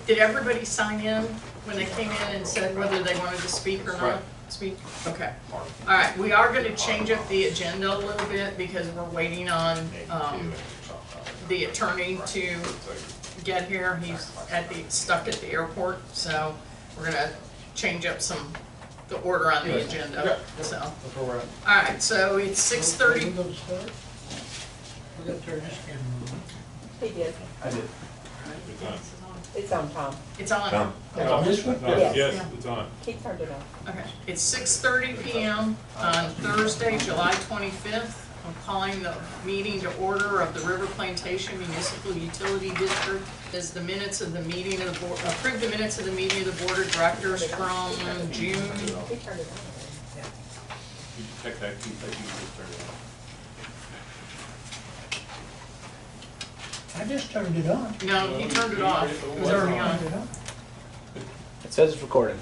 Did everybody sign in when they came in and said whether they wanted to speak or not? Right. Speak? Okay. All right, we are gonna change up the agenda a little bit because we're waiting on, the attorney to get here. He's stuck at the airport, so we're gonna change up the order on the agenda, so. That's where we're at. All right, so it's 6:30. We gonna start? We gotta turn this camera on. He did. I did. It's on, Tom. It's on. Done. On this one? Yes. Yes, it's on. He turned it on. Okay, it's 6:30 p.m. on Thursday, July 25th. I'm calling the meeting to order of the River Plantation Municipal Utility District. As the minutes of the meeting of the board, approve the minutes of the meeting of the board of directors from June. He turned it on. Did you check that key? I think you just turned it on. I just turned it on. No, he turned it off. It was already on. Turned it on. It says it's recorded.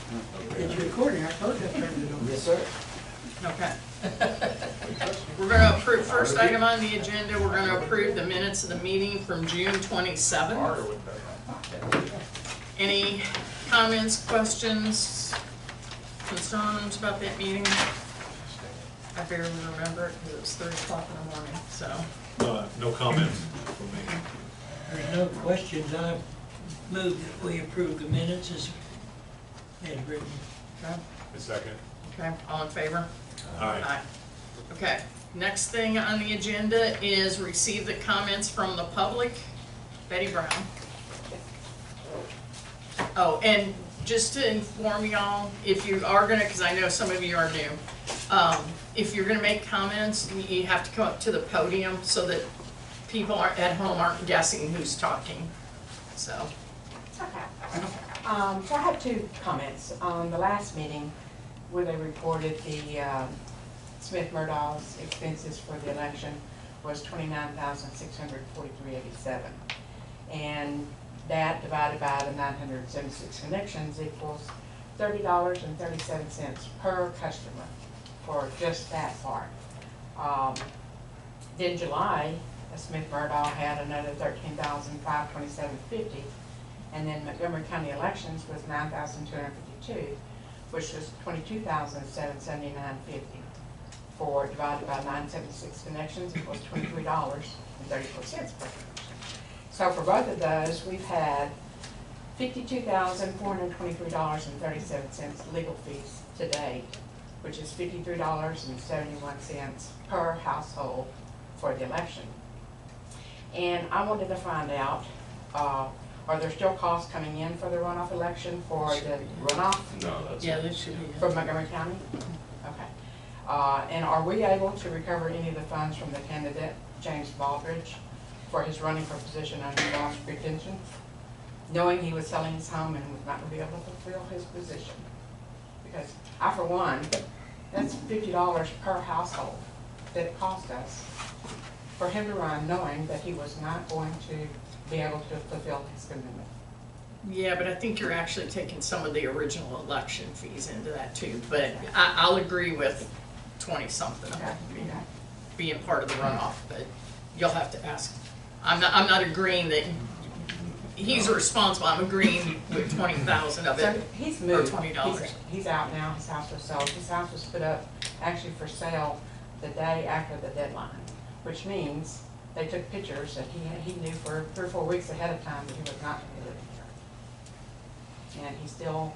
It's recording, I told you I turned it on. Yes, sir. Okay. We're going to approve, first item on the agenda, we're going to approve the minutes of the meeting from June 27th. Any comments, questions, concerns about that meeting? I barely remember it because it was 3 o'clock in the morning, so. No comments from me. There's no questions, I move that we approve the minutes as written. Okay. A second. Okay, all in favor? Aye. Aye. Okay, next thing on the agenda is receive the comments from the public. Betty Brown. Oh, and just to inform y'all, if you are gonna, because I know some of you are new, if you're gonna make comments, you have to come up to the podium so that people at home aren't guessing who's talking, so. Okay. So I have 2 comments. On the last meeting, where they reported the Smith Murdaugh's expenses for the election was $29,643.87, and that divided by the 976 connections equals $30.37 per customer for just that part. Then July, Smith Murdaugh had another $13,527.50, and then Montgomery County elections was $9,252, which was $22,779.50. For divided by 976 connections equals $23.34 per connection. So for both of those, we've had $52,423.37 legal fees to date, which is $53.71 per household for the election. And I wanted to find out, are there still costs coming in for the runoff election for the runoff? No, that's. Yeah, this should be. From Montgomery County? Okay. And are we able to recover any of the funds from the candidate, James Baldridge, for his running for position under false pretension, knowing he was selling his home and was not going to be able to fulfill his position? Because I, for one, that's $50 per household that it cost us for him to run, knowing that he was not going to be able to fulfill his commitment. Yeah, but I think you're actually taking some of the original election fees into that too, but I'll agree with 20-something Okay. being part of the runoff, but you'll have to ask. I'm not agreeing that he's responsible, I'm agreeing with 20,000 of So it. he's moved. Or $20. He's out now, his house was sold. His house was put up actually for sale the day after the deadline, which means they took pictures that he knew for 3 or 4 weeks ahead of time that he was not going to live here. And he still,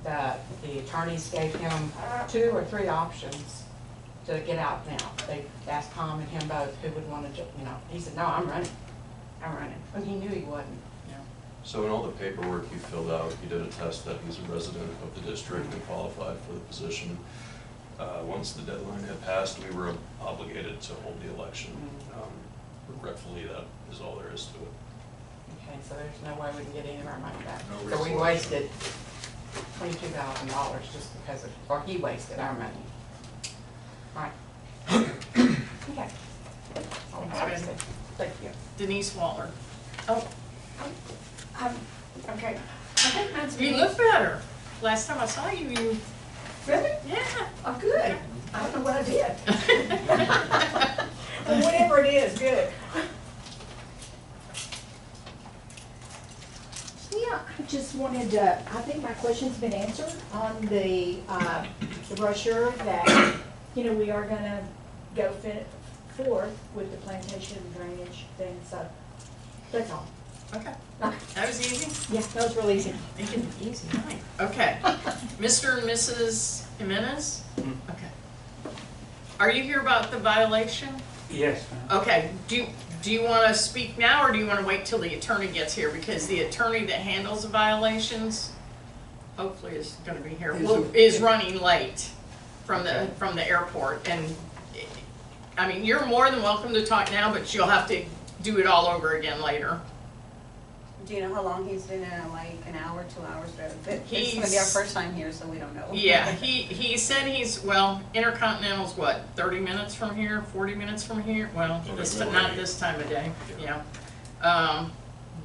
the attorneys gave him 2 or 3 options to get out now. They asked Tom and him both who would want to, he said, no, I'm running. And he knew he wasn't. So in all the paperwork you filled out, you did attest that he's a resident of the district and qualified for the position. Once the deadline had passed, we were obligated to hold the election. Regretfully, that is all there is to it. Okay, so there's no way we can get any of our money back. No So we resource. wasted $22,000 just because of, or he wasted our money. All right. Okay. That's good. Thank you. Denise Waller. Oh, okay. I think that's You look better. Last time I saw you, Really? yeah. Oh, good. I don't know what I did. But whatever it is, good. Yeah, I just wanted to, I think my question's been answered on the brochure that, you know, we are gonna go forth with the plantation drainage thing, so that's all. Okay, Okay. that was easy. Yeah, that was real easy. Thinking easy night. Okay. Mr. and Mrs. Jimenez? Mm. Okay. Are you here about the violation? Yes, ma'am. Okay, do you want to speak now, or do you want to wait till the attorney gets here? Because the attorney that handles the violations, hopefully is going to be here, is running late from the airport. And, I mean, you're more than welcome to talk now, but you'll have to do it all over again later. Do you know how long he's been in, like an hour, 2 hours? It's gonna be our He's- first time here, so we don't know. Yeah, he said Intercontinental's what, 30 minutes from here, 40 minutes from here? Well, not this time of day, yeah. Let me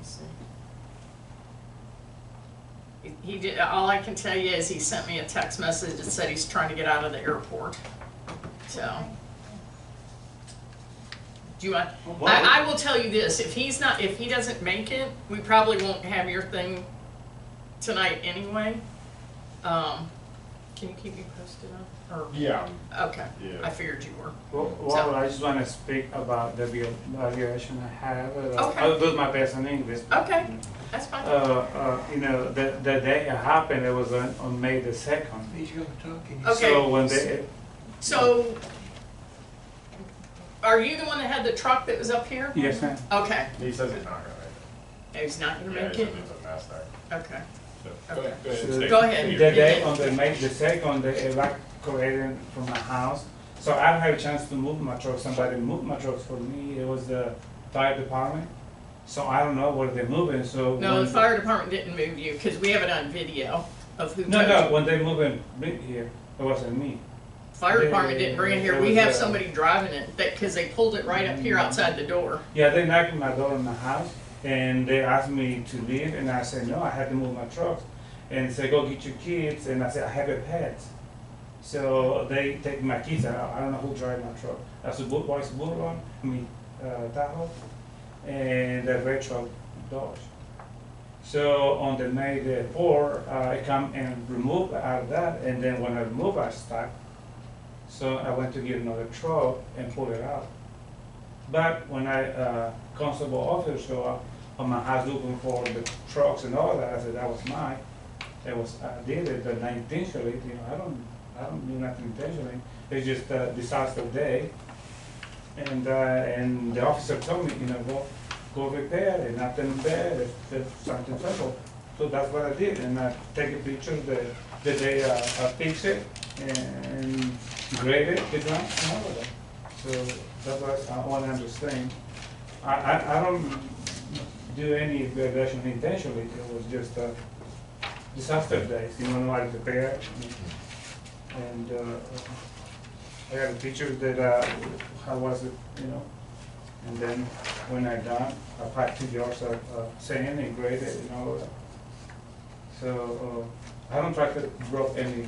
see. He did, all I can tell you is he sent me a text message that said he's trying to get out of the airport, so. Do you want, I will tell you this, if he doesn't make it, we probably won't have your thing tonight anyway. Can you keep me posted on, or? Yeah. Okay, Yeah. I figured you were. Well, I just want to speak about the valuation I have. Okay. I'll do my best in English. Okay, that's fine. You know, the day it happened, it was on May the 2nd. He's gonna talk and Okay. So when they, So, are you the one that had the truck that was up here? yes, ma'am. Okay, He says he's not gonna make he's not it. gonna Yeah, make he it? says it's a mess there. Okay. So, go ahead, go ahead. So- Stay- Go ahead. The day on the May the 2nd, they evacuated from my house. So I didn't have a chance to move my truck. Somebody moved my truck for me. It was the fire department. So I don't know where they're moving, so. No, when- the fire department didn't move you, because we have it on video of who No, towed no, you. when they moved and bring here, it wasn't me. Fire department didn't bring it here, There we was have a- somebody driving it, because they pulled it right up here outside the door. Yeah, they knocked on my door in my house, and they asked me to leave, and I said, no, I had to move my truck. And they said, go get your kids, and I said, I have a pet. So they take my kids out, I don't know who drive my truck. That's a white Bulldog, Tahoe, and the red truck, Dodge. So on the May the 4th, I come and remove out of that, and then when I remove, I stopped. So I went to get another truck and pull it out. But when constable officer showed up on my house looking for the trucks and all that, I said that was mine. I did it, but not intentionally. You know, I don't do nothing intentionally. It's just a disaster day. And the officer told me, you know, go repair it, nothing bad, it's something simple. So that's what I did, and I take a picture the day I fix it and grade it, the ground, and all of that. So that's what I want to understand. I don't do any evaluation intentionally. It was just disaster days, you know, like repair. And I got a picture that how was it, you know. And then when I done, I packed 2 yards of sand and grade it and all of that. So I don't try to break any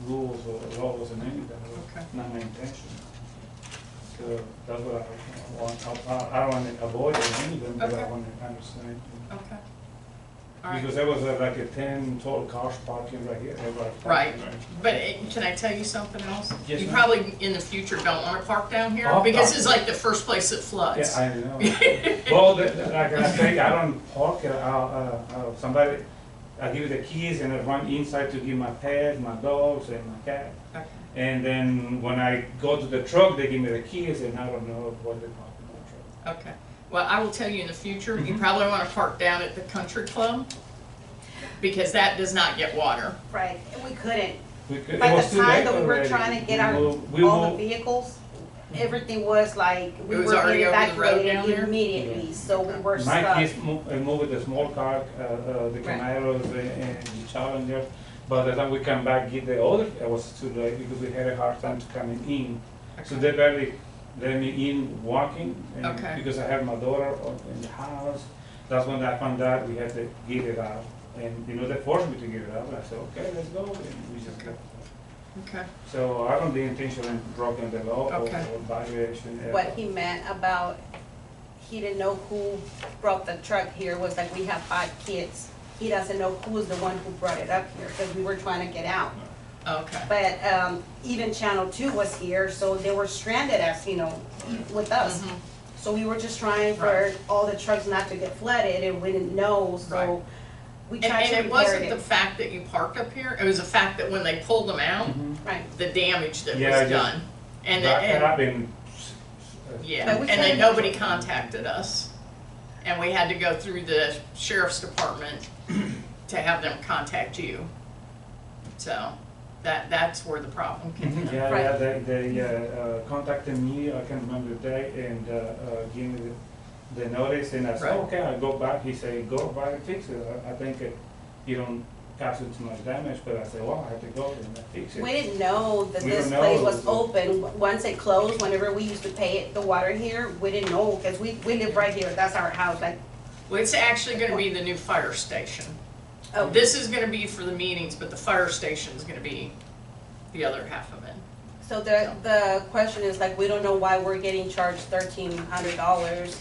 rules or laws and anything. Okay. Not my intention. So that's what I want. I don't want to avoid anything, but Okay. I want to understand. Okay. All right. Because there was like a 10 total cars parking right here. Everybody parked. Right, but can I tell you something else? Yes, You ma'am. probably in the future don't want to park down here, Oh, because no. it's like the first place that floods. Yeah, I know. Well, like I say, I don't park, somebody, I give you the keys and I run inside to give my pets, my dogs and my cat. Okay. And then when I go to the truck, they give me the keys and I don't know what they park in my truck. Okay, well, I will tell you in the future, you probably want to park down at the country club, because that does not get water. Right, and we couldn't. It By was the too time late that we were already. trying to get We all the moved- vehicles, everything was like, we It was were already being over the road down evacuated there? immediately, so we were My stuck. kids moved with the small car, the Camaros and the Challenger. By the time we come back, get the other, it was too late because we had a hard time coming in. So they barely let me in walking, and Okay. because I have my daughter in the house. That's when I found out we had to get it out. And, you know, they forced me to get it out. And I said, okay, let's go. And we just go. Okay, So I don't be intentionally broken the law or Okay. violation. What he meant about, he didn't know who brought the truck here was like, we have 5 kids. he doesn't know who's the one who brought it up here, because we were trying to get out. Okay. But even Channel 2 was here, so they were stranded as, you know, with us. Mhm. So we were just trying for Right. all the trucks not to get flooded, and we didn't know, Right. so we And tried to it repair wasn't the it. fact that you parked up here, it was the fact that when they pulled them out, Right. the damage that Yeah, was just- done. And, That and, happened. yeah, But we and then tried- nobody contacted us. And we had to go through the sheriff's department to have them contact you. So, that's where the problem came in. Yeah, Right. yeah, they contacted me, I can't remember the day, and gave me the notice, and I said, Right. okay, I'll go back. He said, go back and fix it. I think you don't cause it too much damage, but I said, well, I have to go and fix it. We didn't know that We this don't place know. was open. Once it closed, whenever we used to pay it, the water here, we didn't know, because we live right here, that's our house, like, Well, it's actually gonna be the new fire station. oh, This is gonna be for the meetings, but the fire station's gonna be the other half of it. so the question is, like, we don't know why we're getting charged $1,300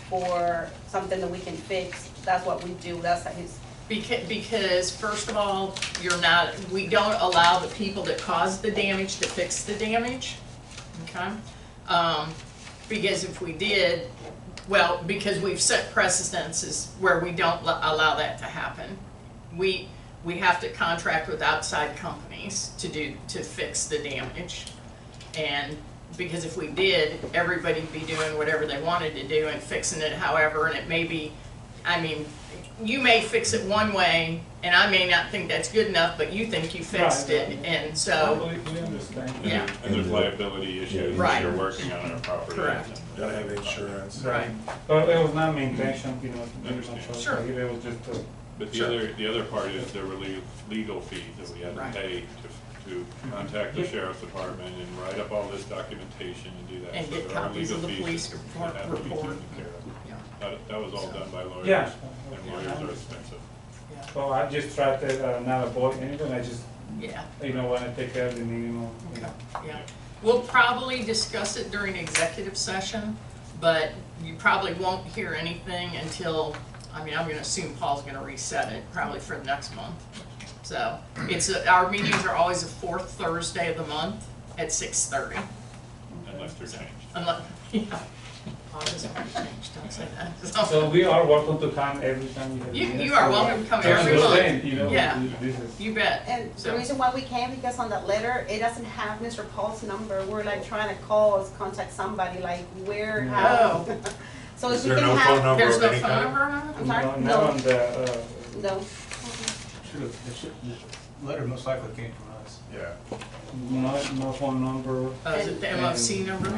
for something that we can fix. That's what we do, that's like his, Because first of all, we don't allow the people that caused the damage to fix the damage, okay? Because if we did, well, because we've set precedences where we don't allow that to happen. We have to contract with outside companies to fix the damage. And because if we did, everybody'd be doing whatever they wanted to do and fixing it however, and it may be, I mean, you may fix it one way, and I may not think that's good enough, but you think you fixed Right, it, right. and so, We understand. Yeah. And there's liability issues Right. if you're working on our property. Correct. Gotta have insurance. right, But it was not my intention, you know, to do Understand. something. Sure. It was just But Sure. the other part is there were legal fees that we had Right. to pay to contact the sheriff's department and write up all this documentation and do that. And So get there are copies legal of the fees police that report- have to be report. taken care of. yeah, That was all done by lawyers. Yeah. And lawyers are expensive. yeah, well, I just tried to not avoid anything. I just, yeah, you know, want to take care of the minimum. You know. yeah. We'll probably discuss it during executive session, but you probably won't hear anything until, I mean, I'm gonna assume Paul's gonna reset it, probably for the next month. So, our meetings are always the fourth Thursday of the month at 6:30. Unless they're changed. Unless, yeah. August might change, don't say that. So we are welcome to come every time you have. You meetings. are welcome to come I every month. understand, you know, Yeah. this is. You bet. and the So- reason why we came, because on that letter, it doesn't have Mr. Paul's number. We're like trying to contact somebody, like where, how. So if Is we there can no phone have, number There's of no any phone kind? number on it? I'm sorry? Not No. on the, no. The letter most likely came from us. Yeah. no phone number. Is it the MOC number?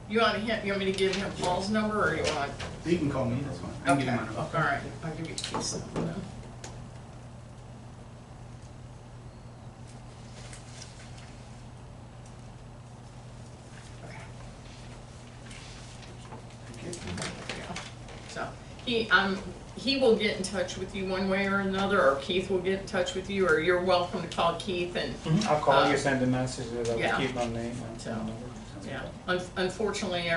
You want me to give him Paul's number, or you want? You can call me, that's fine. I can give Okay, you my number. all right, I'll give you Keith's number then. Okay. Yeah. So, he will get in touch with you one way or another, or Keith will get in touch with you, or you're welcome to call Keith and, I'll call you, send a message that I'll yeah. keep my name and So, phone number. yeah. Unfortunately,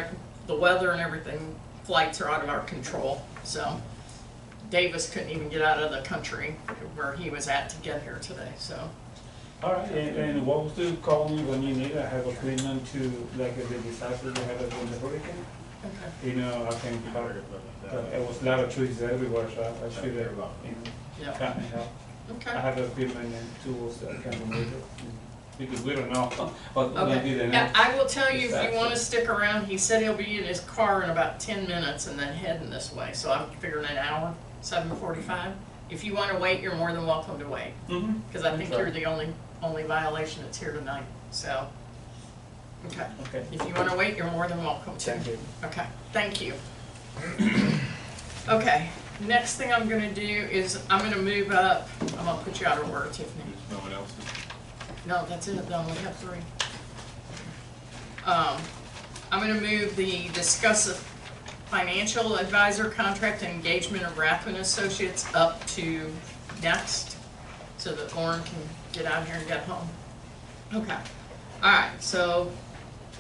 the weather and everything, flights are out of our control, so Davis couldn't even get out of the country where he was at to get here today, so. All right, and what was to call me when you need? I have equipment to, like, the disaster we had in the hurricane. Okay. You know, I can help. It was a lot of trees everywhere, so I should have, you know, Yeah, come and help. I okay. have equipment and tools that can remove it, because we don't know what we're gonna do the Okay, next. I will tell you, if you wanna stick around, he said he'll be in his car in about 10 minutes and then heading this way, so I'm figuring an hour, 7:45. If you wanna wait, you're more than welcome to wait, Mm-hmm. cause I think you're the only violation that's here tonight, so. Okay, Okay, if you wanna wait, you're more than welcome to. thank you. Okay, thank you. Okay, next thing I'm gonna do is, I'm gonna move up, I'm gonna put you out of order, Tiffany. There's no one else? No, that's it, I only have 3. I'm gonna move the discuss a financial advisor contract and engagement of Rathman Associates up to next, so that Lauren can get out here and get home. Okay, all right, so,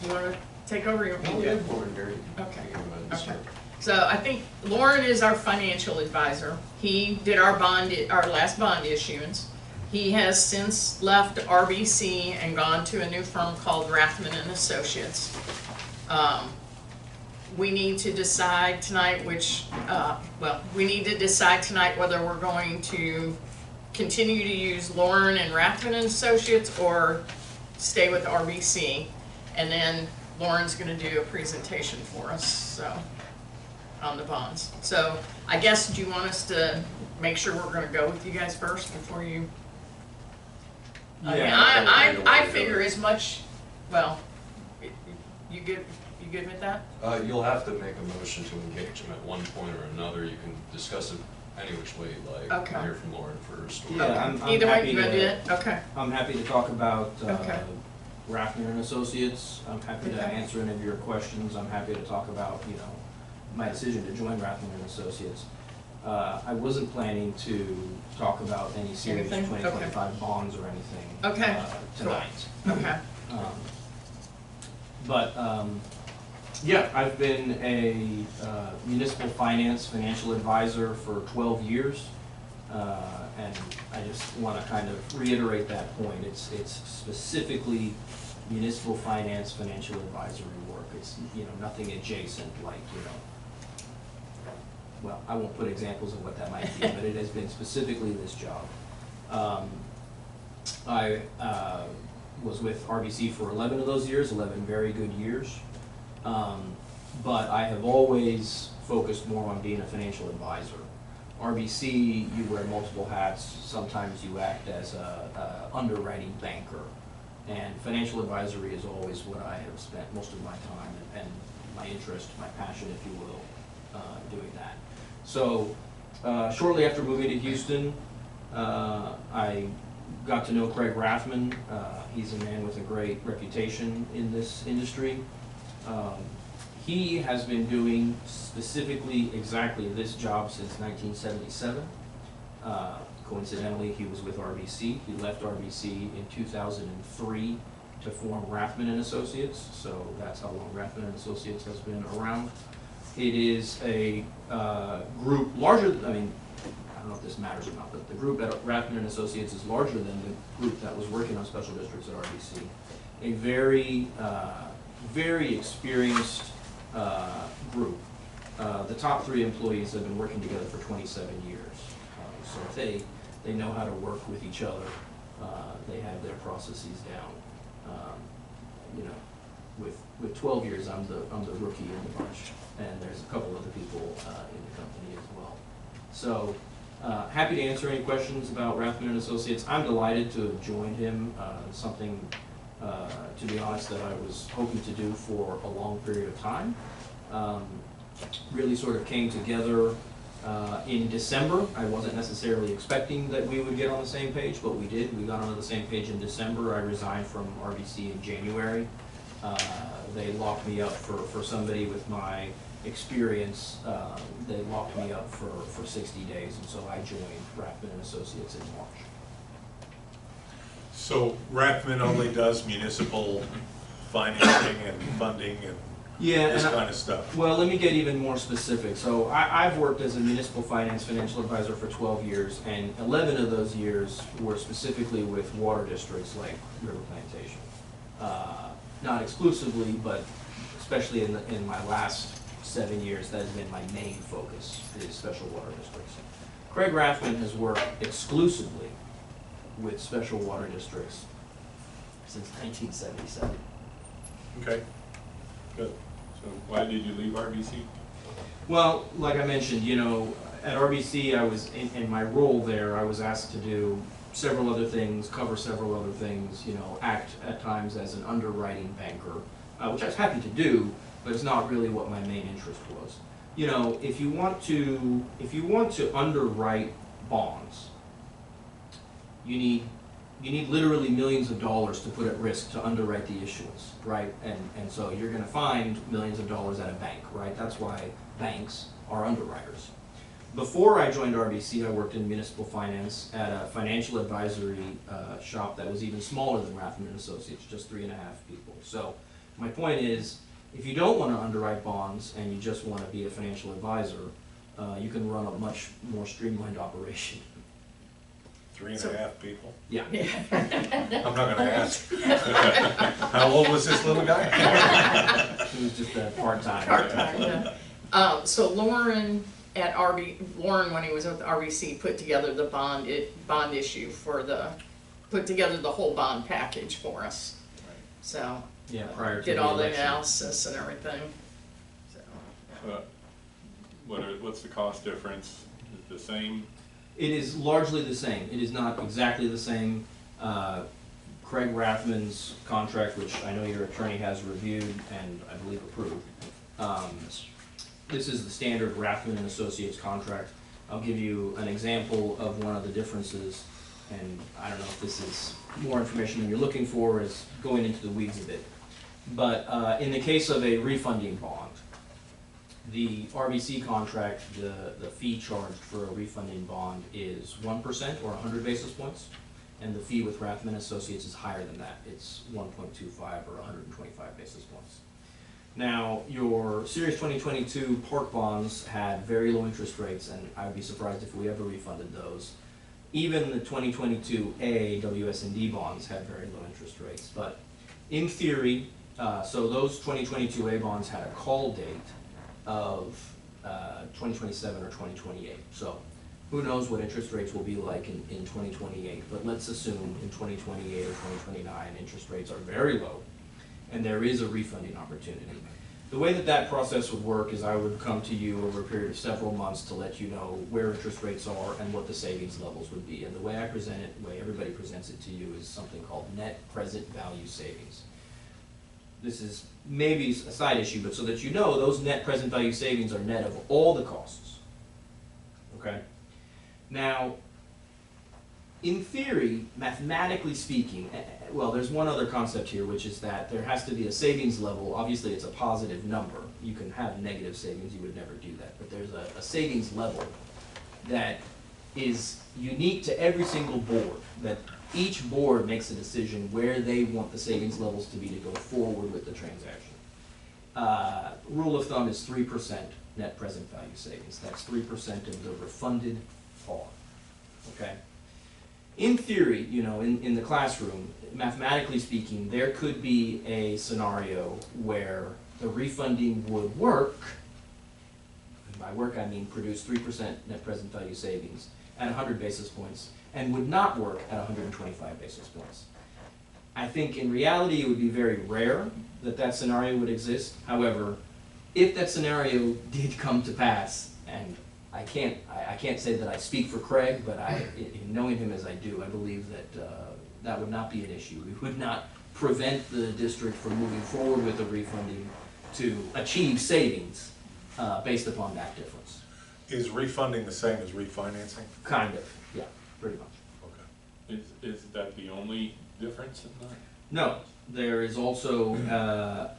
you wanna take over your? Yeah. Okay, okay. So I think Lauren is our financial advisor. He did our last bond issuance. He has since left RBC and gone to a new firm called Rathman and Associates. We need to decide tonight we need to decide tonight whether we're going to continue to use Lauren and Rathman and Associates or stay with RBC. And then Lauren's gonna do a presentation for us, so, on the bonds. So, I guess, do you want us to make sure we're gonna go with you guys first before you? I mean, I figure as much, well, you good with that? You'll have to make a motion to engage him at one point or another. You can discuss it any which way you like. Okay. Hear from Lauren first. or- Yeah, I'm Either way, happy you gonna do to, it? Okay. I'm happy to talk about, Okay. Raffner and Associates. I'm happy to Okay. answer any of your questions. I'm happy to talk about, my decision to join Raffner and Associates. I wasn't planning to talk about any serious Anything? 2025 bonds or anything. Okay. Tonight. Okay. Yeah, I've been a municipal finance financial advisor for 12 years. And I just want to kind of reiterate that point. It's specifically municipal finance financial advisory work. It's, nothing adjacent like, well, I won't put examples of what that might be, but it has been specifically this job. I was with RBC for 11 of those years, 11 very good years. But I have always focused more on being a financial advisor. RBC, you wear multiple hats. Sometimes you act as a underwriting banker. And financial advisory is always what I have spent most of my time and my interest, my passion, if you will, doing that. So shortly after moving to Houston, I got to know Craig Rathman. He's a man with a great reputation in this industry. He has been doing specifically exactly this job since 1977. Coincidentally, he was with RBC. He left RBC in 2003 to form Rathman and Associates, so that's how long Rathman and Associates has been around. It is a group larger, I don't know if this matters or not, but the group at Rathman and Associates is larger than the group that was working on special districts at RBC. A very, very experienced group. The top 3 employees have been working together for 27 years. So they know how to work with each other. They have their processes down. With 12 years, I'm the rookie in the bunch, and there's a couple other people in the company as well. So happy to answer any questions about Rathman and Associates. I'm delighted to have joined him. Something, to be honest, that I was hoping to do for a long period of time. Really sort of came together in December. I wasn't necessarily expecting that we would get on the same page, but we did. We got on the same page in December. I resigned from RBC in January. They locked me up for somebody with my experience. They locked me up for 60 days, and so I joined Rathman and Associates in March. So Rathman only does municipal financing and funding and this kind of stuff? Well, let me get even more specific. So I've worked as a municipal finance financial advisor for 12 years, and 11 of those years were specifically with water districts like River Plantation. Not exclusively, but especially in my last 7 years, that has been my main focus, is special water districts. Craig Rathman has worked exclusively with special water districts since 1977. Okay, good. So why did you leave RBC? Well, like I mentioned, at RBC, I was in my role there, I was asked to do several other things, cover several other things, act at times as an underwriting banker, which I was happy to do, but it's not really what my main interest was. If you want to underwrite bonds, you need literally millions of dollars to put at risk to underwrite the issuance, right? And so you're going to find millions of dollars at a bank, right? That's why banks are underwriters. Before I joined RBC, I worked in municipal finance at a financial advisory shop that was even smaller than Rathman and Associates, just 3.5 people. So my point is, If you don't want to underwrite bonds and you just want to be a financial advisor, you can run a much more streamlined operation. 3.5 people? Yeah. I'm not gonna ask. How old was this little guy? It was just a part-time. Part-time, yeah. So Lauren at Lauren, when he was with RBC, put together the bond issue put together the whole bond package for us. So. Yeah, prior to did the all the election. analysis and everything, so. What's the cost difference? Is it the same? It is largely the same. It is not exactly the same. Craig Rathman's contract, which I know your attorney has reviewed and I believe approved. This is the standard Rathman and Associates contract. I'll give you an example of one of the differences, and I don't know if this is more information than you're looking for, is going into the weeds a bit. But in the case of a refunding bond, the RBC contract, the fee charged for a refunding bond is 1% or 100 basis points, and the fee with Rathman Associates is higher than that. It's 1.25 or 125 basis points. Now, your Series 2022 park bonds had very low interest rates, and I would be surprised if we ever refunded those. Even the 2022A WS&D bonds had very low interest rates. But in theory, so those 2022A bonds had a call date of 2027 or 2028. So who knows what interest rates will be like in 2028, but let's assume in 2028 or 2029 interest rates are very low and there is a refunding opportunity. The way that process would work is I would come to you over a period of several months to let you know where interest rates are and what the savings levels would be. And the way I present it, the way everybody presents it to you, is something called net present value savings. This is maybe a side issue, but so that you know, those net present value savings are net of all the costs. Okay? Now, in theory, mathematically speaking, well, there's one other concept here, which is that there has to be a savings level. Obviously, it's a positive number. You can have negative savings. You would never do that. But there's a savings level that is unique to every single board, that each board makes a decision where they want the savings levels to be to go forward with the transaction. Rule of thumb is 3% net present value savings. That's 3% of the refunded par. Okay? In theory, you know, in the classroom, mathematically speaking, there could be a scenario where the refunding would work, and by work I mean produce 3% net present value savings at 100 basis points, and would not work at 125 basis points. I think in reality it would be very rare that that scenario would exist. However, if that scenario did come to pass, and I can't say that I speak for Craig, but in knowing him as I do, I believe that that would not be an issue. We would not prevent the district from moving forward with the refunding to achieve savings based upon that difference. Is refunding the same as refinancing? Kind of, yeah, pretty much. Okay. Is that the only difference in that? No, there is also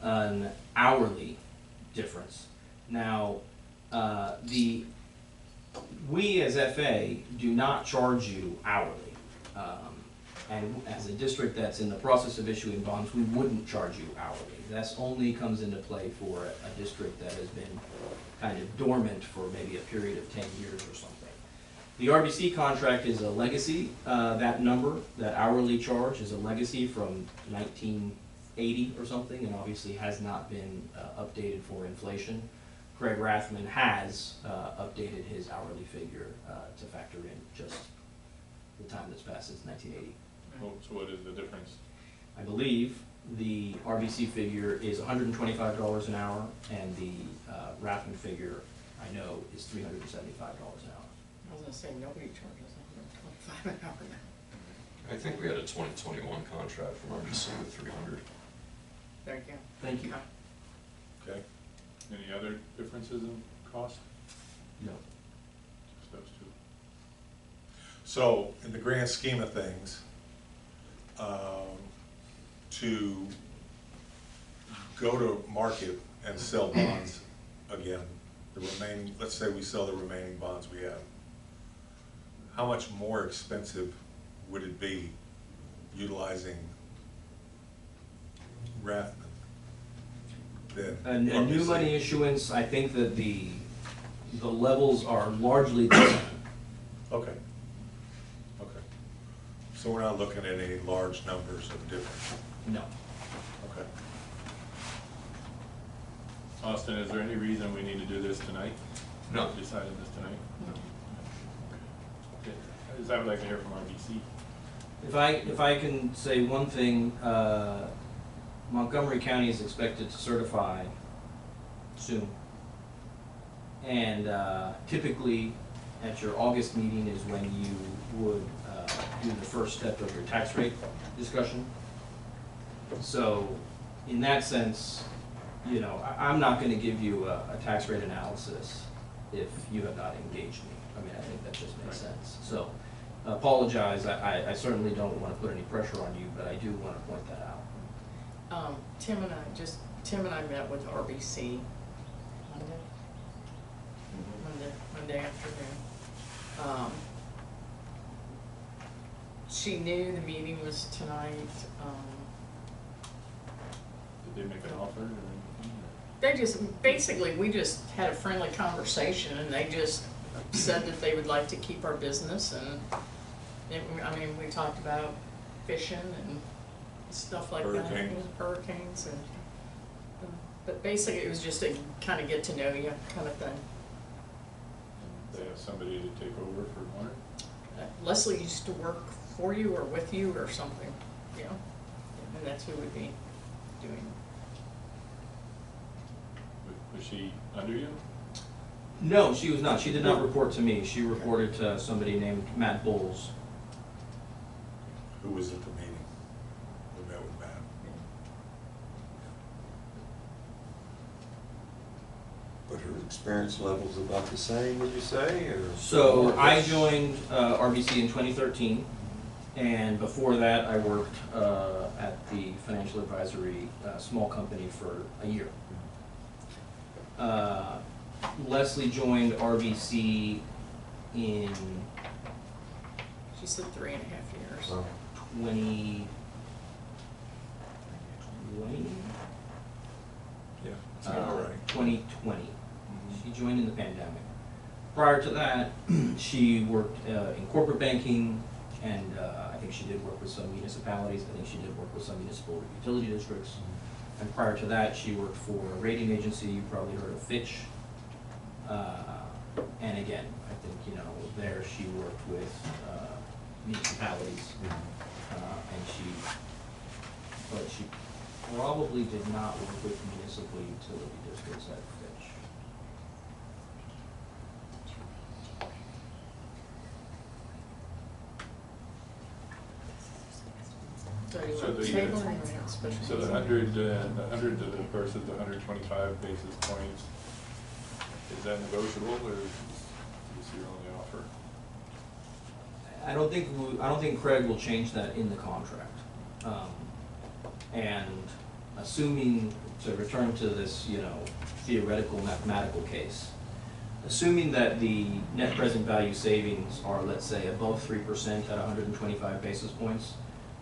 an hourly difference. Now, we as FA do not charge you hourly. And as a district that's in the process of issuing bonds, we wouldn't charge you hourly. That only comes into play for a district that has been kind of dormant for maybe a period of 10 years or something. The RBC contract is a legacy. That number, that hourly charge, is a legacy from 1980 or something, and obviously has not been updated for inflation. Craig Rathman has updated his hourly figure to factor in just the time that's passed since 1980. Oh, so what is the difference? I believe the RBC figure is $125 an hour, and the Rathman figure, I know, is $375 an hour. I was gonna say, nobody charges $125 an hour now. I think we had a 2021 contract from RBC with 300. There you go. Thank you. Okay. Any other differences in cost? No. Just those two. So, in the grand scheme of things, to go to market and sell bonds again, the remaining, let's say we sell the remaining bonds we have, how much more expensive would it be utilizing Rathman? than A new RBC? money issuance, I think that the levels are largely the same. Okay. Okay. So we're not looking at any large numbers of difference? No. Okay. Austin, is there any reason we need to do this tonight? No. Decided this tonight? Okay. Is that what I can hear from RBC? If I can say one thing, Montgomery County is expected to certify soon. And typically, at your August meeting is when you would do the first step of your tax rate discussion. So, in that sense, you know, I'm not gonna give you a tax rate analysis if you have not engaged me. I mean, I think that just makes sense. So, apologize, I certainly don't wanna put any pressure on you, but I do wanna point that out. Tim and I met with RBC Monday afternoon. She knew the meeting was tonight. Did they make an offer or anything? They just, basically, we just had a friendly conversation and they just said that they would like to keep our business and, I mean, we talked about fishing and stuff like that. Hurricanes. Hurricanes and, but basically it was just a kind of get to know you kind of thing. They have somebody to take over for Warner? Leslie used to work for you or with you or something, you know, and that's who would be doing it. Was she under you? No, she was not. She did not report to me. She reported to somebody named Matt Bowles. Who was at the meeting? We met with Matt. But her experience level's about the same, would you say, or? So I joined RBC in 2013, and before that I worked at the financial advisory small company for a year. Leslie joined RBC in She said 3.5 years. Well, 2020. Yeah. All right. 2020. She joined in the pandemic. Prior to that, she worked in corporate banking, and I think she did work with some municipalities. I think she did work with some municipal utility districts. And prior to that, she worked for a rating agency. You probably heard of Fitch. And again, I think, you know, there she worked with municipalities, but she probably did not work with municipal utility districts at Fitch. So you So want the, table or you want special? So the 100 versus the 125 basis points, is that negotiable or is this your only offer? I don't think Craig will change that in the contract. And assuming, to return to this, you know, theoretical mathematical case, assuming that the net present value savings are, let's say, above 3% at 125 basis points,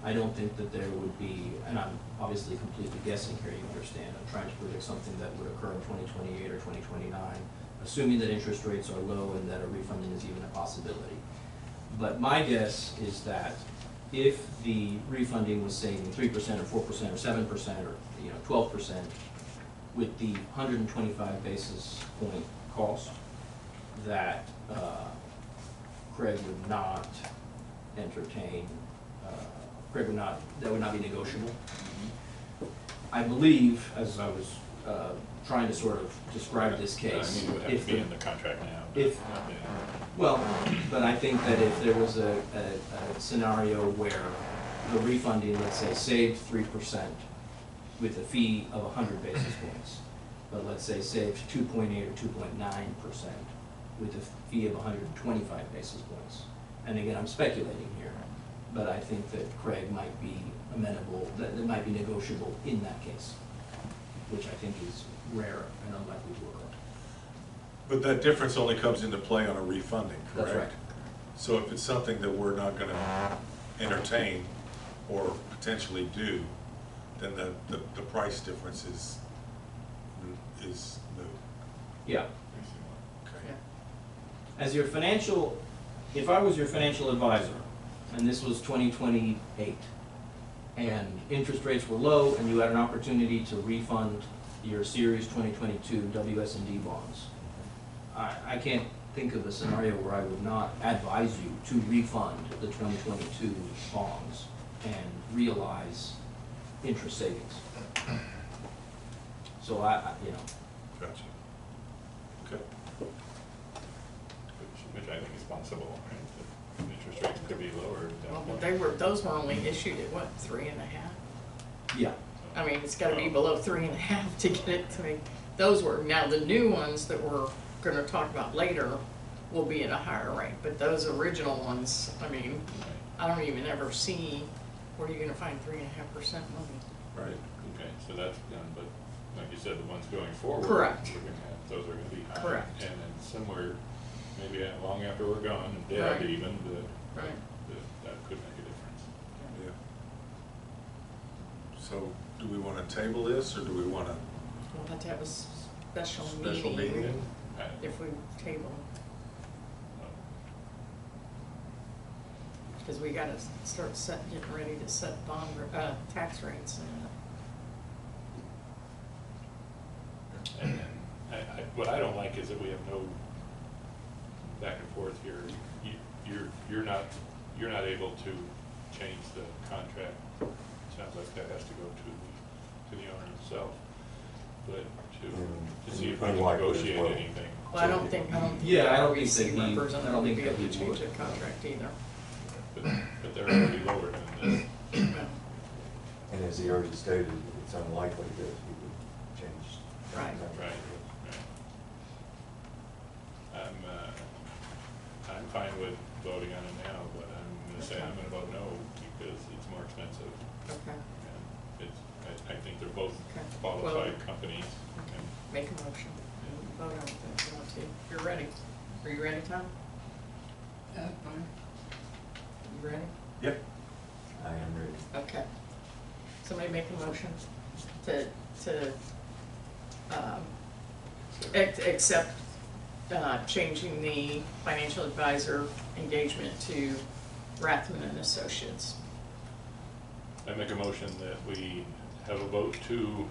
I don't think that there would be, and I'm obviously completely guessing here, you understand, I'm trying to predict something that would occur in 2028 or 2029, assuming that interest rates are low and that a refunding is even a possibility. But my guess is that if the refunding was saving 3% or 4% or 7% or 12%, with the 125 basis point cost, that Craig would not entertain. That would not be negotiable. I believe, as I was trying to sort of describe this case, I mean, it would have if to be in the contract now. if- well, but I think that if there was a scenario where the refunding, let's say, saved 3% with a fee of 100 basis points, but let's say saved 2.8 or 2.9% with a fee of 125 basis points. And again, I'm speculating here, but I think that Craig might be amenable, that it might be negotiable in that case, which I think is rare and unlikely to occur. But that difference only comes into play on a refunding, correct? That's right. So if it's something that we're not gonna entertain or potentially do, then the price difference is is new. Yeah. Okay. Yeah. As your financial, if I was your financial advisor, and this was 2028, and interest rates were low, and you had an opportunity to refund your Series 2022 WS&D bonds, I can't think of a scenario where I would not advise you to refund the 2022 bonds and realize interest savings. So you know. Gotcha. Okay. Which I think is possible, right? The interest rates could be lower down Well, the but those were only issued at what, 3.5? Yeah. I mean, it's gotta be below 3.5 to get it to make, those were, now the new ones that we're gonna talk about later will be at a higher rate, but those original ones, I mean, I don't even ever see, where are you gonna find 3.5% money? Right. Okay, so that's done, but like you said, the ones going forward. Correct. We're gonna have, those are gonna be high. Correct. And then somewhere, maybe long after we're gone, and dead Right. even, Right. that could make a difference. Yeah. So, do we wanna table this, or do we wanna? We'll have to have a special Special meeting meeting? if we table. Because we gotta start getting ready to set tax rates And then, what I don't like is that we have no back and forth here. You're not able to change the contract. Sounds like that has to go to the owner himself. But to see if we can Unlikely as negotiate well. anything. Well, I don't think Yeah, I don't think the that RBC he- I representative don't would think be that able he to change the would. contract either. But they're already lower than this. Well, And as he already stated, it's unlikely that he would change. Right. Right. I'm fine with voting on it now, but I'm gonna say I'm gonna vote no because it's more expensive. Okay, And I think they're both Okay. qualified companies. okay, make a motion, and vote on it if you want to. You're ready. Are you ready, Tom? Yeah, fine. You ready? Yep. I am ready. Okay. Somebody make a motion to accept changing the financial advisor engagement to Rathman and Associates. I make a motion that we have a vote to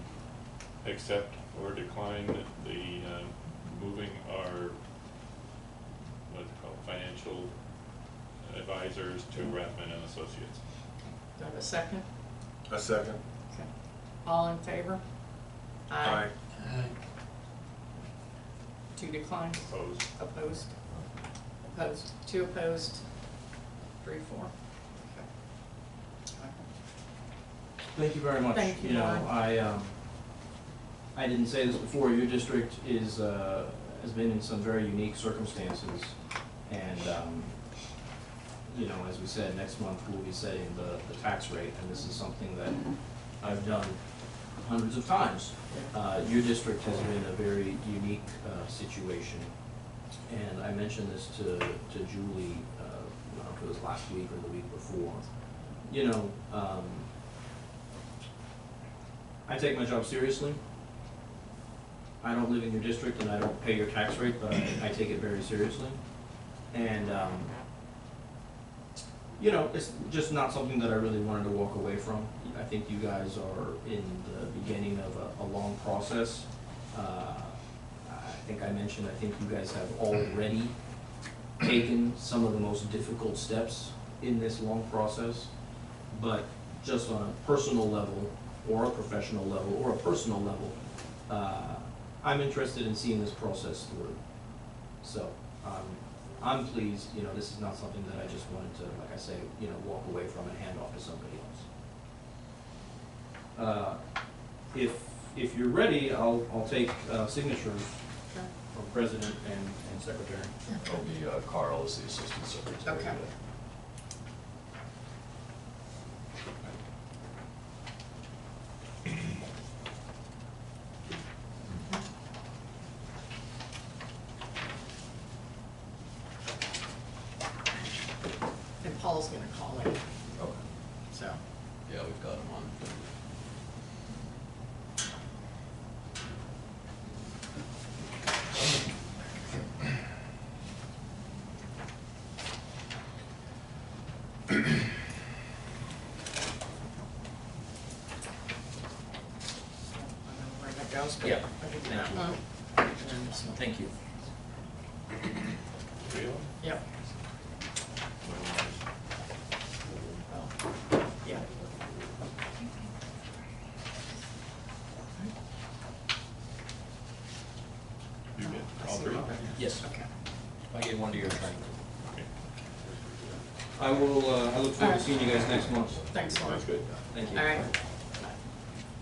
accept or decline the moving our, what's it called, financial advisors to Rathman and Associates. Do I have a second? A second. Okay. All in favor? Aye. To decline? Opposed? Opposed? Opposed. 2 opposed, 3, 4. Okay. Thank you very much. Thank you, know, Lauren. I didn't say this before, your district has been in some very unique circumstances. And, you know, as we said, next month we'll be setting the tax rate, and this is something that I've done hundreds of times. Your district has been a very unique situation. And I mentioned this to Julie, I don't know if it was last week or the week before. You know, I take my job seriously. I don't live in your district and I don't pay your tax rate, but I take it very seriously. And, you know, it's just not something that I really wanted to walk away from. I think you guys are in the beginning of a long process. I think I mentioned, I think you guys have already taken some of the most difficult steps in this long process. But just on a personal level, or a professional level, or a personal level, I'm interested in seeing this process through. So, I'm pleased, you know, this is not something that I just wanted to, like I say, you know, walk away from and hand off to somebody else. If you're ready, I'll take signatures from president and secretary. It'll be Carl as the assistant secretary. Okay. And Paul's gonna call in, Okay. so. Yeah, we've got him on. house, but Yeah. I think Thank that you. one. And then this one. Thank you. Really? Yep. Yeah. You get all three? Yes, Okay. I gave one to your attorney. Okay. I will, I look forward to seeing you guys next month. Thanks, Lauren. That's good. Thank you. All right.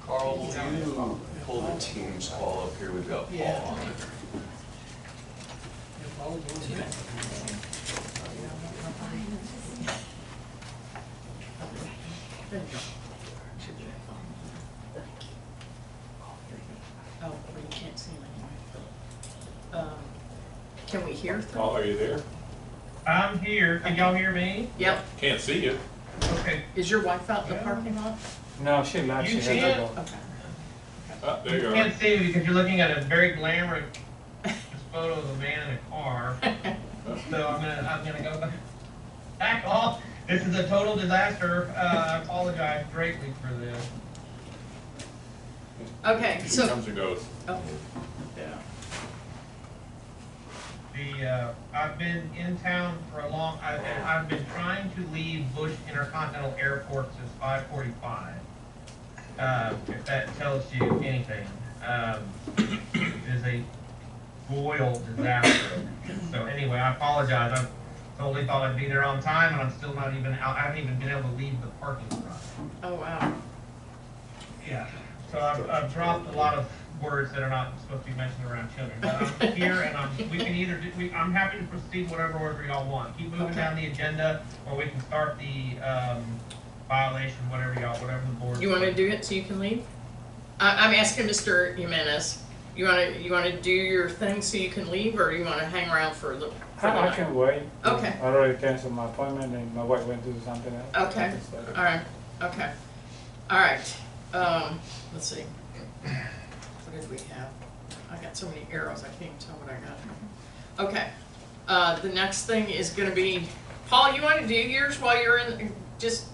Carl, will you pull the Teams call up here? We've got Paul on it. There you go. Oh, but you can't see him anyway. Can we hear through? Paul, are you there? I'm here. Can y'all hear me? Yep. Can't see you. Okay. Is your wife out in the parking lot? No, she left. You She had to can't? go. Okay. Ah, there you You are. can't see me because you're looking at a very glamorous photo of a man in a car. So I'm gonna go back off. This is a total disaster. I apologize greatly for this. Okay, She so, comes and goes. oh, yeah. I've been in town for a long. I've been trying to leave Bush Intercontinental Airport since 5:45. If that tells you anything, it is a royal disaster. So anyway, I apologize. I totally thought I'd be there on time, and I'm still not even out. I haven't even been able to leave the parking lot. Oh, wow. Yeah. So I've dropped a lot of words that are not supposed to be mentioned around children. But I'm here, and we can either I'm happy to proceed whatever order y'all want. Keep moving down the agenda, or we can start the violation, whatever the board. You want to do it so you can leave? I'm asking Mr. Jimenez. You want to do your thing so you can leave, or you want to hang around for the I night? can wait. Okay. I already canceled my appointment and my wife went to do something else. Okay. All right. Okay. All right. Let's see. What did we have? I got so many arrows, I can't even tell what I got. Okay. The next thing is going to be, Paul, you want to do yours while you're in, just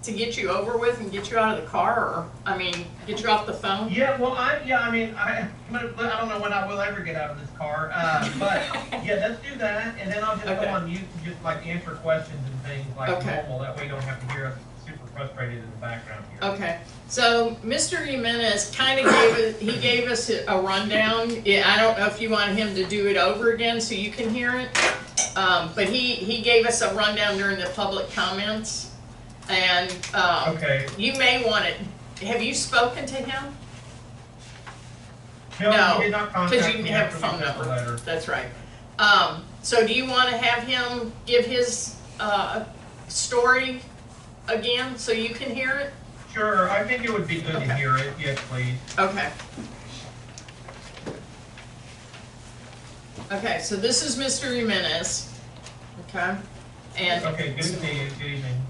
to get you over with and get you out of the car, or, I mean, get you off the phone? Yeah, well, I don't know when I will ever get out of this car, but yeah, let's do that, and then I'll just Okay. go on mute to just like answer questions and things like Okay. normal. That way you don't have to hear us super frustrated in the background here. Okay, so Mr. Jimenez kind of gave us a rundown. Yeah, I don't know if you want him to do it over again so you can hear it. But he gave us a rundown during the public comments. And Okay. you may want it. Have you spoken to him? No, he did not because contact you me have a after we phone sent the number. letter. That's right. So do you want to have him give his story again so you can hear it? Sure, I think it would be good to hear it. Yes, please. Okay. Okay, so this is Mr. Jimenez. Okay, and Okay, good to see you. Good evening.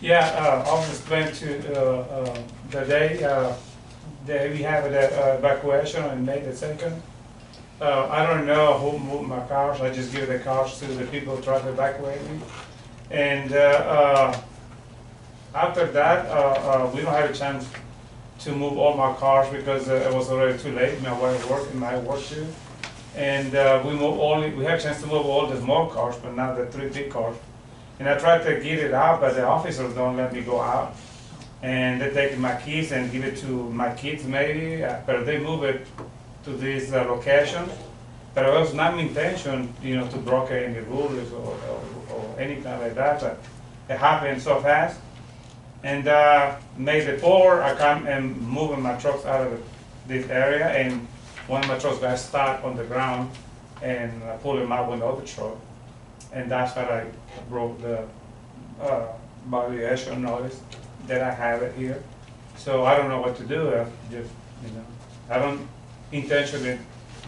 Yeah, I'll explain to the day that we have the evacuation on May the 2nd. I don't know who moved my cars. I just give the cars to the people who try to evacuate me. And after that, we don't have a chance to move all my cars because it was already too late. My wife worked and I worked too. And we have a chance to move all the small cars, but not the 3 big cars. And I tried to get it out, but the officers don't let me go out. And they take my keys and give it to my kids maybe, but they move it to this location. But it was not my intention, to break any rules or anything like that, but it happened so fast. And May the 4th, I come and moving my trucks out of this area, and one of my trucks got stuck on the ground, and I pulled him out with the other truck. And that's why I broke the violation notice that I have it here. So I don't know what to do. I just, I don't intentionally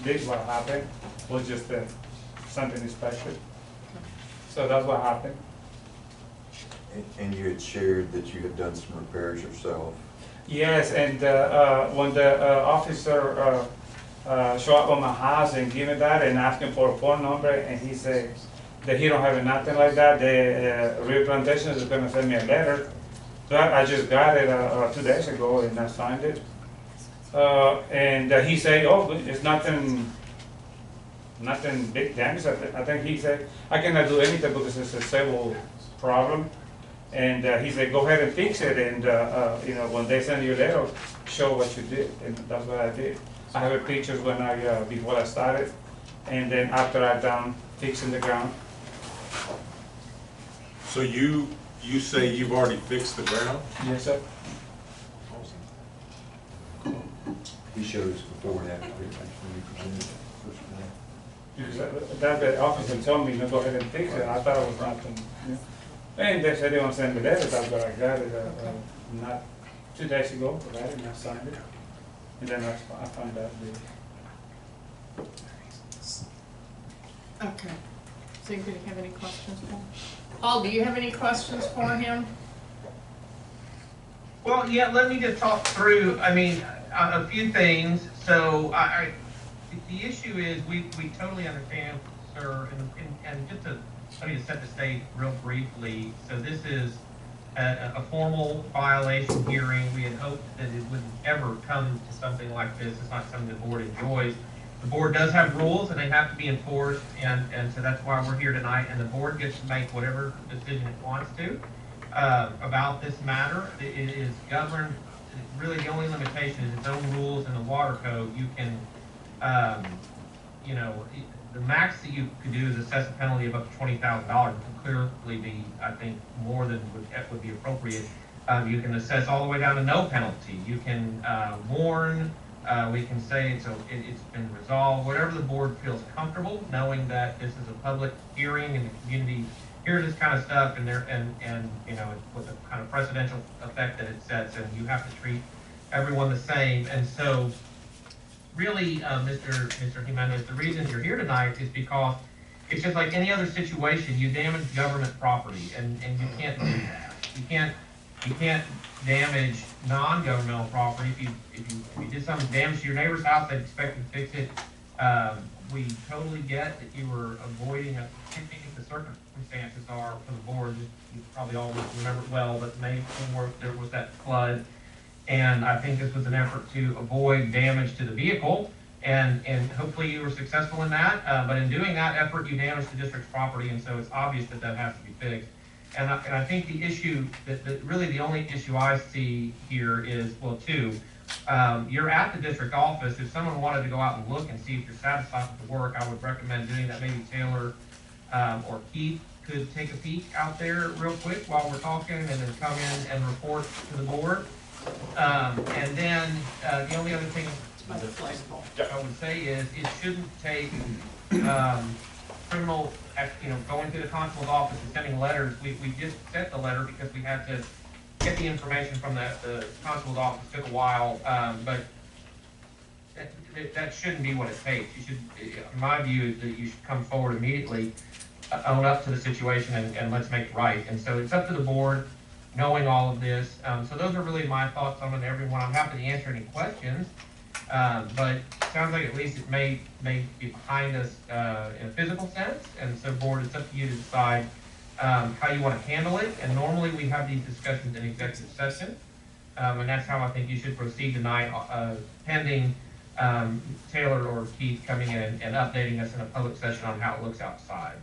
did what happened. It was just something special. So that's what happened. And you had shared that you had done some repairs yourself. Yes, and when the officer showed up on my house and gave me that and asked him for a phone number, and he said that he don't have nothing like that, the Real Plantation is going to send me a letter. But I just got it 2 days ago and I signed it. And he said, oh, it's nothing big damage. I think he said, I cannot do anything because it's a civil problem. And he said, go ahead and fix it, and you know, when they send you a letter, show what you did, and that's what I did. I have pictures when before I started, and then after I done fixing the ground. So you say you've already fixed the ground? Yes, sir. He showed us before and after, when we presented it first time. Because that officer told me, no, go ahead and fix it. I thought it was nothing. Yeah. And they said they want to send me letters. That's what I got it not 2 days ago. I got it and I signed it. And then I found out the. Okay. So do you have any questions for him? Paul, do you have any questions for him? Well, yeah, let me just talk through, I mean, a few things. So the issue is, we totally understand, sir, and just to, let me just set the stage real briefly. So this is a formal violation hearing. We had hoped that it wouldn't ever come to something like this. It's not something the board enjoys. The board does have rules and they have to be enforced, and so that's why we're here tonight, and the board gets to make whatever decision it wants to about this matter. It is governed, really the only limitation is its own rules in the water code. You can, you know, the max that you could do is assess a penalty of up to $20,000. It can clearly be, I think, more than would be appropriate. You can assess all the way down to no penalty. You can warn. We can say it's been resolved. Whatever the board feels comfortable, knowing that this is a public hearing and the community hears this kind of stuff, and you know, with the kind of precedential effect that it sets, and you have to treat everyone the same. And so, really, Mr. Jimenez, the reason you're here tonight is because it's just like any other situation. You damage government property, and you can't do that. You can't damage non-governmental property. If you did some damage to your neighbor's house, they'd expect you to fix it. We totally get that you were avoiding I think the circumstances are for the board. You probably all remember it well, but May 4th there was that flood, and I think this was an effort to avoid damage to the vehicle, and hopefully you were successful in that. But in doing that effort, you damaged the district's property, and so it's obvious that that has to be fixed. And I think the issue, that really the only issue I see here is, well, two. You're at the district office. If someone wanted to go out and look and see if you're satisfied with the work, I would recommend doing that. Maybe Taylor or Keith could take a peek out there real quick while we're talking, and then come in and report to the board. And then the only other thing I would say is it shouldn't take criminal, you know, going to the constable's office and sending letters. We just sent the letter because we had to get the information from the constable's office. It took a while, but that shouldn't be what it takes. You should, my view is that you should come forward immediately, own up to the situation, and let's make it right. And so it's up to the board, knowing all of this. So those are really my thoughts on it, everyone. I'm happy to answer any questions. But it sounds like at least it may be behind us in a physical sense, and so board, it's up to you to decide how you want to handle it. And normally we have these discussions in executive session, and that's how I think you should proceed tonight, pending Taylor or Keith coming in and updating us in a public session on how it looks outside.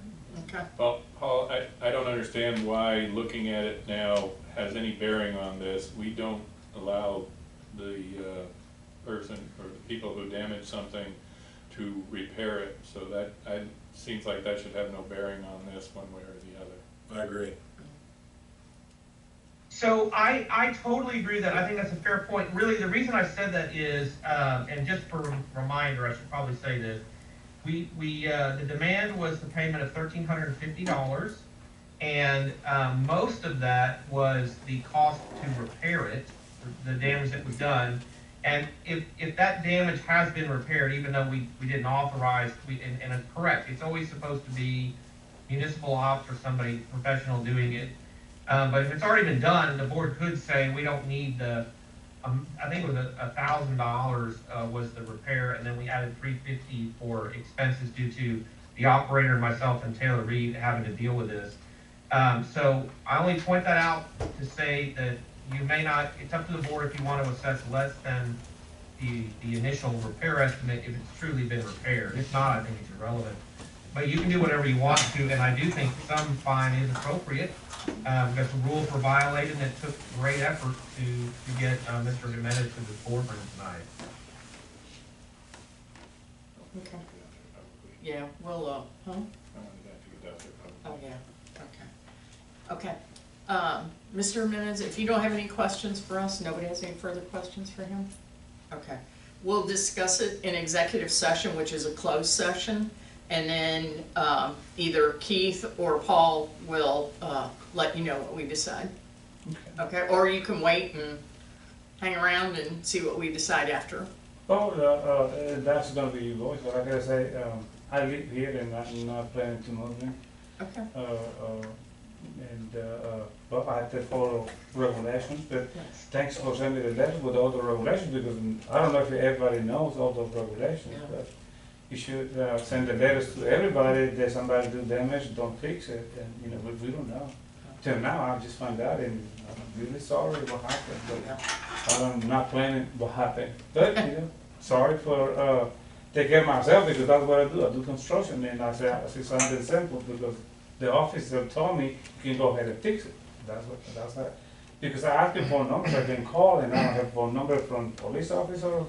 Okay. Well, Paul, I don't understand why looking at it now has any bearing on this. We don't allow the person or the people who damage something to repair it, so that seems like that should have no bearing on this one way or the other. I agree. So I totally agree that. I think that's a fair point. Really, the reason I said that is, and just for a reminder, I should probably say this, the demand was the payment of $1,350, and most of that was the cost to repair it, the damage that was done. And if that damage has been repaired, even though we didn't authorize, and it's correct, it's always supposed to be municipal ops or somebody professional doing it. But if it's already been done, the board could say we don't need the, I think it was $1,000 was the repair, and then we added $350 for expenses due to the operator, myself, and Taylor Reed having to deal with this. So I only point that out to say that you may not, it's up to the board if you want to assess less than the initial repair estimate if it's truly been repaired. If not, I think it's irrelevant. But you can do whatever you want to, and I do think some fine is appropriate. Because the rules were violated, and it took great effort to get Mr. Jimenez to the boardroom tonight. Okay. Yeah, we'll, huh? I wanted that to get out there publicly. Oh, yeah, okay. Mr. Jimenez, if you don't have any questions for us, nobody has any further questions for him? Okay. We'll discuss it in executive session, which is a closed session, and then either Keith or Paul will let you know what we decide. Okay, or you can wait and hang around and see what we decide after. Oh, that's gonna be your voice, but like I say, I live here and I'm not planning to move in. Okay. But I have to follow regulations, but thanks for sending me the letter with all the regulations, because I don't know if everybody knows all those regulations, Yeah. but you should send the letters to everybody, that somebody do damage, don't fix it, and, you know, we don't know. Till now, I just found out, and I'm really sorry what happened, but I'm not planning what happened. But, you know, sorry for, take care of myself, because that's what I do construction, and I say something simple, because the officer told me, you can go ahead and fix it. That's that. Because I asked him phone numbers, I can call, and I don't have phone number from police officer,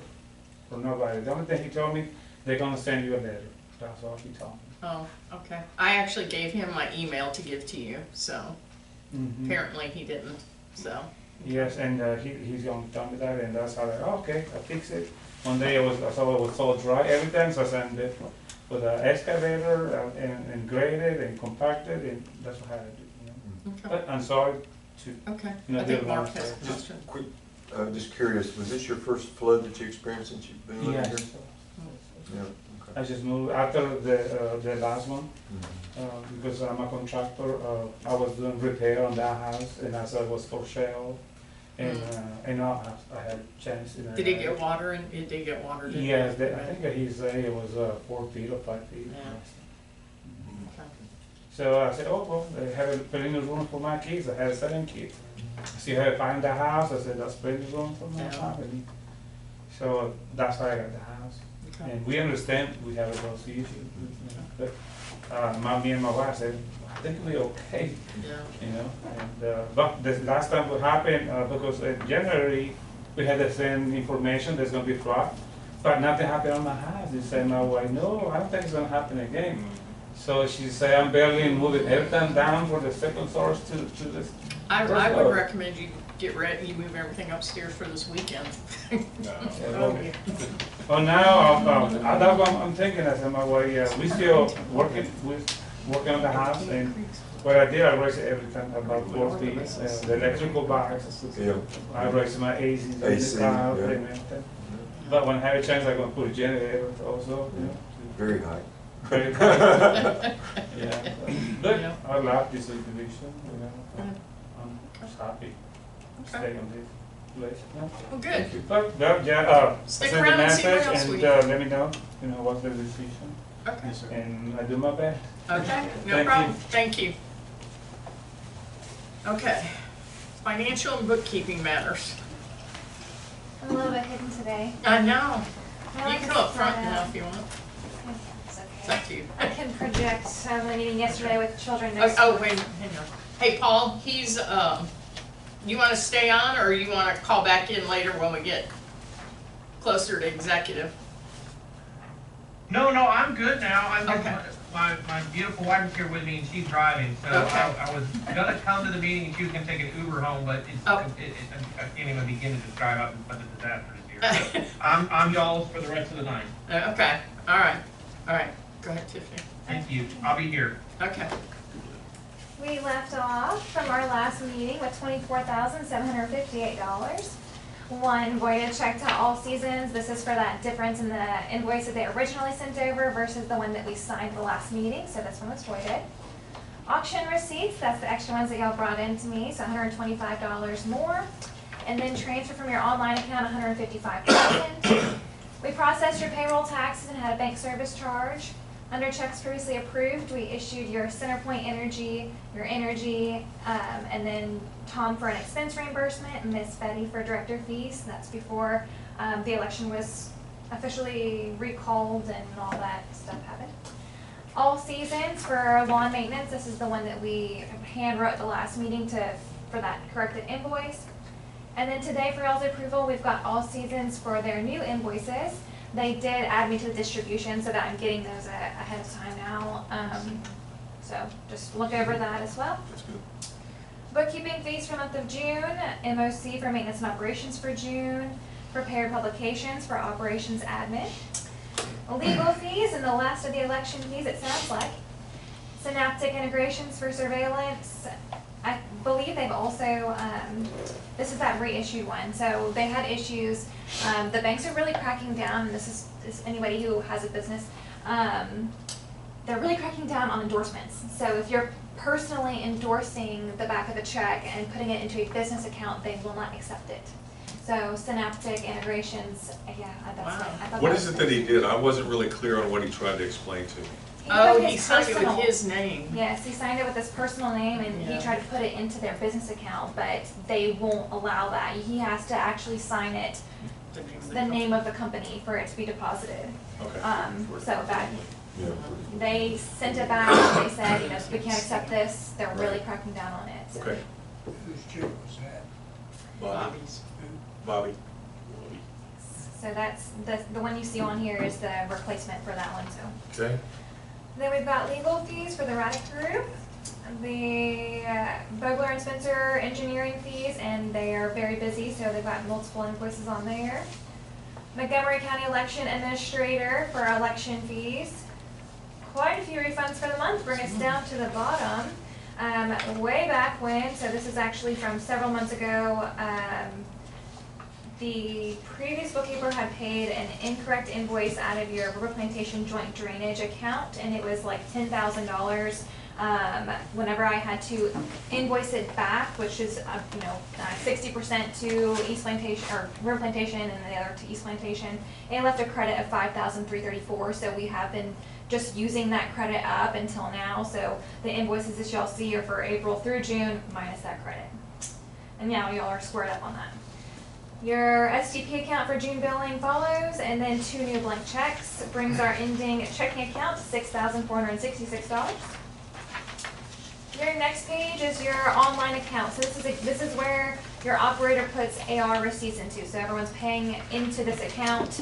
from nobody. The only thing he told me, they're gonna send you a letter. That's all he told me. Oh, okay. I actually gave him my email to give to you, so apparently he didn't, so. Yes, and he's gonna tell me that, and that's how okay, I fix it. One day I saw it was so dry, everything, so I sent it with an excavator and graded and compacted, and that's what I had to do, you know. Okay. But I'm sorry to, Okay, you know, I think do Mark that. has a Just question. quick, just curious, was this your first flood that you experienced since you've been living Yes. here? Yeah, I okay. just moved after the last one, because I'm a contractor, I was doing repair on that house, and as I was for sale, and I had chance in. Did he get water in, did he get water? Yes, I think he said it was 4 feet or 5 feet. Yeah. Okay. So I said, oh, well, they have plenty of room for my kids, I had 7 kids. So you had to find the house, I said, that's plenty of room for my Yeah. family. So that's why I got the house. Okay. And we understand we have those issues, you know, but me and my wife said, I think we're okay, Yeah. you know. And but the last time what happened, because in January we had the same information, there's gonna be flood, but nothing happened on my house. They said, my wife, no, I don't think it's gonna happen again. So she said, I'm barely moving everything down for the second source to this. I first would floor. recommend you get ready, you move everything upstairs for this weekend. Okay. Oh, now, that's what I'm thinking, I said, my wife, we still working on the house, and what I did, I raised everything about 4 feet, the electrical box. Yeah. I raised my AC, in the AC, car, yeah. and everything. But when I have a chance, I'm gonna put a generator also, you know. Very high. Very high. Yeah, but Yeah. I love this situation, you know. I'm just happy to stay on this place. No? Well, good. But, yeah, Stick send the around and see what message else and we- let me know, you know, what's the decision, Okay. and I do my best. Okay, no Thank problem, you. thank you. Okay, financial and bookkeeping matters. I'm a little bit hidden today. I know. I You like can to come up sit front down. now if you want. It's It's okay. up to you. I can project the meeting yesterday with children Oh, next oh, month. wait, hang on. Hey, Paul, he's, you wanna stay on, or you wanna call back in later when we get closer to executive? No, I'm good now. I'm just, Okay. my beautiful wife is here with me and she's driving, so Okay. I was gonna come to the meeting and she was gonna take an Uber home, but Oh. I can't even begin to describe how much a disaster it is here. So I'm y'all's for the rest of the night. Okay, all right, go ahead, Tiffany. Thank you. I'll be here. Okay, We left off from our last meeting with $24,758. One voided check to All Seasons. This is for that difference in the invoice that they originally sent over versus the one that we signed the last meeting, so this one was voided. Auction receipts, that's the extra ones that y'all brought in to me, so $125 more. And then transfer from your online account, $155,000. We processed your payroll taxes and had a bank service charge. Under checks previously approved, we issued your CenterPoint Energy, your energy, and then Tom for an expense reimbursement, and Miss Betty for director fees. That's before the election was officially recalled and all that stuff happened. All Seasons for lawn maintenance, this is the one that we hand wrote at the last meeting for that corrected invoice. And then today for y'all's approval, we've got All Seasons for their new invoices. They did add me to the distribution so that I'm getting those ahead of time now. So just look over that as well. That's good. Bookkeeping fees for the month of June, MOC for maintenance and operations for June, prepared publications for operations admin, legal fees, and the last of the election fees, it sounds like. Synaptic integrations for surveillance. I believe they've also, this is that reissued one, so they had issues. The banks are really cracking down, and this is anybody who has a business, they're really cracking down on endorsements. So if you're personally endorsing the back of a check and putting it into a business account, they will not accept it. So synaptic integrations, yeah, that's Wow. I thought What that is was it that he did? I wasn't really clear on what he tried to explain to me. Oh, put he his signed it with personal- his name. Yes, he signed it with his personal name, and Yeah. he tried to put it into their business account, but they won't allow that. He has to actually sign it, the name of the company, for it to be deposited. Okay. So that, Yeah. they sent it back, and they said, you know, we can't accept this, they're really cracking down on it. So. Okay. Whose check was that? Bobby. Bobby. So that's, the one you see on here is the replacement for that one, so. Okay. Then we've got legal fees for the Raddick Group, the Vogler and Spencer engineering fees, and they are very busy, so they've got multiple invoices on there. Montgomery County Election Administrator for election fees. Quite a few refunds for the month, bring us down to the bottom. Way back when, so this is actually from several months ago, the previous bookkeeper had paid an incorrect invoice out of your River Plantation joint drainage account, and it was like $10,000. Whenever I had to invoice it back, which is 60% to East Plantation or River Plantation, and the other to East Plantation, it left a credit of $5,334. So we have been just using that credit up until now. So the invoices that y'all see are for April through June minus that credit, and now y'all are squared up on that. Your STP account for June billing follows, and then 2 new blank checks brings our ending checking account to $6,466. Your next page is your online account. So this is where your operator puts AR receipts into. So everyone's paying into this account.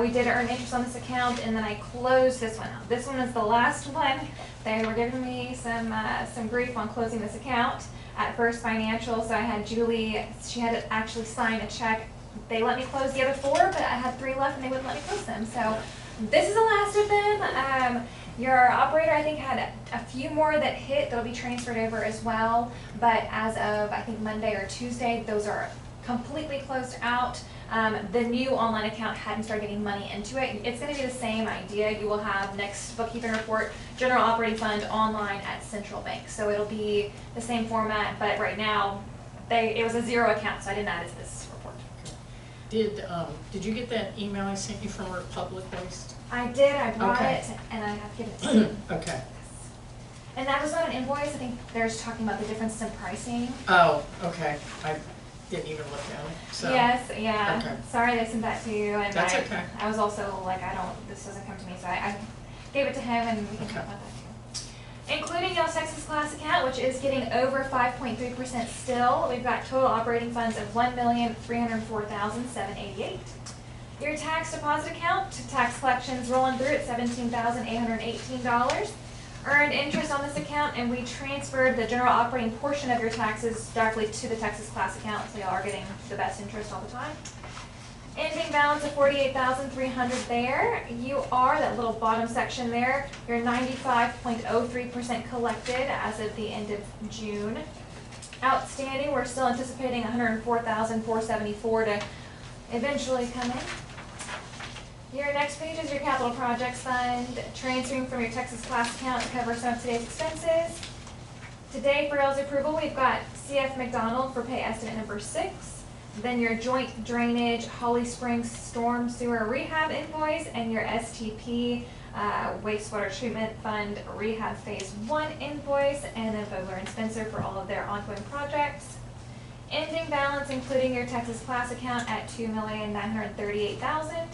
We did earn interest on this account, and then I closed this one out. This one is the last one. They were giving me some grief on closing this account at First Financial. So I had Julie, she had to actually sign a check. They let me close the other 4, but I had 3 left and they wouldn't let me close them. So this is the last of them. Your operator, I think, had a few more that hit that'll be transferred over as well. But as of, I think, Monday or Tuesday, those are completely closed out. The new online account hadn't started getting money into it. It's going to be the same idea. You will have next bookkeeping report, general operating fund online at Central Bank. So it'll be the same format, but right now it was a 0 account, so I didn't add it to this report. Did you get that email I sent you from Republic Waste? I did. I brought Okay. it, and I have given it to you. Okay. And that was not an invoice. I think they're just talking about the difference in pricing. Oh, okay. I didn't even look at it, so. Yes, yeah. Okay. Sorry they sent that to you. And That's okay. I was also like, this doesn't come to me, so I gave it to him, and we can Okay. talk about that too. Including y'all's Texas Class account, which is getting over 5.3% still. We've got total operating funds of $1,304,788. Your tax deposit account, tax collections rolling through at $17,818. Earned interest on this account, and we transferred the general operating portion of your taxes directly to the Texas Class account, so y'all are getting the best interest all the time. Ending balance of $48,300 there. You are, that little bottom section there, you're 95.03% collected as of the end of June. Outstanding, we're still anticipating $104,474 to eventually come in. Your next page is your capital projects fund, transferring from your Texas Class account to cover some of today's expenses. Today, for y'all's approval, we've got CF McDonald for pay estimate number 6, then your joint drainage Holly Springs storm sewer rehab invoice, and your STP Wastewater Treatment Fund Rehab Phase 1 invoice, and then Vogler and Spencer for all of their ongoing projects. Ending balance, including your Texas Class account, at $2,938,000.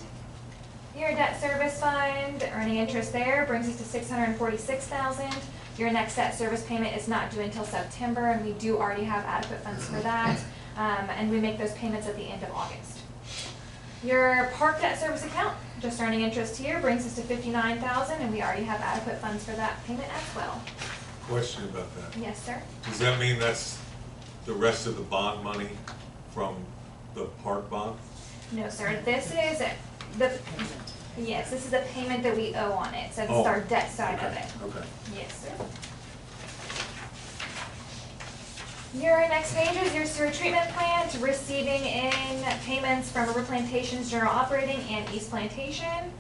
Your debt service fund, earning interest there, brings us to $646,000. Your next debt service payment is not due until September, and we do already have adequate funds for that. And we make those payments at the end of August. Your park debt service account, just earning interest here, brings us to $59,000, and we already have adequate funds for that payment as well. Question about that. Yes, sir. Does that mean that's the rest of the bond money from the park bond? No, sir. This is yes, this is the payment that we owe on it. So this is our debt side of it. Okay. Yes, sir. Your next page is your sewer treatment plant, receiving in payments from River Plantations General Operating and East Plantation.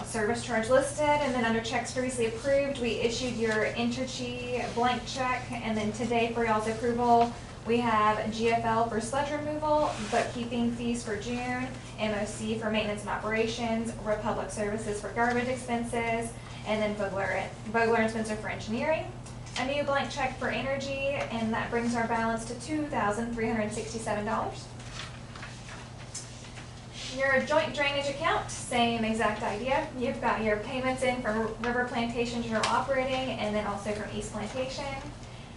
Service charge listed, and then under checks previously approved, we issued your Interchi blank check, and then today for y'all's approval, we have GFL for sludge removal, bookkeeping fees for June, MOC for maintenance and operations, Republic Services for garbage expenses, and then Vogler and Spencer for engineering. A new blank check for energy, and that brings our balance to $2,367. Your joint drainage account, same exact idea. You've got your payments in from River Plantation General Operating, and then also from East Plantation.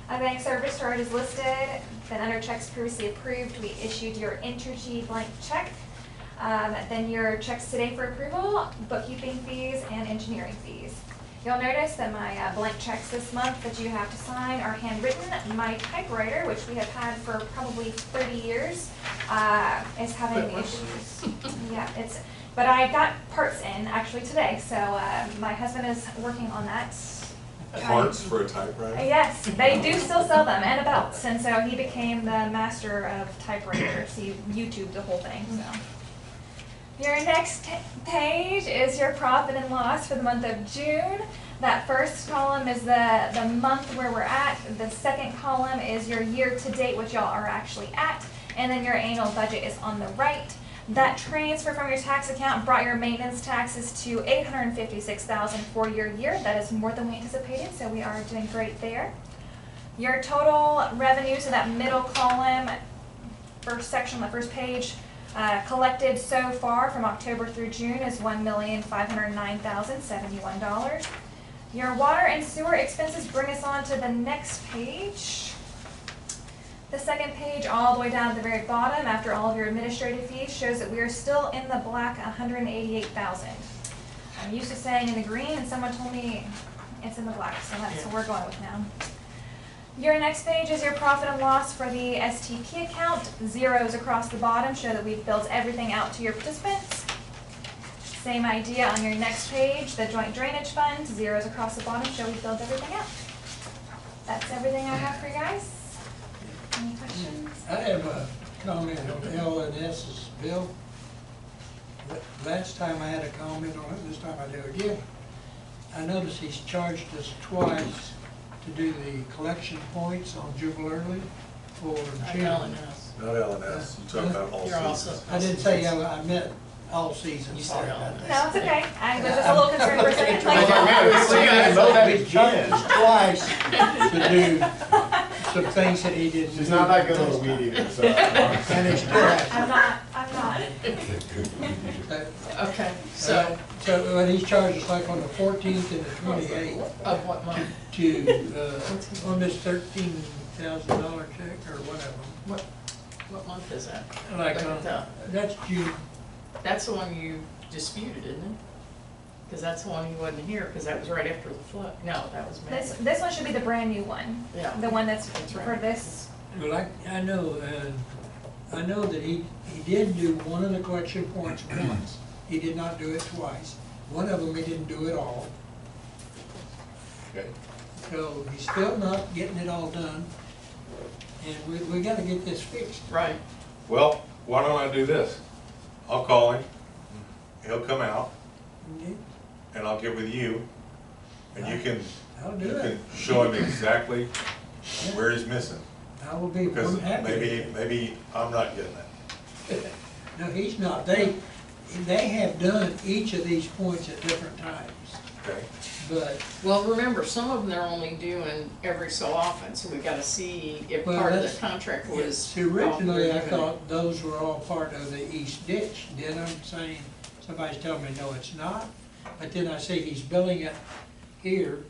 A bank service charge is listed. Then under checks previously approved, we issued your Intergy blank check. Then your checks today for approval, bookkeeping fees, and engineering fees. You'll notice that my blank checks this month that you have to sign are handwritten. My typewriter, which we have had for probably 30 years, is having issues. Yeah, but I got parts in actually today, so my husband is working on that. Parts for a typewriter? Yes, they do still sell them, and belts, and so he became the master of typewriters. He YouTubed the whole thing, so. Your next page is your profit and loss for the month of June. That first column is the month where we're at. The second column is your year-to-date, which y'all are actually at. And then your annual budget is on the right. That transfer from your tax account brought your maintenance taxes to $856,000 for your year. That is more than we anticipated, so we are doing great there. Your total revenue, so that middle column, first section, the first page, collected so far from October through June is $1,509,071. Your water and sewer expenses bring us on to the next page. The second page, all the way down at the very bottom, after all of your administrative fees, shows that we are still in the black, $188,000. I'm used to saying in the green, and someone told me it's in the black, so that's what we're going with now. Your next page is your profit and loss for the STP account. Zeros across the bottom show that we've billed everything out to your participants. Same idea on your next page, the joint drainage fund. Zeros across the bottom show we've billed everything out. That's everything I have for you guys. Any questions? I have a comment on L&S's bill. Last time I had a comment on it, this time I do again. I noticed he's charged us twice to do the collection points on Jubilee for June. Not L&S, you talk about all seasons. I didn't say I meant all seasons. Sorry about that. No, it's okay. I was just a little concerned for a second. He's charged us twice to do some things that he didn't do. She's not that good on the weed eater, so. And he still has. I'm not. Okay, so. So when he's charged us like on the 14th and the 28th. Of what month? To, on this $13,000 check or whatever. What month is that? Like, Look at that. that's June. That's the one you disputed, isn't it? Because that's the one you wasn't here, because that was right after the flood. No, that was May. This one should be the brand new one. Yeah. The one that's That's right. for this. Well, I know that he did do one of the collection points once. He did not do it twice. One of them he didn't do at all. Okay. So he's still not getting it all done. And we gotta get this fixed. Right. Well, why don't I do this? I'll call him, he'll come out, and I'll get with you, and you can show him exactly where he's missing. I will be Because happy. maybe I'm not getting it. No, he's not. they have done each of these points at different times, Okay, but, Well, remember, some of them they're only doing every so often, so we gotta see if Well, part of that's- the contract was. see, originally I doing it. thought those were all part of the east ditch. Then I'm saying, somebody's telling me, no, it's not. But then I see he's billing it here,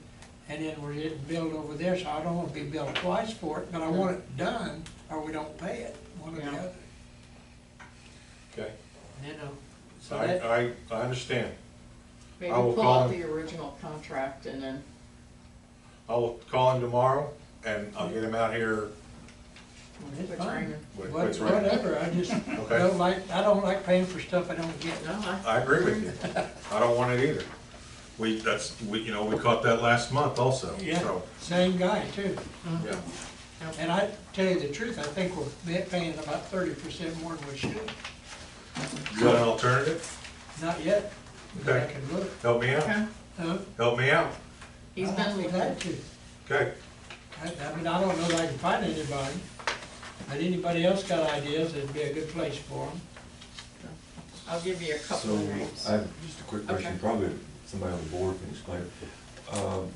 and then we're getting billed over there, so I don't want to be billed twice for it, but I want it done, or we don't pay it, one or the Yeah. other, okay. you know. So that, I understand. Maybe I will pull call out him. the original contract and then, I will call him tomorrow, and I'll get him out here it's Quits fine. raining. when it quits raining. Whatever, I just I don't like paying for stuff I don't get. no, I agree with you. I don't want it either. We caught that last month also, Yeah, so, same guy too. yeah. And I tell you the truth, I think we're paying about 30% more than we should. You got an alternative? Not yet, but I Okay. can look. Help me out. okay, Help me out. he's I'll been be glad to. Okay. I mean, I don't know that I can find anybody, but anybody else got ideas, it'd be a good place for them. I'll give you a couple So, of names. I have just a quick question, Okay. probably somebody on the board can explain it.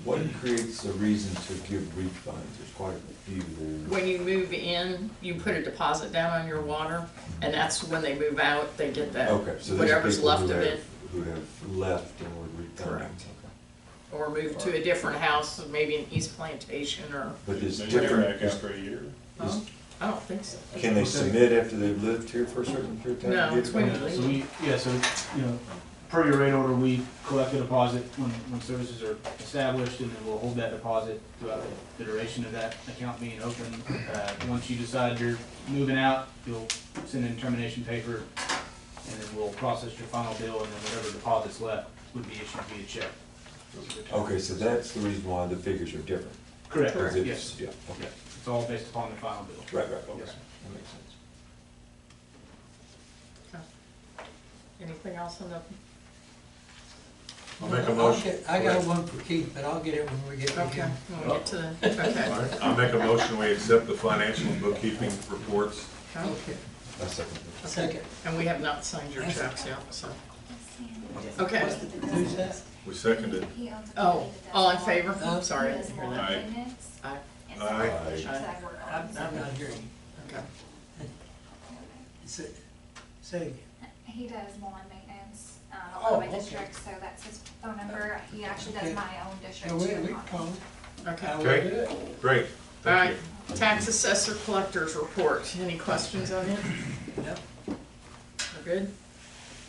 What creates a reason to give refunds? There's quite a few there. When you move in, you put a deposit down on your water, and that's when they move out, they get that, Okay, so there's whatever's people left who of have, it, who have left and were refunded. Correct. Okay. or move to a different house, maybe in East Plantation or, But it's They bring it different, back after a year. oh, I don't think so. can they submit after they've lived here for a certain period of time? No, to get it's it when back? you leave. So per your rate order, we collect a deposit when services are established, and then we'll hold that deposit throughout the duration of that account being open. Once you decide you're moving out, you'll send in termination paper, and then we'll process your final bill, and then whatever deposit's left would be issued via check. Okay, so that's the reason why the figures are different. Correct, 'Cause it's- yes. Yeah, Yeah, okay. it's all based upon the final bill. Right, okay, Yes. that makes sense. Anything else on the, I'll make a motion. I got one for Keith, but I'll get it when we get to okay, him. when we get to the, All okay. right, I'll make a motion, we accept the financial and bookkeeping reports. Okay, I second that. second. And we have not signed your checks yet, so, okay. Who's that? We seconded. Oh, all in favor? I'm sorry, I didn't hear that. Aye. Aye. Aye. I'm not hearing you. Okay. Say say again. He does lawn maintenance, a Oh, lot of my okay. districts, so that's his phone number. He actually does Okay. my own Yeah, district we too. can call him. Okay. I will Okay. do it. Great, All thank right, you. tax assessor collectors report. Any questions on it? Yep. We're good?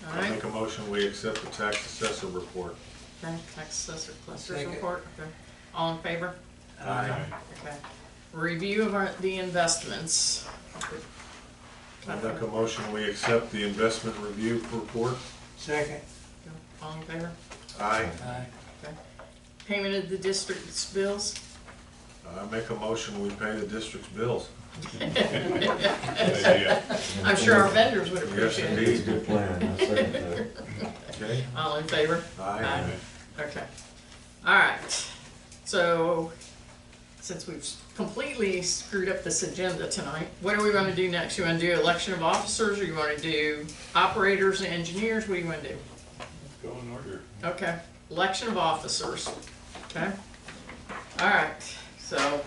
All I'll right, make a motion, we accept the tax assessor report. okay, tax assessor collectors Second. report, okay. All in favor? Aye. Okay. Review of the investments. I'll make a motion, we accept the investment review report. Second. All in favor? Aye. Aye. Okay. Payment of the district's bills? I make a motion, we pay the district's bills. Yeah. I'm sure our vendors would Yes, appreciate it. It's a indeed. good plan, I second that. Okay? All in favor? Aye. Okay. All right. So, since we've completely screwed up this agenda tonight, what are we gonna do next? You wanna do election of officers, or you wanna do operators and engineers? What do you wanna do? Go in order. Okay, election of officers, okay? All right, so,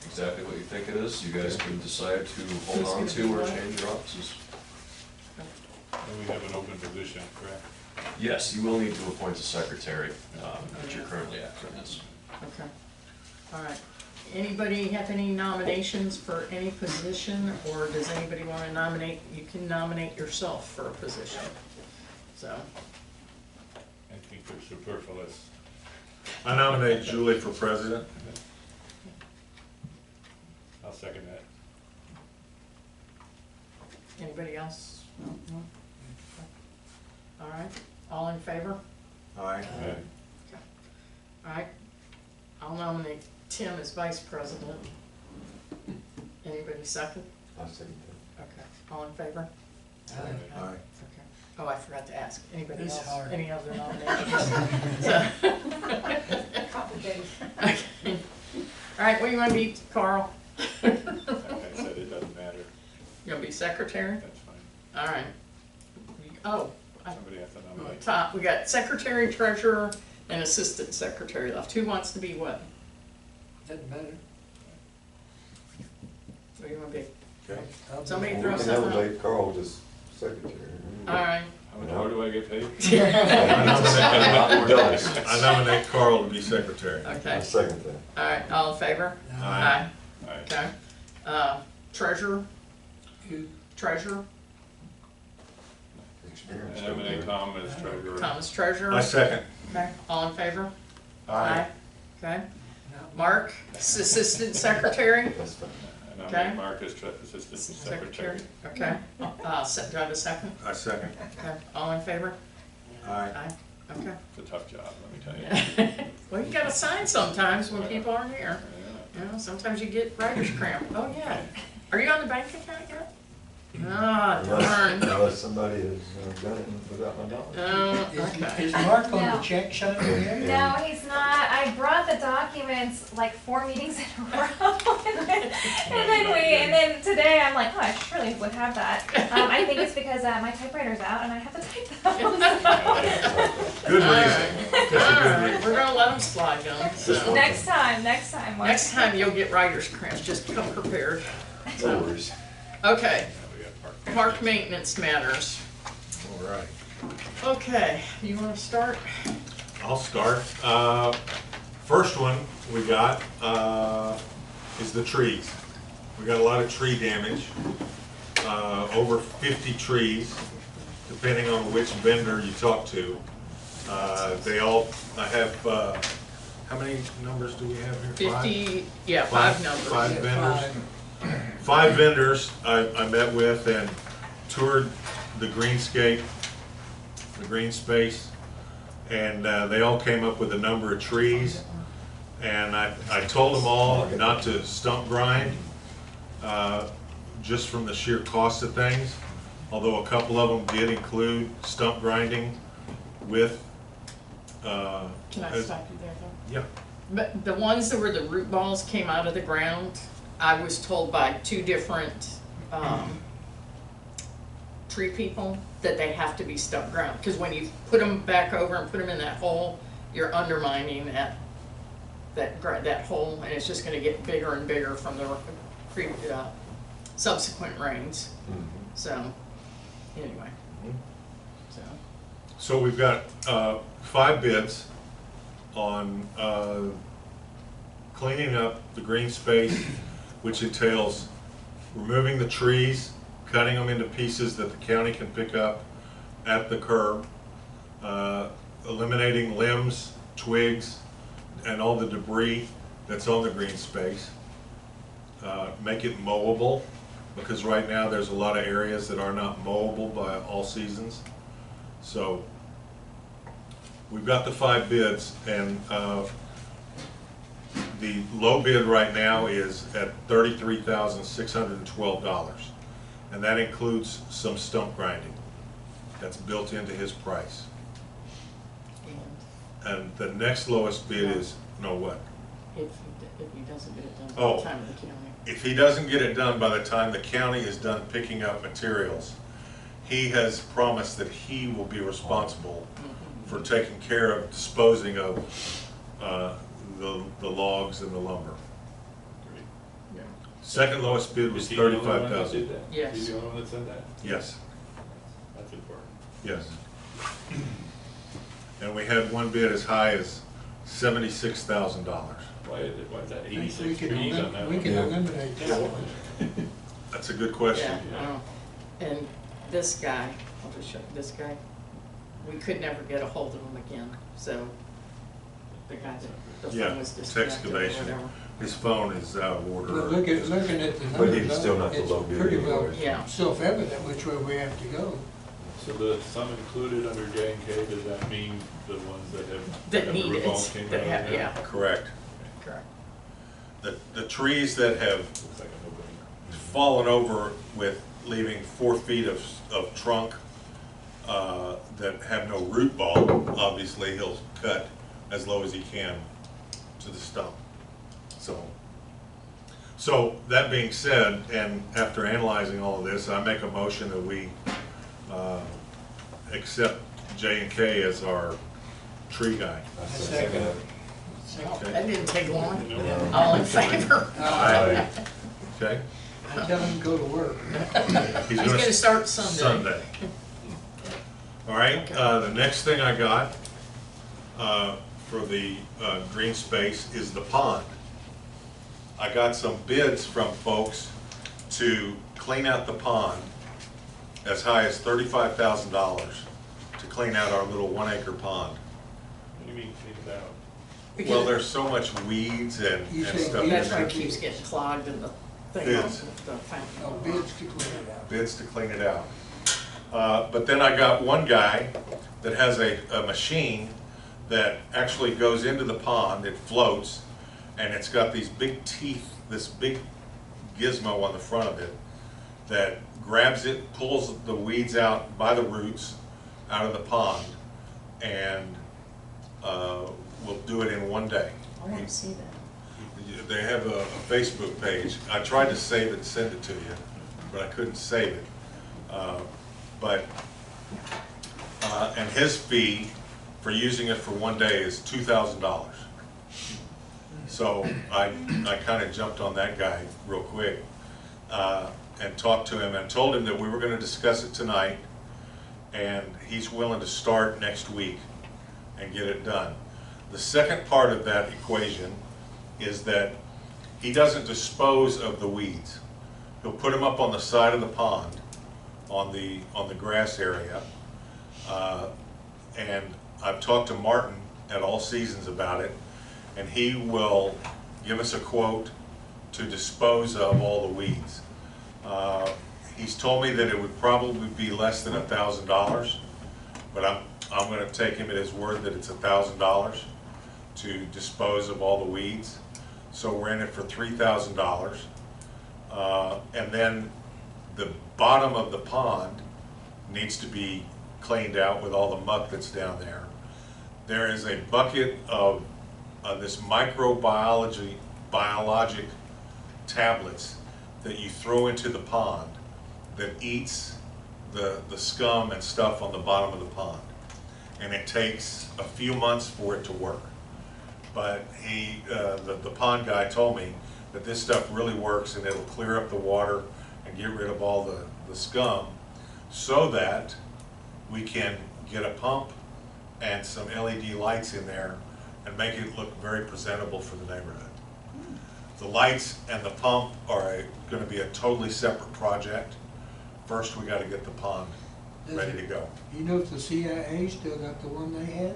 Exactly what you think it is, you guys can decide to hold Who's on gonna to be or what? change your offices. And we have an open position, correct? Yes, you will need to appoint a secretary, but you're currently acting as. okay. All right. Anybody have any nominations for any position, or does anybody wanna nominate? You can nominate yourself for a position, so. I think they're superfluous. I nominate Julie for president. I'll second that. Anybody else? No? All right, all in favor? Aye. All right, I'll nominate Tim as vice president. Anybody second? I second that. Okay, all in favor? Aye. Aye. Okay. Oh, I forgot to ask, anybody It's else, hard. any other nominations? So- Complicated. Okay. All right, what do you wanna be, Carl? Like I said, it doesn't matter. You wanna be secretary? That's fine. All right. Oh, Somebody has to nominate. top, we got secretary, treasurer, and assistant secretary left. Who wants to be what? Doesn't matter. What do you want to be? Okay. Somebody We throw can something out. elevate Carl as secretary. All right. How much more do I get paid? I nominate Carl to be secretary. I Okay. second that. All right, all in favor? Aye. Alright. Okay. Treasurer? Who? Treasurer? Experience. I nominate Tom as treasurer. Thomas treasurer? I second. Okay, all in favor? Aye. Okay. Mark, assistant secretary? That's fine. I Okay. nominate Mark as assistant secretary. Okay. Do I have a second? I second. Okay, all in favor? Aye. Aye. Okay. It's a tough job, let me tell you. Well, you gotta sign sometimes when people aren't here. Yeah. You know, sometimes you get writer's cramp. Oh, yeah. Are you on the bank account yet? Ah, darn. Unless somebody has done it without my knowledge. Oh, Is okay. Mark on No. the check sign yet? No, he's not. I brought the documents like 4 meetings in a row. and then today I'm like, oh, I surely would have that. I think it's because my typewriter's out and I have to type those. Good All reason. right. That's a All good right, reason. we're gonna let them slide, John. So, Next time, Mark. next time you'll get writer's cramp, just come prepared. No worries. Okay, Now we got park maintenance matters. All right. Okay, you wanna start? I'll start. First one we got is the trees. We got a lot of tree damage, over 50 trees, depending on which vendor you talk to. They all, I have, how many numbers do we have here? Five? 50, yeah, 5 numbers. Five vendors. 5 vendors I met with and toured the greenscape, the green space, and they all came up with a number of trees. And I told them all not to stump grind, just from the sheer cost of things, although a couple of them did include stump grinding with. Can I stop you there, though? Yeah. But the ones that were the root balls came out of the ground, I was told by 2 different tree people that they have to be stump ground. Because when you put them back over and put them in that hole, you're undermining that hole, and it's just gonna get bigger and bigger from the subsequent rains. So, anyway. So we've got 5 bids on cleaning up the green space, which entails removing the trees, cutting them into pieces that the county can pick up at the curb, eliminating limbs, twigs, and all the debris that's on the green space. Make it mowable, because right now there's a lot of areas that are not mowable by all seasons. So we've got the 5 bids, and the low bid right now is at $33,612, and that includes some stump grinding. That's built into his price. And the next lowest bid is, no what? If he doesn't get it done by Oh. the time of the county. If he doesn't get it done by the time the county is done picking up materials, he has promised that he will be responsible for taking care of disposing of the logs and the lumber. Yeah. Second lowest bid was Is he the only one that $35,000. did that? Yes. Is he the only one that said that? Yes, That's important. yes. And we had one bid as high as $76,000. Why is that We 86 can trees on that we one? can eliminate that one. That's a good question. Yeah, I know. And this guy, I'll just show you, this guy, we could never get a hold of him again, so the guy that, the Yeah, phone was it's disconnected or excavation. whatever. His phone is out of order. But looking at the But numbers, he's still not the low it's bid pretty well anyway. Yeah. self-evident which way we have to go. So the sum included under J and K, does that mean the ones that have? That have need root it, balls came that out of have, there? yeah, Correct. correct. The trees that have Looks like a no-brainer. fallen over with leaving 4 feet of trunk that have no root ball, obviously he'll cut as low as he can to the stump. So that being said, and after analyzing all of this, I make a motion that we accept J&K as our tree guy. Second. That didn't take long. All in favor? Aye. Okay? I tell him to go to work. He's gonna start Sunday. Sunday. All right, the next thing I got for the green space is the pond. I got some bids from folks to clean out the pond as high as $35,000 to clean out our little 1 acre pond. What do you mean clean it out? Well, there's so much weeds and You say stuff. That's in why there. it keeps getting clogged in the thing. Bids. The fountain. No bids to clean it out. Bids to clean it out. But then I got one guy that has a machine that actually goes into the pond, it floats, and it's got these big teeth, this big gizmo on the front of it that grabs it, pulls the weeds out by the roots out of the pond, and will do it in 1 day. I want to see that. They have a Facebook page. I tried to save it and send it to you, but I couldn't save it. And his fee for using it for 1 day is $2,000. So I kind of jumped on that guy real quick and talked to him and told him that we were going to discuss it tonight, and he's willing to start next week and get it done. The second part of that equation is that he doesn't dispose of the weeds. He'll put them up on the side of the pond, on the grass area, and I've talked to Martin at All Seasons about it, and he will give us a quote to dispose of all the weeds. He's told me that it would probably be less than $1,000, but I'm going to take him at his word that it's $1,000 to dispose of all the weeds. So we're in it for $3,000. And then the bottom of the pond needs to be cleaned out with all the muck that's down there. There is a bucket of this biologic tablets that you throw into the pond that eats the scum and stuff on the bottom of the pond. And it takes a few months for it to work. But the pond guy told me that this stuff really works, and it'll clear up the water and get rid of all the scum, so that we can get a pump and some LED lights in there and make it look very presentable for the neighborhood. The lights and the pump are going to be a totally separate project. First, we got to get the pond ready to go. You know if the CIA still got the one they had?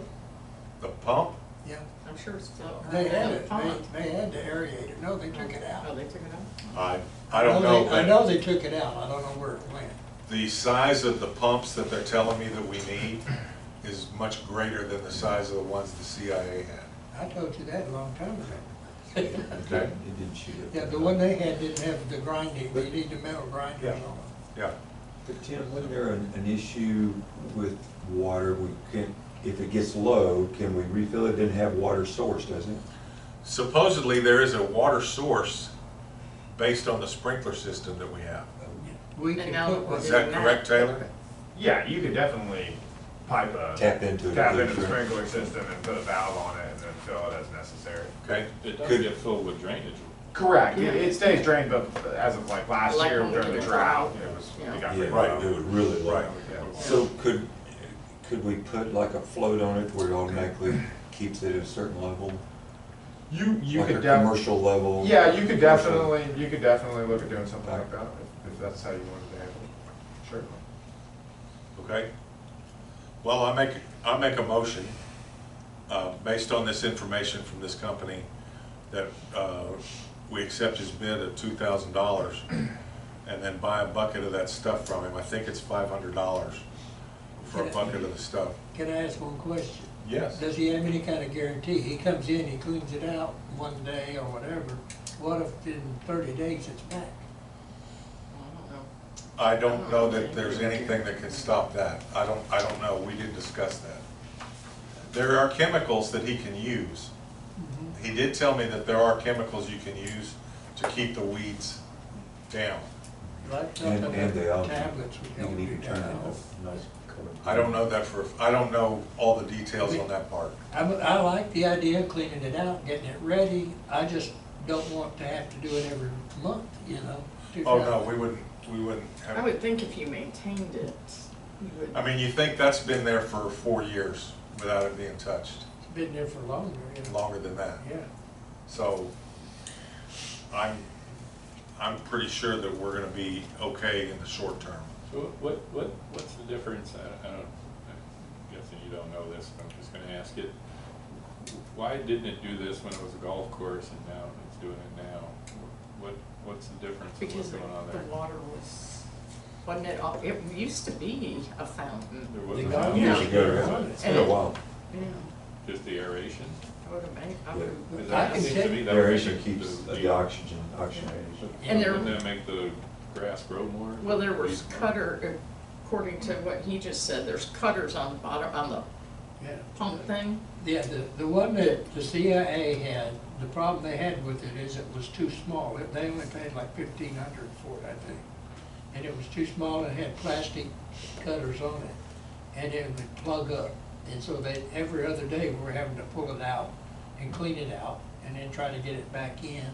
The pump? Yeah. I'm sure it's still. They had it, Pond. they had to aerate it. No, they took it out. Oh, they took it out? I don't know. I know they took it out. I don't know where it went. The size of the pumps that they're telling me that we need is much greater than the size of the ones the CIA had. I told you that a long time ago. Okay? It didn't shoot it. Yeah, the one they had didn't have the grinding, they need the metal grinders Yeah. on it. Yeah. But Tim, wasn't there an issue with water? We can, if it gets low, can we refill it? It didn't have water source, doesn't it? Supposedly there is a water source based on the sprinkler system that we have. We And can now put we're one. Is that correct, Taylor? Yeah, you could definitely pipe Tap into it. tap into the sprinkler system and put a valve on it and then fill it as necessary. Okay? It does Could- get filled with drainage. Correct, it stays drained, but as of like last Like year when we during did the the drought, drought. it was, Yeah. it got Yeah, pretty right, low. it was really low. Right. Yeah. So could we put like a float on it where it automatically keeps it at a certain level? You Like could a definitely, commercial level? yeah, you could definitely look at doing something like that, if that's how you wanted to handle it. Sure. Okay? Well, I make a motion, based on this information from this company, that we accept his bid of $2,000 and then buy a bucket of that stuff from him. I think it's $500 for a bucket of the stuff. Can I ask one question? Yes. Does he have any kind of guarantee? He comes in, he cleans it out one day or whatever. What if in 30 days it's back? I don't know that there's anything that can stop that. I don't know. We didn't discuss that. There are chemicals that he can use. He did tell me that there are chemicals you can use to keep the weeds down. Laptop And they all, you tablets would help can do even turn that. it off. Nice color. I don't know that I don't know all the details on that part. I like the idea of cleaning it out, getting it ready. I just don't want to have to do it every month, you know? Oh, no, we wouldn't I have, would think if you maintained it, you would. I mean, you think that's been there for 4 years without it being touched, It's been there for longer, yeah. longer than that. Yeah. So I'm pretty sure that we're gonna be okay in the short term. So what's the difference? I'm guessing you don't know this, but I'm just gonna ask it. Why didn't it do this when it was a golf course and now it's doing it now? What's the difference of Because what's going on there? the water wasn't it, it used to be a fountain. There was The a golf fountain. Years ago, yeah. It's been a while. Yeah, Just the aeration? I would have Because I that can seems tell- to me that would Aeration make keeps the- the oxygen. And there- Wouldn't that make the grass grow more? Well, there was Breathe more? cutter, according to what he just said, there's cutters on the bottom, on the Yeah. pump thing. Yeah, the one that the CIA had, the problem they had with it is it was too small. They only paid like $1,500 for it, I think. And it was too small and had plastic cutters on it. And it would plug up. And so every other day, we were having to pull it out and clean it out and then try to get it back in.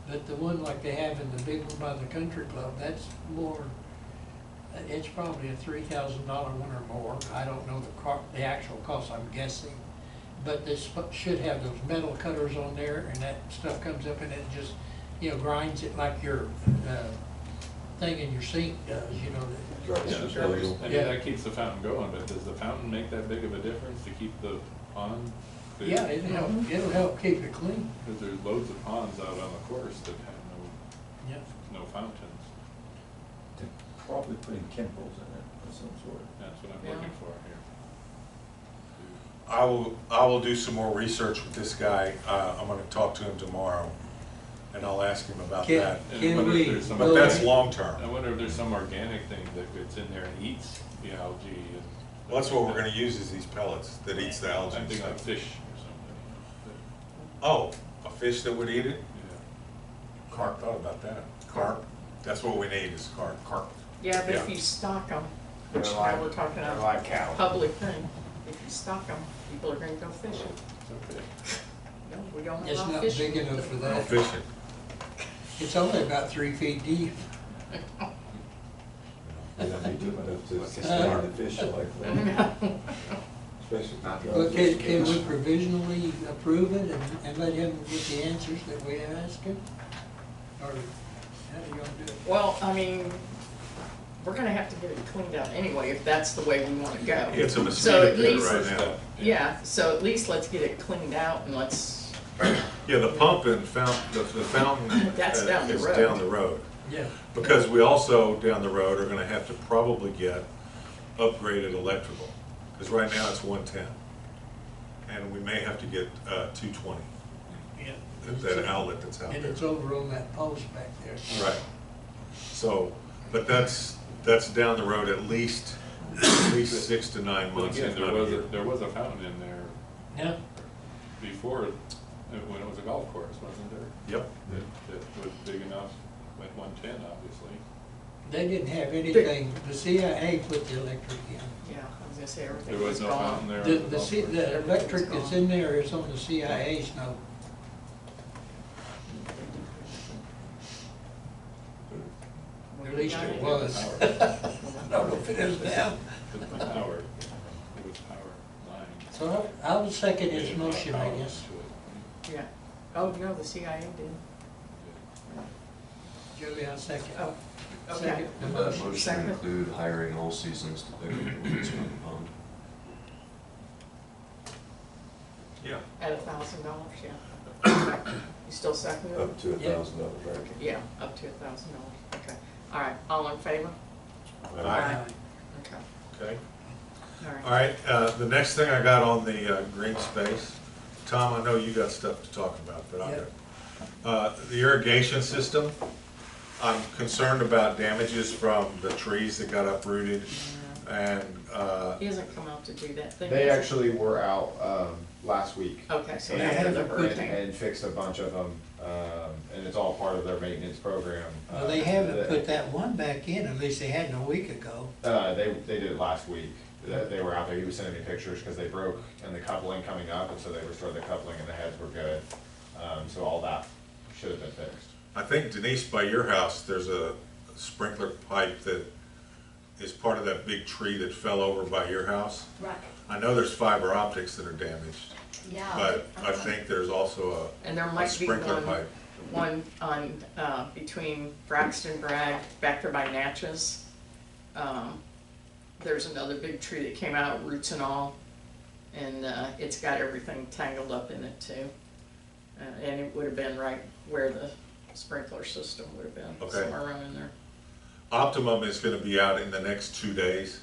But the one like they have in the big one by the country club, that's more, it's probably a $3,000 one or more. I don't know the actual cost, I'm guessing. But this should have those metal cutters on there, and that stuff comes up and it just, you know, grinds it like your thing in your sink does, you know. Drops Yeah, the sure. oil. I mean, Yeah. that keeps the fountain going, but does the fountain make that big of a difference to keep the pond clear? Yeah, it'll help keep it clean. Because there's loads of ponds out on the course that have Yeah. no fountains. They're probably putting chemicals in it of some sort. That's what I'm Yeah. looking for here. I will do some more research with this guy. I'm gonna talk to him tomorrow, and I'll ask him about Can- that. And Can I wonder we if there's some, But that's long-term. I wonder if there's some organic thing that gets in there and eats the algae. And Well, that's what we're gonna use is these pellets that eats the algae I and think like stuff. fish or something. Oh, a fish that would eat it? Yeah. Carp, thought about that. Carp, that's what we need is carp. Carp. Yeah, but if Yeah. you stock them, which They're now like- we're talking they're about like cows. public thing, if you stock them, people are gonna go fishing. It's okay. No, we don't It's allow not fishing. big enough for No that. fishing. It's only about 3 feet deep. They don't need deep enough to sustain the fish like that. Especially. But can we provisionally approve it and let him get the answers that we ask him? Or how do you gonna do it? Well, I mean, we're gonna have to get it cleaned out anyway, if that's the way we wanna go. It's a So mosquito at pit least, right now. yeah, so at least let's get it cleaned out and let's, Yeah, the pump and the fountain. That's down the is road. down the road. Yeah. Because we also, down the road, are gonna have to probably get upgraded electrical. Because right now it's 110. And we may have to get 220, Yeah. that outlet that's out And there. it's over on that post back there. Right. So, but that's down the road at least 6 to 9 But months, again, if not a year. there was a fountain in there Yeah. before, when it was a golf course, wasn't there? Yep. That was big enough, like 110, obviously. They didn't have anything, the CIA put the electric in. yeah, I was gonna say There everything was was no fountain gone. there. The, on the the, golf C- course. the electric that's in there is on the CIA's note. At least it was. I don't know if it is now. It was power, it was power line. So I'll second his motion, I guess. Yeah, oh, no, the CIA did. Joey, I'll second. Oh, okay. Second the Would that motion. motion Second. include hiring all seasons to pick up the weeds from the pond? Yeah. At $1,000, yeah. You still second it? Up to Yeah. $1,000, right? Yeah, up to $1,000, okay. All right, all in favor? Aye. Okay, Okay. all All right. right, the next thing I got on the green space, Tom, I know you got stuff to talk about, but I got, the irrigation system, I'm concerned about damages from the trees that got uprooted, and, He hasn't come out to do that thing. They has he? actually were out last week Okay, so They after the haven't put and, hurricane. and fixed a bunch of them. And it's all part of their maintenance program. Well, they haven't put that one back in, at least they hadn't a week ago. They did it last week. They were out there, he was sending me pictures because they broke in the coupling coming up, and so they restored the coupling and the heads were good. So all that should have been fixed. I think Denise, by your house, there's a sprinkler pipe that is part of that big tree that fell over by your house. Right. I know there's fiber optics that are damaged, Yeah. but I think there's also And there a might be sprinkler pipe. one on, between Braxton Bragg, back there by Natchez. There's another big tree that came out, roots and all, and, it's got everything tangled up in it too. And it would have been right where the sprinkler system would have been, Okay. somewhere around in there. Optimum is gonna be out in the next 2 days.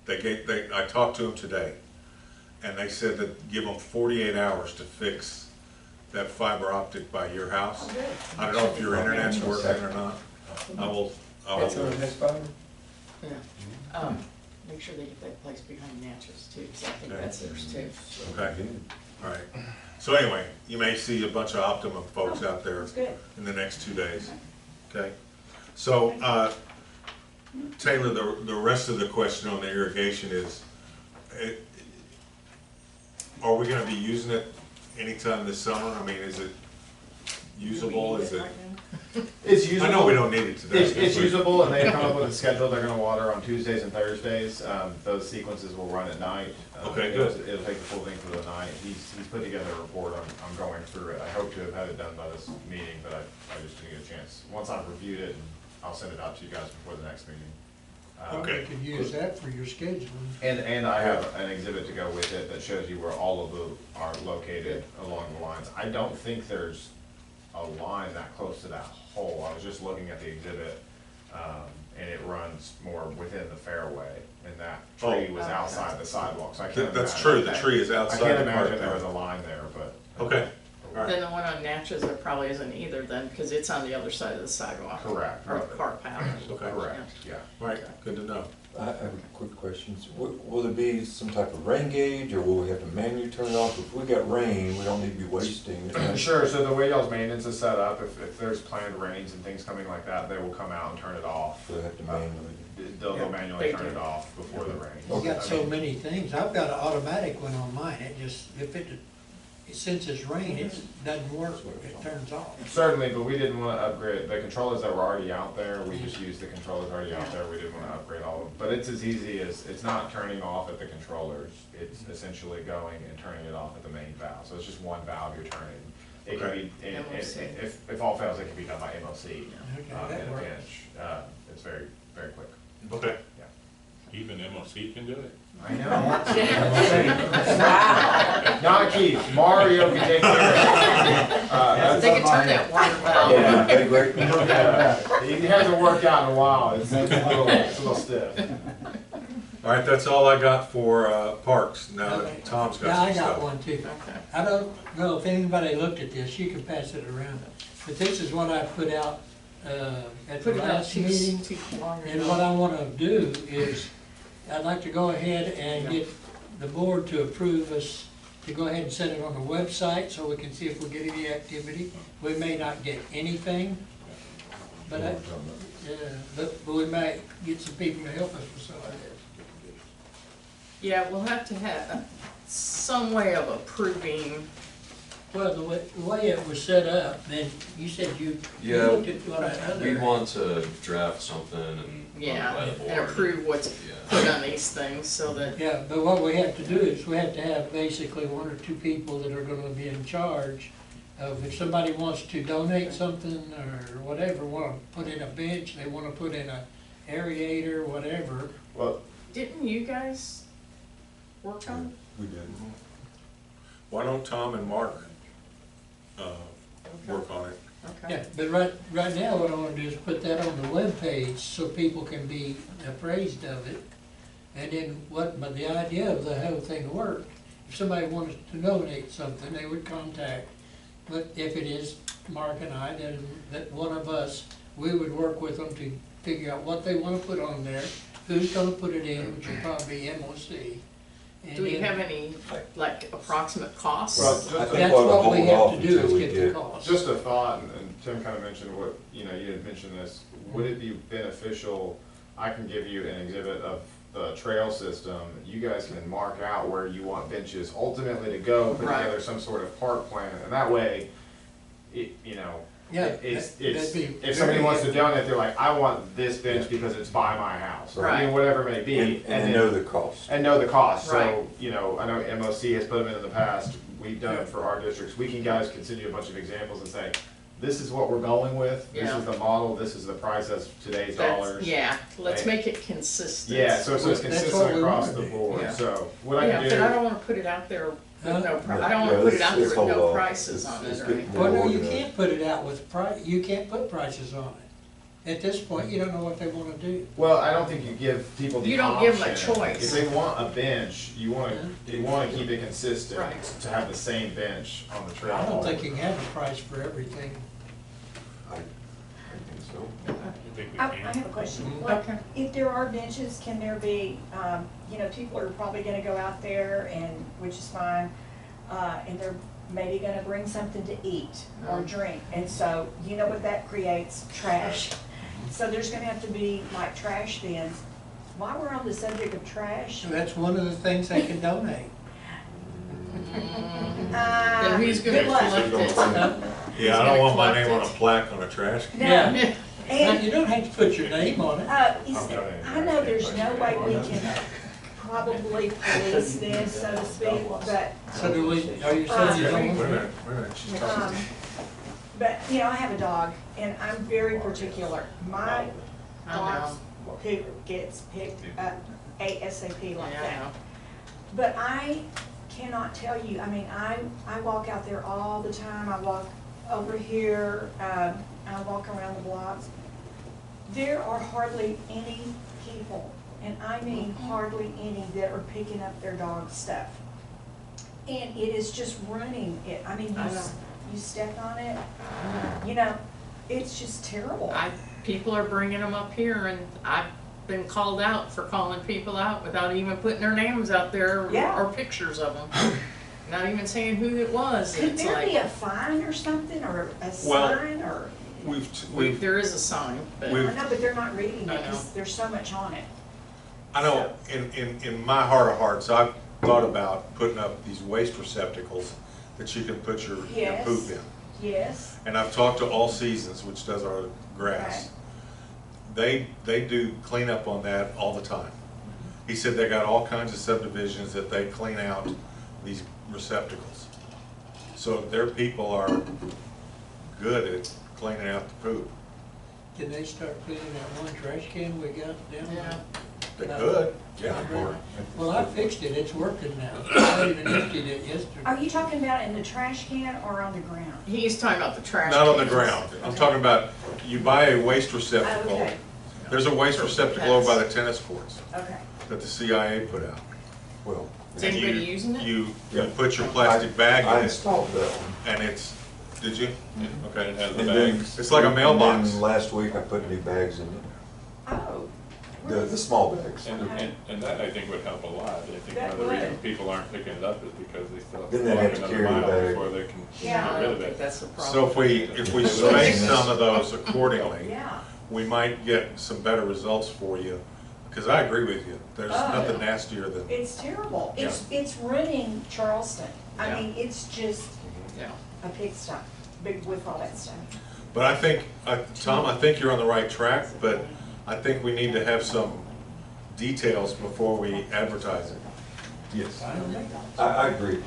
I talked to them today, and they said that give them 48 hours to fix that fiber optic by your house. I don't know if your internet's working or not. I will, That's on this phone? Yeah. Make sure they get that place behind Natchez too, because I think that's theirs too. okay, all right. So anyway, you may see a bunch of Optimum folks out there That's good. in the next 2 days, okay? So, Taylor, the rest of the question on the irrigation is, are we gonna be using it anytime this summer? I mean, is it usable, is it? It's usable. I know we don't need it today. It's usable, and they come up with a schedule. They're gonna water on Tuesdays and Thursdays. Those sequences will run at night. Okay, good. It'll take the full thing for the night. He's put together a report. I'm going through it. I hope to have had it done by this meeting, but I just didn't get a chance. Once I've reviewed it, I'll send it out to you guys before the next meeting. Okay. You could use that for your scheduling. And I have an exhibit to go with it that shows you where all of them are located along the lines. I don't think there's a line that close to that hole. I was just looking at the exhibit, and it runs more within the fairway, and that tree was outside the sidewalk, so I can't imagine. That's true, the tree is I outside can't the imagine park. there was a line there, but. Okay, all right. Then the one on Natchez, there probably isn't either then, because it's on the other side of the sidewalk. Correct. Or the car path. Okay. Correct, yeah. All right, good to know. I have a quick question. Will there be some type of rain gauge, or will we have to manually turn it off? If we got rain, we don't need to be wasting it. Sure, so the way y'all's maintenance is set up, if there's planned rains and things coming like that, they will come out and turn it off. So they have to manually. They'll manually turn it off before the rain. You got so many things. I've got an automatic one on mine. It just, since it's rain, it doesn't work. It turns off. Certainly, but we didn't want to upgrade, the controllers that were already out there, we just used the controllers already out there, we didn't want to upgrade all of them. But it's as easy as, it's not turning off at the controllers, it's essentially going and turning it off at the main valve. So it's just one valve you're turning. It can be, if all fails, it can be done by MOC Okay, in that a works. pinch. It's very, very quick. Okay. Even MOC can do it. I know. Not Keith, Mario can take care of it. They can turn that water valve. Yeah, he hasn't worked out in a while, it's a little stiff. All right, that's all I got for parks, now that Tom's got Yeah, some I stuff. got one too. Okay. I don't know if anybody looked at this, you can pass it around. But this is what I put out at the Put it out last meeting. too long. And what I want to do is, I'd like to go ahead and get the board to approve us to go ahead and set it on the website so we can see if we get any activity. We may not get anything, but but we might get some people to help us with some of this. Yeah, we'll have to have some way of approving. Well, the way it was set up, then you said you Yeah, looked at what I We other. want to draft something and run it by the board. And approve what's Yeah. put on these things so that, Yeah, but what we have to do is we have to have basically one or two people that are gonna be in charge of if somebody wants to donate something or whatever, wanna put in a bench, they wanna put in a aerator, whatever. Well, didn't you guys work on it? We did. Why don't Tom and Mark work on it? Okay. Yeah, but right now, what I wanna do is put that on the webpage so people can be appraised of it. And then but the idea of the whole thing worked, if somebody wanted to donate something, they would contact. But if it is Mark and I, then that one of us, we would work with them to figure out what they wanna put on there, who's gonna put it in, which will probably be MOC. And Do we then- have any, like, approximate costs? Well, I just- think That's we'll what we hold have off to do until is we get the cost. Just a thought, and Tim kind of mentioned what, you had mentioned this, would it be beneficial, I can give you an exhibit of the trail system, you guys can mark out where you want benches ultimately to go, put Right. together some sort of park plan, and that way, Yeah, it's, that'd be if somebody very wants to good. donate, they're like, I want this bench because it's by my house, or, I Right. mean, whatever it may be. And then- know the cost. And know the cost, Right. so, I know MOC has put them in the past, we've done it for our districts, we can guys can send you a bunch of examples and say, this is what we're going with, this Yeah. is the model, this is the price as today's That's- dollars. Yeah, let's Right. make it consistent. Yeah, so it's That's consistent what we across wanna the do. board, Yeah. so what I Yeah, can but I do, don't wanna put it out there Huh? with no pri, I don't Yeah, wanna put it out there let's with hold no off. prices Let's- on it let's or get anything. more Well, no, you organized. can't put it out with you can't put prices on it. At this point, you don't know what they wanna do. well, I don't think you give people the You don't give them a option. choice. If they want a bench, you wanna keep it consistent, Right. to have the same bench on the trail. I don't think you can have a price for everything. I think so. You think we I can? have a question. Mhm. Like, Okay. if there are benches, can there be, people are probably gonna go out there and, which is fine, and they're maybe gonna bring something to eat or drink. And so, you know what that creates? Trash. So there's gonna have to be like trash bins. While we're on the subject of trash, That's one of the things they can donate. Then who's gonna good luck. collect it? Yeah, I don't want my name on a plaque on a trash can. No. And You don't have to put your name on it. I know there's no way we can probably police this, so to speak, but, So do we, are you saying you Wait a don't? minute, she's talking. but, I have a dog, and I'm very particular. My I dog's know. poop gets picked up ASAP like Yeah, I that. know. But I cannot tell you, I walk out there all the time, I walk over here, I walk around the blocks. There are hardly any people, and I mean hardly any, that are picking up their dog's stuff. And it is just running it, I know. you step on it, it's just terrible. People are bringing them up here and I've been called out for calling people out without even putting their names out there Yeah. or pictures of them. Not even saying who it was. Could It's there be like, a fine or something, or a Well, sign, or, We've, there is a sign, but We've- I know, but they're not reading I it, because know. there's so much on it. I know, in my heart of hearts, I've thought about putting up these waste receptacles that you can put your Yes. poop in. Yes, And I've talked to All Seasons, which does our grass. They do cleanup on that all the time. He said they got all kinds of subdivisions that they clean out these receptacles. So their people are good at cleaning out the poop. Can they start cleaning that one trash can we got down yeah. there? They could, yeah. Well, I fixed it, it's working now. I even emptied it yesterday. are you talking about in the trash can or on the ground? He's talking about the trash. Not on the cans. ground. I'm talking about, you buy a waste Oh, receptacle. okay, There's a waste receptacle over by the tennis courts okay. that the CIA put out. Well, Is And anybody you- using it? You put your plastic bag I in it, installed that one. and it's, did you? Okay. It has the And then- bags. It's like a mailbox. And then last week I put new bags in it, Oh. the small bags. And that I think would help a lot. I think That one of the reasons would. people aren't picking it up is because they still have Then to they'd walk have to another carry the mile bag. before they can Yeah. get I rid don't of think it. that's the problem. So if we space some of those accordingly, Yeah, we might get some better results for you. Because I agree with you. There's Oh. nothing nastier than, it's terrible. It's running Charleston. I Yeah. mean, it's just Yeah. a pigsty, big with all that stuff. but I think, Tom, I think you're on the right track, but I think we need to have some details before we advertise it. Yes. I agree.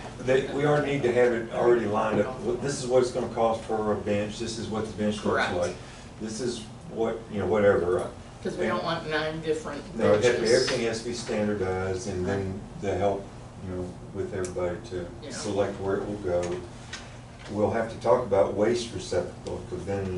We already need to have it already lined up. This is what it's gonna cost for a bench, this is what the bench looks Correct. like. This is what, whatever. Because we don't want 9 different No, benches. everything has to be standardized, and then the help, with everybody to Yeah. select where it will go. We'll have to talk about waste receptacles, because then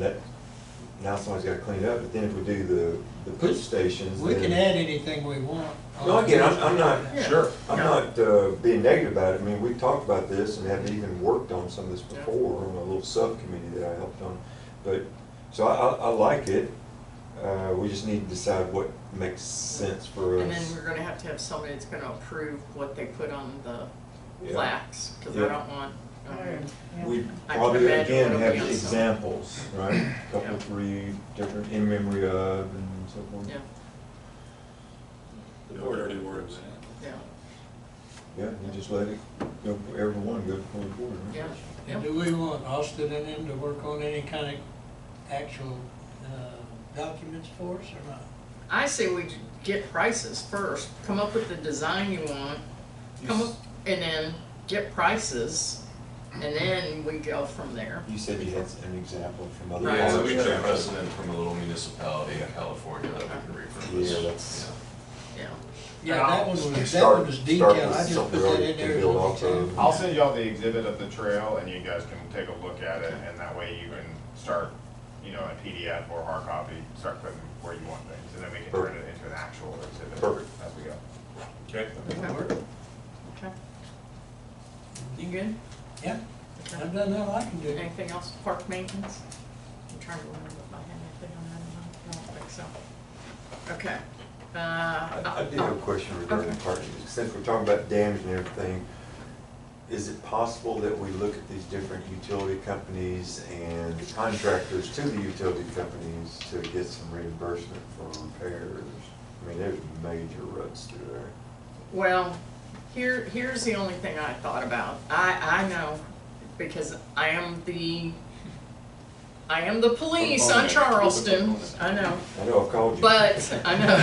now somebody's gotta clean it up, but then if we do the poop stations, We can then- add anything we want. No, again, I'm not, Sure. I'm not being negative about it. I mean, we've talked about this and have even worked on some of this before on a little subcommittee that I helped on. But, so I like it. We just need to decide what makes sense for And then us. we're gonna have somebody that's gonna approve what they put on the Yeah. plaques, cause I Yeah. don't want, We I can probably, imagine again, what'll have be on some. examples, right? Yeah. Couple, 3 different in memory of and so forth. yeah, The board already works. yeah, Yeah, you just let it go, everyone go before the board, right? yeah, yeah. And do we want Austin and them to work on any kind of actual documents for us or not? I say we get prices first, come up with the design you want, come up, and then get prices, and then we go from there. You said you had an example from other. Right. Yeah, so boards. we took a precedent from a little municipality in California that we can repurpose. Yeah, that's. Yeah, Yeah, that one was, that Start- one was start detailed, with I just something put we that already in can there as build an off of. example. I'll send y'all the exhibit of the trail and you guys can take a look at it and that way you can start, you know, a PDF or hard copy, start putting where you want things. And then we can turn it into an actual exhibit Perfect. as we go. Okay. okay. You good? Yeah, Okay. I've done all I can do. Anything else, park maintenance? I'm trying to remember if I had anything on that, I don't think so. Okay. I do have a question regarding Okay. parking. Since we're talking about damage and everything, is it possible that we look at these different utility companies and contractors to the utility companies to get some reimbursement for repairs? I mean, there's major ruts through there. Well, here's the only thing I thought about. I know, because I am the police on Charleston, I know, I know, I've called you. but, I know.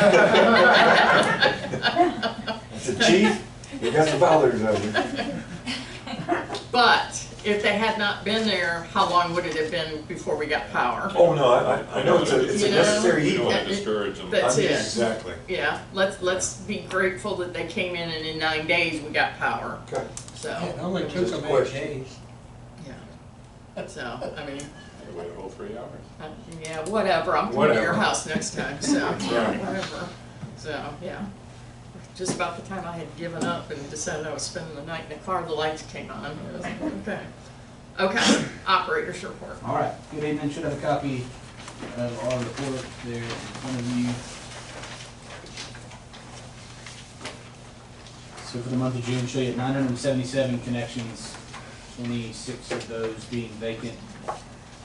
I said, Chief, you got the dollars on you. But if they had not been there, how long would it have been before we got power? Oh, no, I know it's a You know, necessary We evil. don't want to discourage them. That's it. Exactly. Yeah, let's be grateful that they came in and in 9 days we got power, Okay. so, It only took Just a them 8 question. days. yeah. So, I mean, They wait a whole 3 hours. yeah, whatever, I'm coming to your Whatever. house next time, so, Right. whatever. So, yeah. Just about the time I had given up and decided I was spending the night in the car, the lights came on. It was like, okay. Okay, operators report. All right, good evening, should have a copy of our report there in front of you. So for the month of June, show you 977 connections, 26 of those being vacant.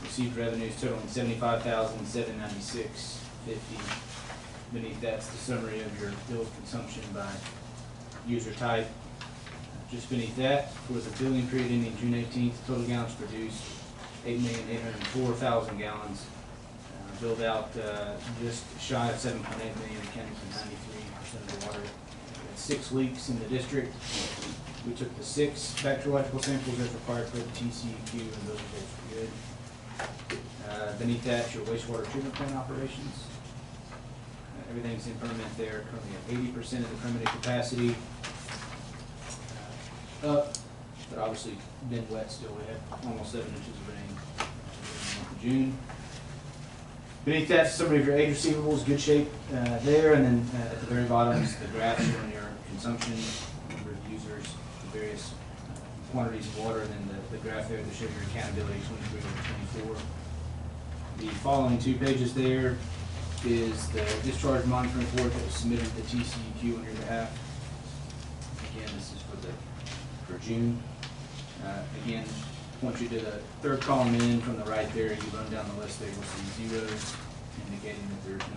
Received revenues totaling $75,796.50. Beneath that's the summary of your billed consumption by user type. Just beneath that, for the billing period ending June 18th, total gallons produced 8,804,000 gallons. Billed out just shy of 7.8 million, accounting for 93% of the water. We had 6 leaks in the district. We took the 6 bacteriological samples as required for the TCEQ, and those results were good. Beneath that, your wastewater treatment plant operations. Everything's in permit there, currently at 80% of the permitted capacity. Up, but obviously been wet still. We had almost 7 inches of rain in the month of June. Beneath that, summary of your age receivables, good shape there, and then at the very bottom is the graph showing your consumption, number of users, the various quantities of water, and then the graph there that shows your accountability, 23/24. The following 2 pages there is the discharge monitoring report that was submitted to TCEQ on your behalf. Again, this is for June. Again, point you to the 3rd column in from the right there, you run down the list there, you'll see zeros indicating that there's no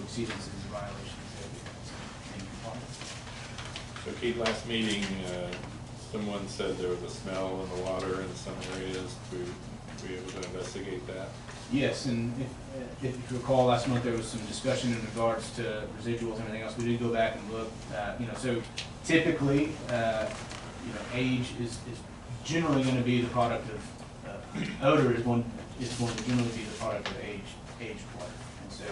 exceedances or violations there. In compliance. So Keith, last meeting, someone said there was a smell in the water in some areas. Were we able to investigate that? Yes, and if you recall, last month there was some discussion in regards to residuals and everything else. We did go back and look, so typically, age is generally going to be the product of, odor is going to generally be the product of aged water. And so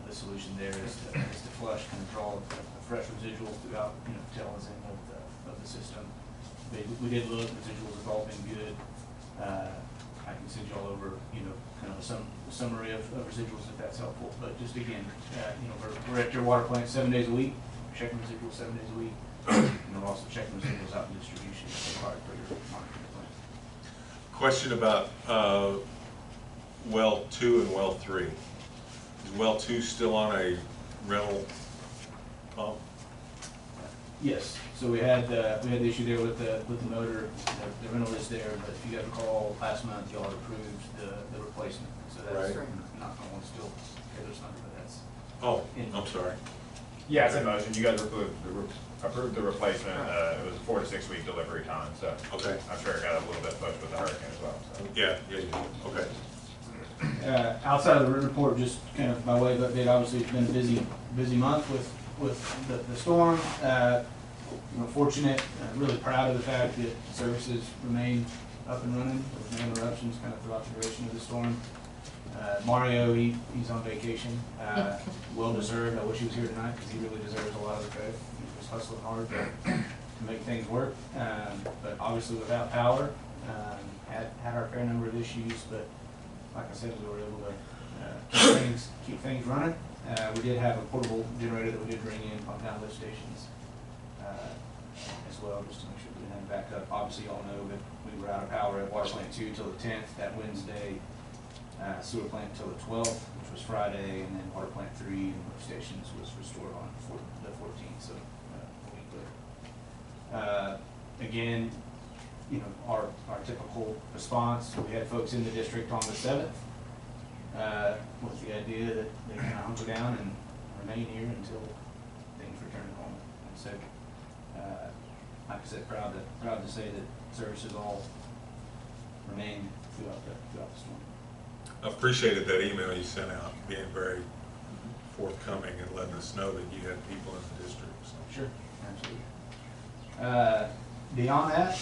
the solution there is to flush, kind of draw the fresh residuals throughout, tails end of the system. We did look, residuals have all been good. I can send you all over, kind of a summary of residuals if that's helpful. But just again, we're at your water plant 7 days a week, checking residuals 7 days a week. And we're also checking residuals out in distribution as required for your monitoring plan. Question about well 2 and well 3. Is well two still on a rental pump? Yes, so we had the issue there with the motor, the rental is there, but if you guys recall, last month y'all approved the replacement, so that's Right. not going to still, there's something, but that's. Oh, I'm sorry. Yeah, it's a motion, you guys approved the replacement, it was a 4 to 6 week delivery time, so. Okay. I'm sure it got a little bit pushed with the hurricane as well, so. Yeah, okay. Outside of the report, just kind of by way of update, obviously it's been a busy month with the storm. Fortunate, really proud of the fact that services remain up and running with no interruptions kind of throughout the duration of the storm. Mario, he's on vacation, well deserved. I wish he was here tonight because he really deserves a lot of the credit. He was hustling hard to make things work, but obviously without power, had our fair number of issues, but like I said, we were able to keep things running. We did have a portable generator that we did bring in, pump down lift stations as well, just to make sure we didn't have backup. Obviously, y'all know that we were out of power at water plant 2 till the 10th, that Wednesday, sewer plant till the 12th, which was Friday, and then water plant 3 and lift stations was restored on the 14th, so a week later. Again, our typical response, we had folks in the district on the 7th with the idea that they kind of hunker down and remain here until things return to normal. And so, like I said, proud to say that services all remained throughout the storm. I appreciated that email you sent out, being very forthcoming and letting us know that you had people in the district, so. Sure, absolutely. Beyond that,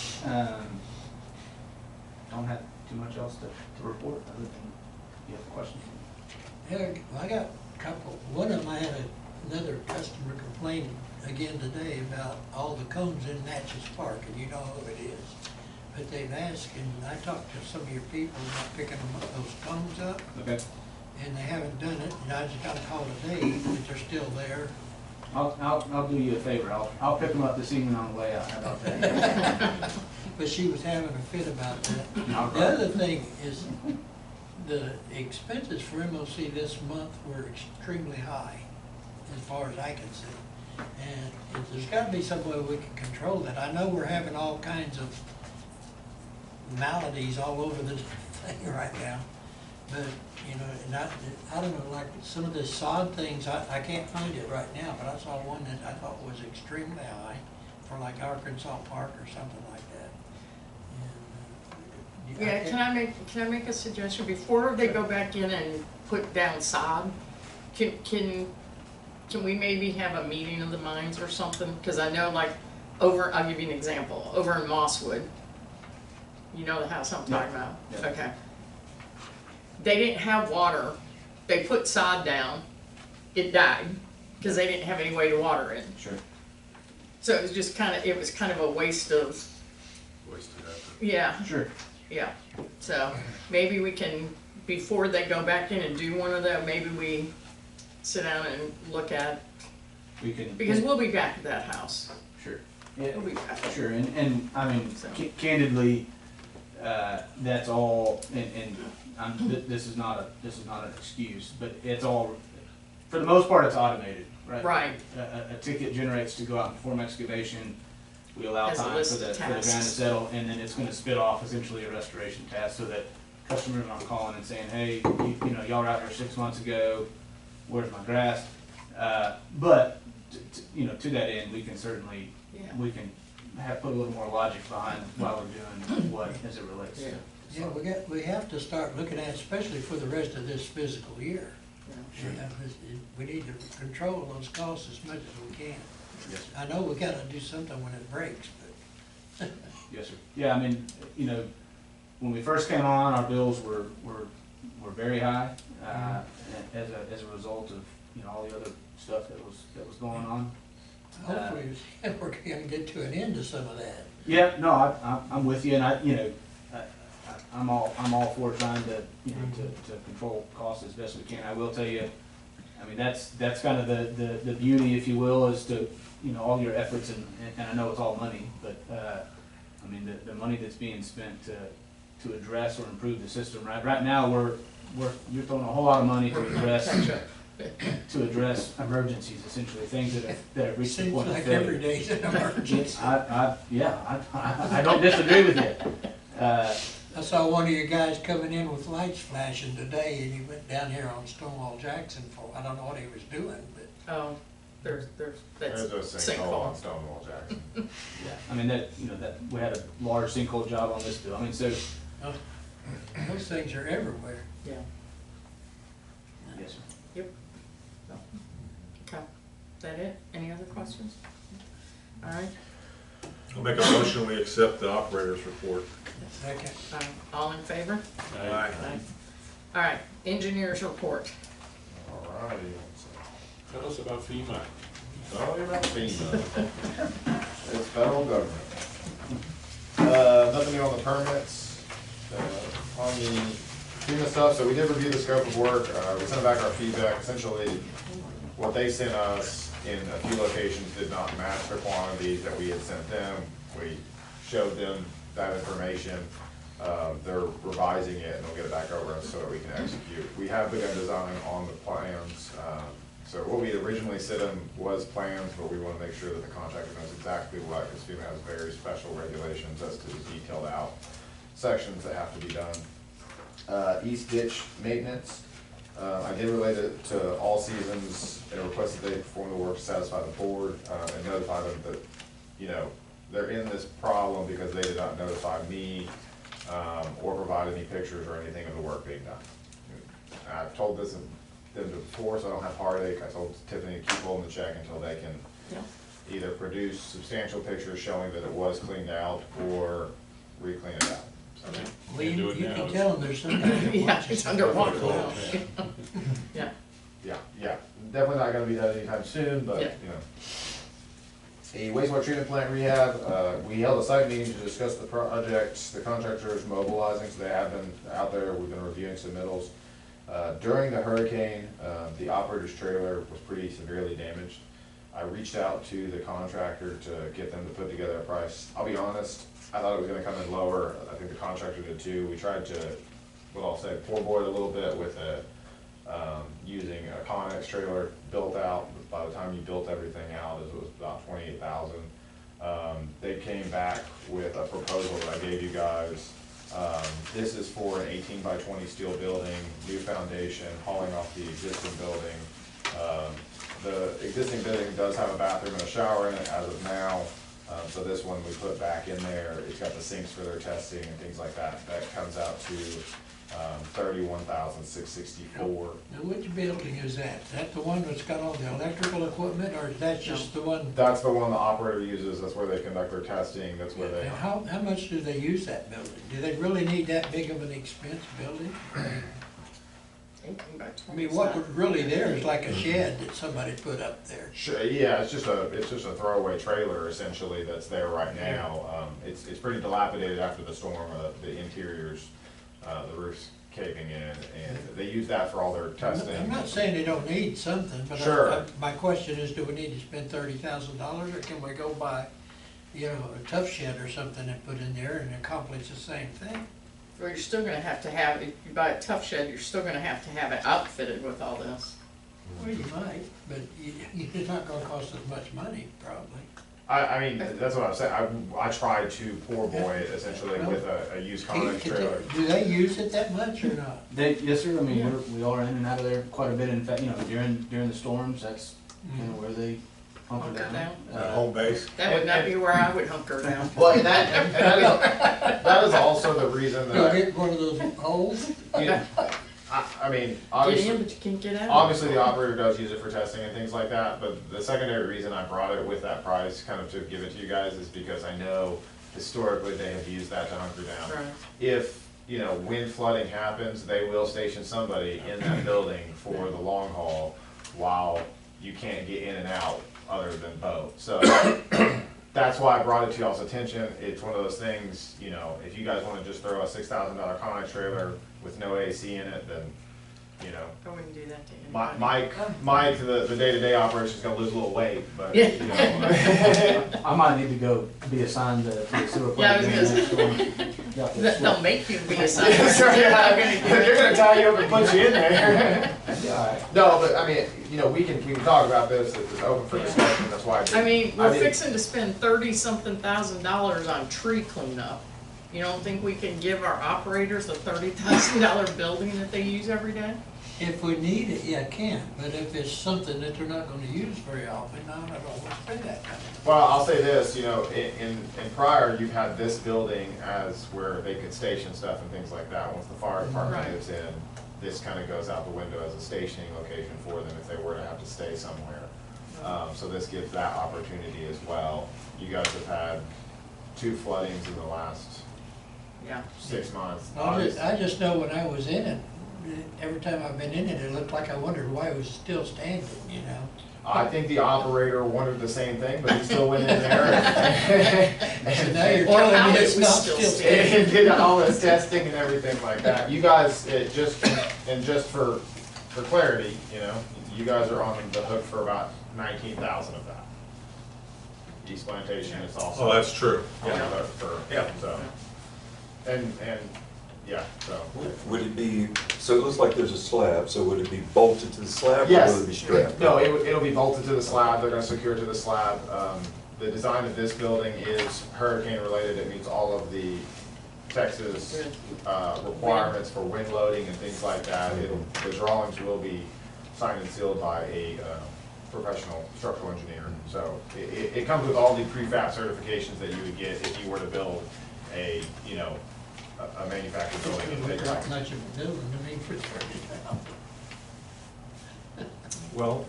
don't have too much else to report other than you have a question. Yeah, I got a couple. One of them, I had another customer complain again today about all the cones in Natchez Park, and you know who it is. But they've asked, and I talked to some of your people about picking those cones up. Okay. And they haven't done it, and I just got a call today that they're still there. I'll do you a favor. I'll pick them up this evening on the way out. How about that? But she was having a fit about that. Not The right. other thing is, the expenses for MOC this month were extremely high, as far as I can see. And there's gotta be some way we can control that. I know we're having all kinds of maladies all over the thing right now. But, and I don't know, like some of the sod things, I can't find it right now, but I saw one that I thought was extremely high for like Arkansas Park or something like that. And, Yeah, can I make a suggestion? Before they go back in and put down sod, can we maybe have a meeting of the minds or something? Because I know like I'll give you an example, over in Mosswood, you know the house I'm talking about? Yeah. Okay. They didn't have water, they put sod down, it died, because they didn't have any way to water it. Sure. So it was just it was kind of a waste of, Wasted effort. yeah. Sure. Yeah, so maybe we can, before they go back in and do one of them, maybe we sit down and look at, We can. because we'll be back at that house. Sure. Yeah, We'll be back. sure, and I mean, So. candidly, that's all, and this is not an excuse, but it's all, for the most part, it's automated, right? Right. A ticket generates to go out and perform excavation. We allow Has a time list for of the ground to tasks. settle, and then it's gonna spit off essentially a restoration task, so that customers aren't calling and saying, hey, y'all were out here 6 months ago, where's my grass? But, to that end, we can certainly, Yeah. we can put a little more logic behind why we're doing what as it relates to. Yeah, we have to start looking at, especially for the rest of this physical year. We need to control those costs as much as we can. Yes, sir. I know we gotta do something when it breaks, but. Yes, sir. Yeah, I mean, when we first came on, our bills were very high, as a result of, all the other stuff that was going on. Hopefully, we're gonna get to an end to some of that. Yeah, no, I'm with you, and I'm all for trying to, to control costs as best we can. I will tell you, I mean, that's kind of the beauty, if you will, is to, all your efforts, and I know it's all money, but, I mean, the money that's being spent to address or improve the system, right now, you're throwing a whole lot of money to address, Catch up. to address emergencies, essentially, things that have reached the Seems point of like failure. every day's an emergency. I don't disagree with you. I saw one of you guys coming in with lights flashing today, and he went down here on Stonewall Jackson for, I don't know what he was doing, but Oh, that's There's a sinkhole on Stonewall Jackson. Yeah, I mean, that, we had a large sinkhole job on this bill, I mean, so, those things are everywhere. Yeah. yes, sir. Yep. No. Okay, is that it? Any other questions? All right, I'll make a motion, we accept the operator's report. Second. all in favor? Aye. Aye. All right, engineers report. All righty. Tell us about FEMA. Tell me about FEMA. It's federal government. Nothing new on the permits. On the FEMA stuff, so we did review the scope of work. We sent back our feedback. Essentially, what they sent us in a few locations did not match the quantities that we had sent them. We showed them that information. They're revising it and they'll get it back over us so that we can execute. We have begun design on the plans. So what we originally sent them was plans, but we want to make sure that the contractor knows exactly what, because FEMA has very special regulations as to the detailed out sections that have to be done. East ditch maintenance. I did relate it to All Seasons and requested they perform the work to satisfy the board and notify them that, you know, they're in this problem because they did not notify me or provide any pictures or anything of the work being done. I've told them before, so I don't have heartache. I told Tiffany to keep holding the check until they can either produce substantial pictures showing that it was cleaned out or re-clean it out. So, Well, you do it you now. can tell them there's something. Yeah, it's underwater now. Yeah. yeah, definitely not gonna be done anytime soon, but, Yeah. you know. A wastewater treatment plant rehab, we held a site meeting to discuss the project. The contractor is mobilizing, so they have been out there. We've been reviewing submittals. During the hurricane, the operator's trailer was pretty severely damaged. I reached out to the contractor to get them to put together a price. I'll be honest, I thought it was gonna come in lower. I think the contractor did too. We tried to, what I'll say, poor boy it a little bit with using a Connex trailer built out. By the time you built everything out, it was about $28,000. They came back with a proposal that I gave you guys. This is for an 18 by 20 steel building, new foundation, hauling off the existing building. The existing building does have a bathroom and a shower in it as of now. So this one we put back in there. It's got the sinks for their testing and things like that. That comes out to $31,664. Now, which building is that? Is that the one that's got all the electrical equipment, or is that just the one? That's the one the operator uses. That's where they conduct their testing. That's where they. And how much do they use that building? Do they really need that big of an expense building? 18 by 20. I mean, what was really there is like a shed that somebody put up there. Sure, yeah, it's just a throwaway trailer essentially that's there right now. It's pretty dilapidated after the storm. The interiors, the roof's caving in, and they use that for all their testing. I'm not saying they don't need something, but Sure. my question is, do we need to spend $30,000, or can we go buy, you know, a tough shed or something and put in there and accomplish the same thing? Well, you're still gonna have to have, if you buy a tough shed, you're still gonna have to have it outfitted with all this. Well, you might, but it's not gonna cost as much money, probably. I mean, that's what I'm saying. I tried to poor boy it essentially with a used Connex trailer. Do they use it that much or not? Yes, sir, I mean, Yeah. we are in and out of there quite a bit, in fact, you know, during the storms, that's kind of where they hunker Hunker down. down. At home base. That would not be where I would hunker down. Well, and that is also the reason Go that get one of those holes? I mean, Get obviously. in, but you can't get out. Obviously, the operator does use it for testing and things like that, but the secondary reason I brought it with that price, kind of to give it to you guys, is because I know historically they have used that to hunker down. Right. If, you know, when flooding happens, they will station somebody in that building for the long haul while you can't get in and out other than boat. So that's why I brought it to y'all's attention. It's one of those things, you know, if you guys wanna just throw a $6,000 Connex trailer with no AC in it, then, you know, I wouldn't do that to anybody. Mike, the day-to-day operation's gonna lose a little weight, but, Yeah. you know. I might need to go be assigned to the sewer Yeah, I plant. was during gonna that storm. got that They'll switch. make you be a sign. They're gonna tie you up and put you in there. Yeah, all right. No, but I mean, you know, we can talk about this, it's open for discussion, that's why I did. I mean, we're did- fixing to spend $30-something thousand on tree cleanup. You don't think we can give our operators a $30,000 building that they use every day? If we need it, yeah, can, but if it's something that they're not gonna use very often, I don't want to pay that kind of. Well, I'll say this, you know, in prior, you've had this building as where they could station stuff and things like that. Once the fire department Right. moves in, this kind of goes out the window as a stationing location for them if they were to have to stay somewhere. So this gives that opportunity as well. You guys have had 2 floodings in the last Yeah. 6 months. I just know when I was in it, every time I've been in it, it looked like I wondered why it was still standing, you know? I think the operator wondered the same thing, but he still went in there So now you're Or telling how me it it's was not still still standing. standing? and did all this testing and everything like that. You guys, just for clarity, you know, you guys are on the hook for about 19,000 of that. East Plantation is also. Oh, that's true. On the hook for, Yeah. so. And, yeah, so. Would it be, so it looks like there's a slab, so would it be bolted to the slab? Or Yes. will it be strapped? No, it'll be bolted to the slab, they're gonna secure it to the slab. The design of this building is hurricane related, it meets all of the Texas requirements for wind loading and things like that. The drawings will be signed and sealed by a professional structural engineer. So it comes with all the prefab certifications that you would get if you were to build a, you know, a manufactured building. It looked like much of a building to me for 30,000. Well,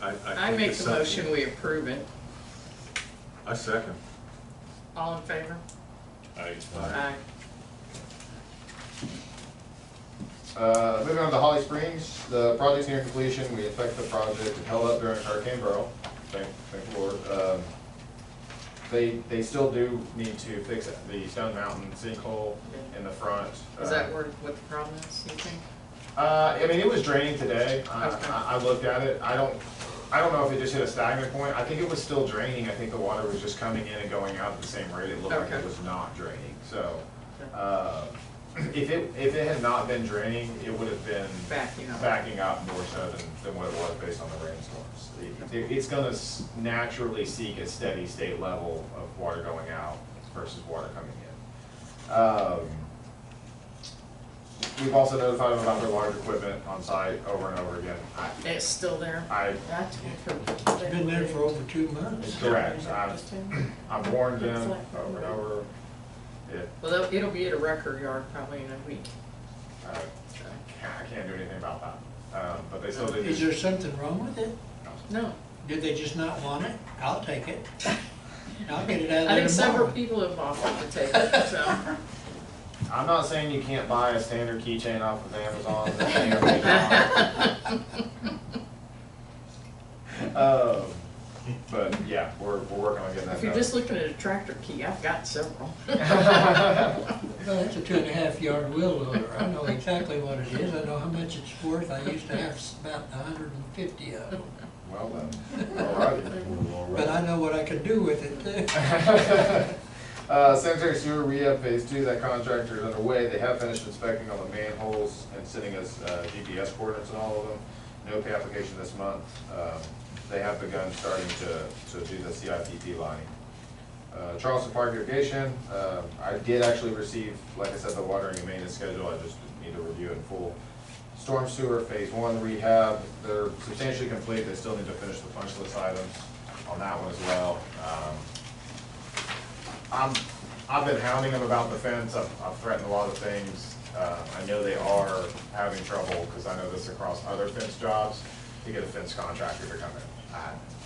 I make the motion, we approve it. I second. All in favor? I, Aye. Moving on to Holly Springs, the project's near completion, we expect the project, it held up during Hurricane Beryl, thank the Lord. They still do need to fix the Stone Mountain sinkhole in the front. Is that what the problem is, you think? I mean, it was draining today, Okay. I looked at it, I don't know if it just hit a stagnant point, I think it was still draining, I think the water was just coming in and going out at the same rate, it looked like Okay. it was not draining, so. If it had not been draining, it would have been backing up more so than what it was based on the rainstorms. It's gonna naturally seek a steady state level of water going out versus water coming in. We've also notified them about their large equipment on site over and over again. It's still there? That's It's been there for over 2 months. correct. I've warned them over and over. Well, it'll be at a record yard probably in a week. I can't do anything about that. But they still do. Is there something wrong with it? No. Did they just not want it? I'll take it. I'll get it out of there I think several tomorrow. people have offered to take it, so. I'm not saying you can't buy a standard keychain off of Amazon. That may or may not. But yeah, we're working on getting that If you're done. just looking at a tractor key, I've got several. Well, it's a 2.5 yard wheel loader. I know exactly what it is. I know how much it's worth. I used to have about 150 of them. Well done. All righty. But I know what I can do with it too. Sanitary sewer rehab phase 2, that contractor is underway. They have finished inspecting all the manholes and sending us GPS coordinates on all of them. No pay application this month. They have begun starting to do the CIPP lining. Charleston Park irrigation, I did actually receive, like I said, the watering and maintenance schedule. I just need to review it in full. Storm sewer phase 1 rehab, they're substantially complete. They still need to finish the punch list items on that one as well. I've been hounding them about the fence. I've threatened a lot of things. I know they are having trouble, because I know this across other fence jobs, to get a fence contractor to come in.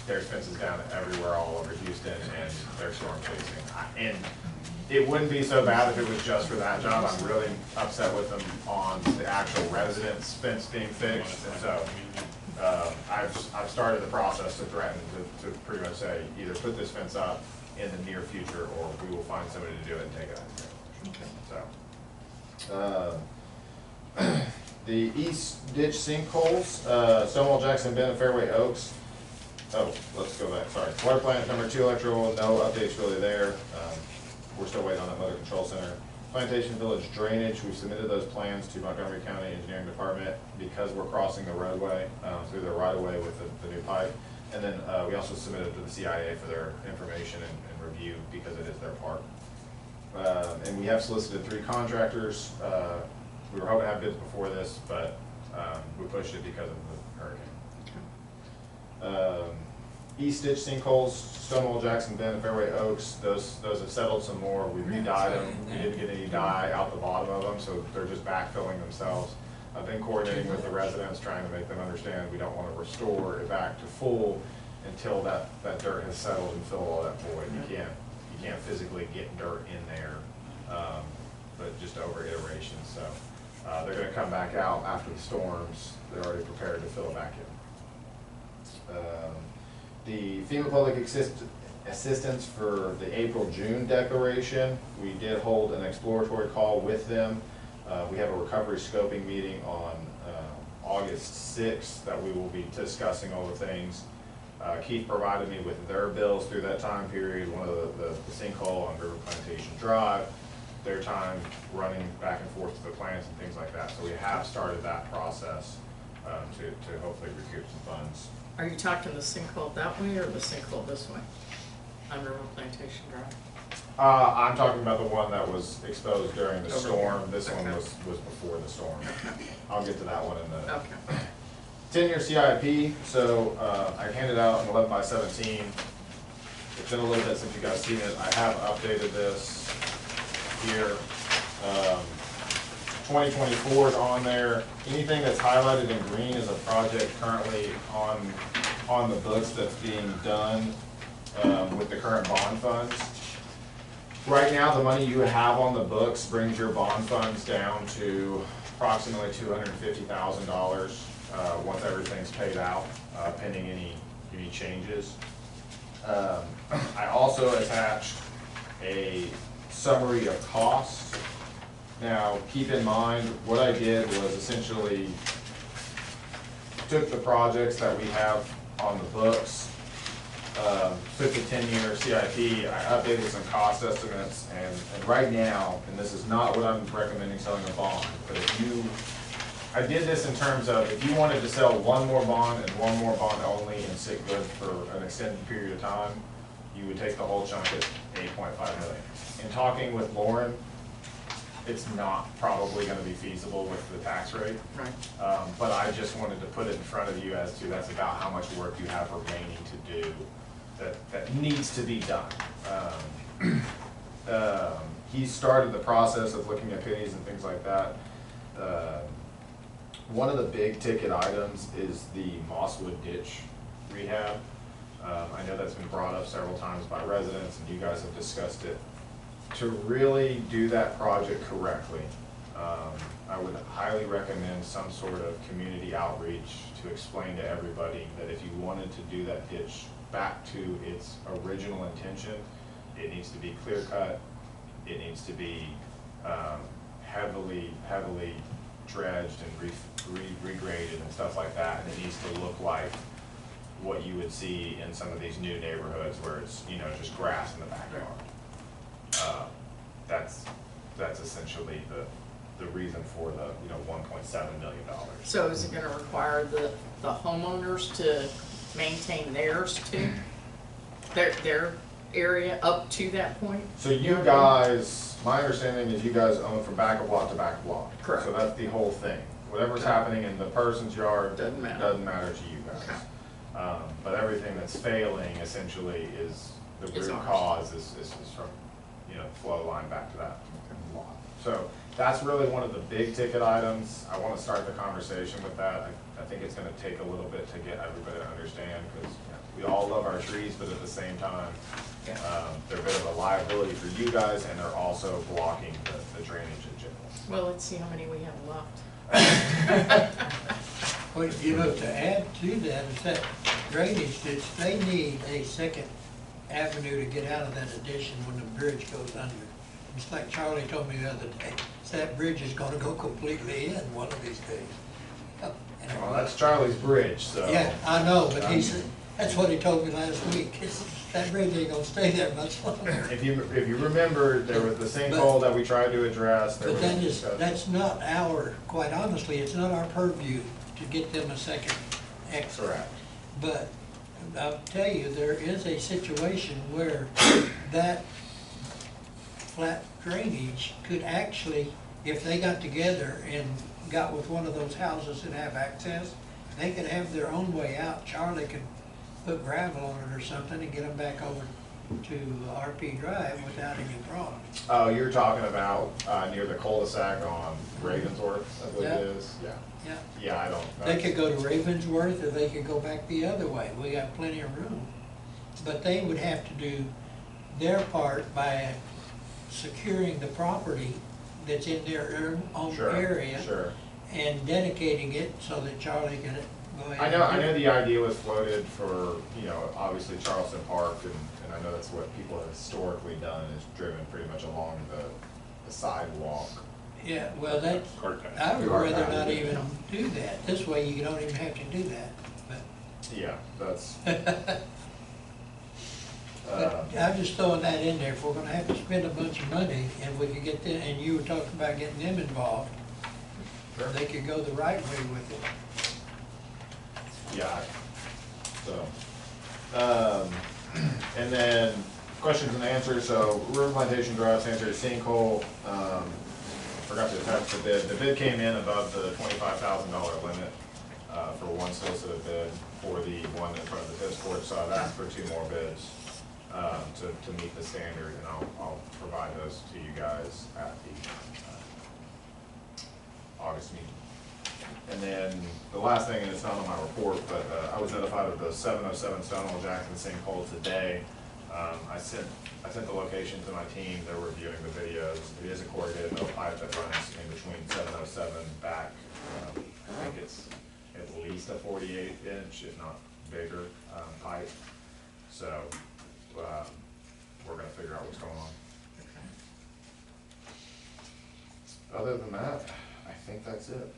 There's fences down everywhere all over Houston, and they're storm chasing. And it wouldn't be so bad if it was just for that job. I'm really upset with them on the actual residence fence being fixed, and so I've started the process to threaten to pretty much say, either put this fence up in the near future, or we will find somebody to do it and take it out of there. So, the east ditch sinkholes, Stonewall Jackson Bend and Fairway Oaks. oh, let's go back, sorry. Water plant number 2 electrical, no updates really there. We're still waiting on that motor control center. Plantation Village drainage, we submitted those plans to Montgomery County Engineering Department because we're crossing the roadway through the right of way with the new pipe. And then we also submitted to the CIA for their information and review because it is their park. And we have solicited 3 contractors. We were hoping to have bids before this, but we pushed it because of the hurricane. East ditch sinkholes, Stonewall Jackson Bend, and Fairway Oaks, those have settled some more. We re-dyed them. We didn't get any dye out the bottom of them, so they're just backfilling themselves. I've been coordinating with the residents, trying to make them understand we don't want to restore it back to full until that dirt has settled and filled all that void. You can't physically get dirt in there, but just over iterations. So they're going to come back out after the storms. They're already prepared to fill it back in. The FEMA Public Assistance for the April-June declaration, we did hold an exploratory call with them. We have a recovery scoping meeting on August 6th that we will be discussing all the things. Keith provided me with their bills through that time period, one of the sinkhole on River Plantation Drive, their time running back and forth to the plants and things like that. So we have started that process to hopefully recoup some funds. Are you talking the sinkhole that way or the sinkhole this way? On River Plantation Drive? I'm talking about the one that was exposed during the storm. This one was before the storm. I'll get to that one in a minute. Okay. 10-year CIP, so I handed out an 11x17. It's been a little bit since you guys seen it. I have updated this here. 2024 is on there. Anything that's highlighted in green is a project currently on the books that's being done with the current bond funds. Right now, the money you have on the books brings your bond funds down to approximately $250,000 once everything's paid out, pending any changes. I also attached a summary of costs. Now, keep in mind, what I did was essentially took the projects that we have on the books, took the 10-year CIP, I updated some cost estimates, and right now, and this is not what I'm recommending selling a bond, but I did this in terms of if you wanted to sell one more bond and one more bond only and sit good for an extended period of time, you would take the whole chunk at $8.5 million. In talking with Lauren, it's not probably going to be feasible with the tax rate. Right. But I just wanted to put it in front of you as to that's about how much work you have remaining to do that needs to be done. He started the process of looking at pennies and things like that. One of the big ticket items is the Mosswood ditch rehab. I know that's been brought up several times by residents, and you guys have discussed it. To really do that project correctly, I would highly recommend some sort of community outreach to explain to everybody that if you wanted to do that ditch back to its original intention, it needs to be clear cut, it needs to be heavily dredged and regraded and stuff like that, and it needs to look like what you would see in some of these new neighborhoods where it's, just grass in the backyard. That's essentially the reason for the $1.7 million. So is it gonna require the homeowners to maintain theirs too? Their area up to that point? So you guys, my understanding is you guys own from back of lot to back of lot. Correct. So that's the whole thing. Whatever's happening in the person's yard Doesn't matter. doesn't matter to you guys. But everything that's failing essentially is, the It's root ours. cause is from, flow line back to that lot. So that's really one of the big ticket items. I want to start the conversation with that. I think it's going to take a little bit to get everybody to understand, because we all love our trees, but at the same time, they're a bit of a liability for you guys, and they're also blocking the drainage in general. Well, let's see how many we have left. Well, to add to that is that drainage ditch, they need a second avenue to get out of that addition when the bridge goes under. It's like Charlie told me the other day, that bridge is gonna go completely in one of these days. Well, that's Charlie's bridge, so. Yeah, I know, but That's what he told me last week. That bridge ain't gonna stay there much longer. If you remember, there was the sinkhole that we tried to address. There But was that is, discussion. that's not our, quite honestly, it's not our purview to get them a second exit. Correct. But I'll tell you, there is a situation where that flat drainage could actually, if they got together and got with one of those houses that have access, they could have their own way out. Charlie could put gravel on it or something and get them back over to RP Drive without any problem. Oh, you're talking about near the cul-de-sac on Ravensworth, I believe it is? Yeah. Yeah. Yeah, I don't. They could go to Ravensworth, or they could go back the other way. We got plenty of room. But they would have to do their part by securing the property that's in their own Sure, area sure. and dedicating it so that Charlie can go ahead. I know the idea was floated for, obviously Charleston Park, and I know that's what people have historically done, is driven pretty much along the sidewalk. Yeah, well, that, I would rather not even do that. This way you don't even have to do that, but. Yeah, that's. But I'm just throwing that in there. If we're gonna have to spend a bunch of money, and we could get them, and you were talking about getting them involved, Sure. they could go the right way with it. Yeah, so, and then questions and answers, so River Plantation Drive, sanitary sinkhole, forgot to attach the bid. The bid came in above the $25,000 limit, for one solicited bid for the one in front of the tennis court, so I've asked for 2 more bids, to meet the standard, and I'll provide those to you guys at the, August meeting. And then the last thing, and it's not on my report, but I was notified of the 707 Stonewall Jackson sinkhole today. I sent the location to my team. They're reviewing the videos. It is a corrugated metal pipe that runs in between 707 back. I think it's at least a 48-inch, if not bigger, pipe. So we're going to figure out what's going on. Other than that, I think that's it.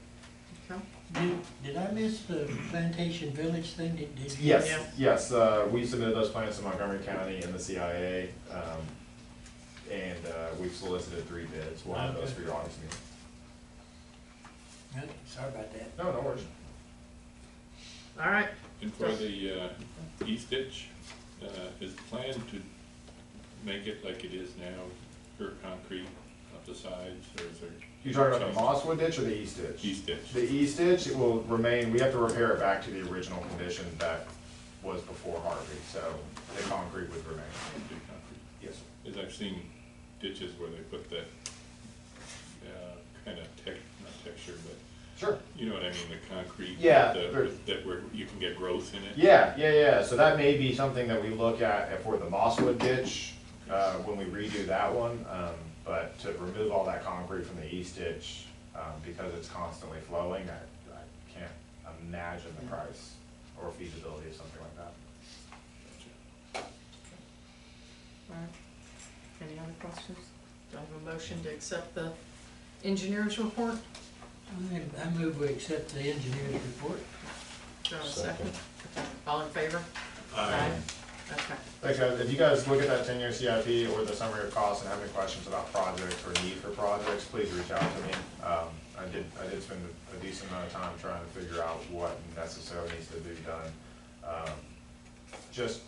Okay. Did I miss the Plantation Village thing? Did you? Yes, Yeah. yes, we submitted those plans to Montgomery County and the CIA, and we've solicited 3 bids. We'll have those for your August meeting. Good. Sorry about that. No, no worries. All right. And for the east ditch, is the plan to make it like it is now, pure concrete up the sides, or is there? You talking about the Mosswood ditch or the east ditch? East ditch. The east ditch, it will remain, we have to repair it back to the original condition that was before Harvey, so the concrete would remain. Big concrete. Yes, sir. Because I've seen ditches where they put that kind of not texture, but Sure. you know what I mean, the concrete. Yeah, That where you can get growth in it. Yeah, so that may be something that we look at for the Mosswood ditch, when we redo that one. But to remove all that concrete from the east ditch, because it's constantly flowing, I can't imagine the price or feasibility of something like that. All right. Any other questions? Do I have a motion to accept the engineer's report? I move we accept the engineer's report. Do I have a second? All in favor? Aye. Okay. Thanks, guys. If you guys look at that 10-year CIP or the summary of costs and have any questions about projects or need for projects, please reach out to me. I did spend a decent amount of time trying to figure out what necessarily needs to be done. Just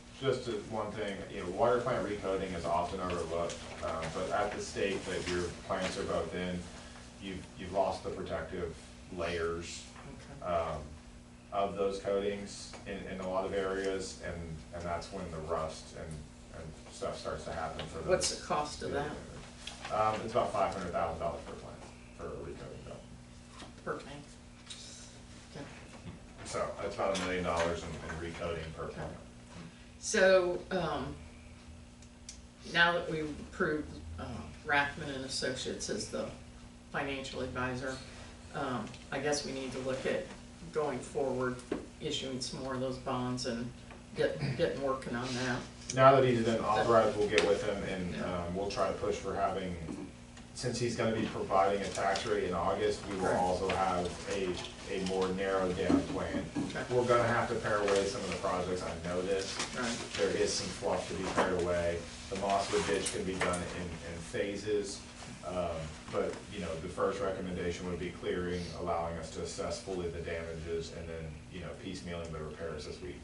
one thing, water plant recoding is often overlooked, but at the state that your plants are both in, you've lost the protective layers of those coatings in a lot of areas, and that's when the rust and stuff starts to happen for those. What's the cost of that? It's about $500,000 per plant for a recoating job. Per tank? Okay. So that's about $1 million in recoating per plant. So, now that we've approved Rathman and Associates as the financial advisor, I guess we need to look at going forward, issuing some more of those bonds and getting working on that. Now that he's been authorized, we'll get with him and we'll try to push for having, since he's gonna be providing a tax rate in August, we will also have a more narrowed down plan we're gonna have to pare away some of the projects, I know this. Right. There is some fluff to be pared away. The Mosswood ditch can be done in phases. But, you know, the first recommendation would be clearing, allowing us to assess fully the damages, and then, you know, piecemealing the repairs as we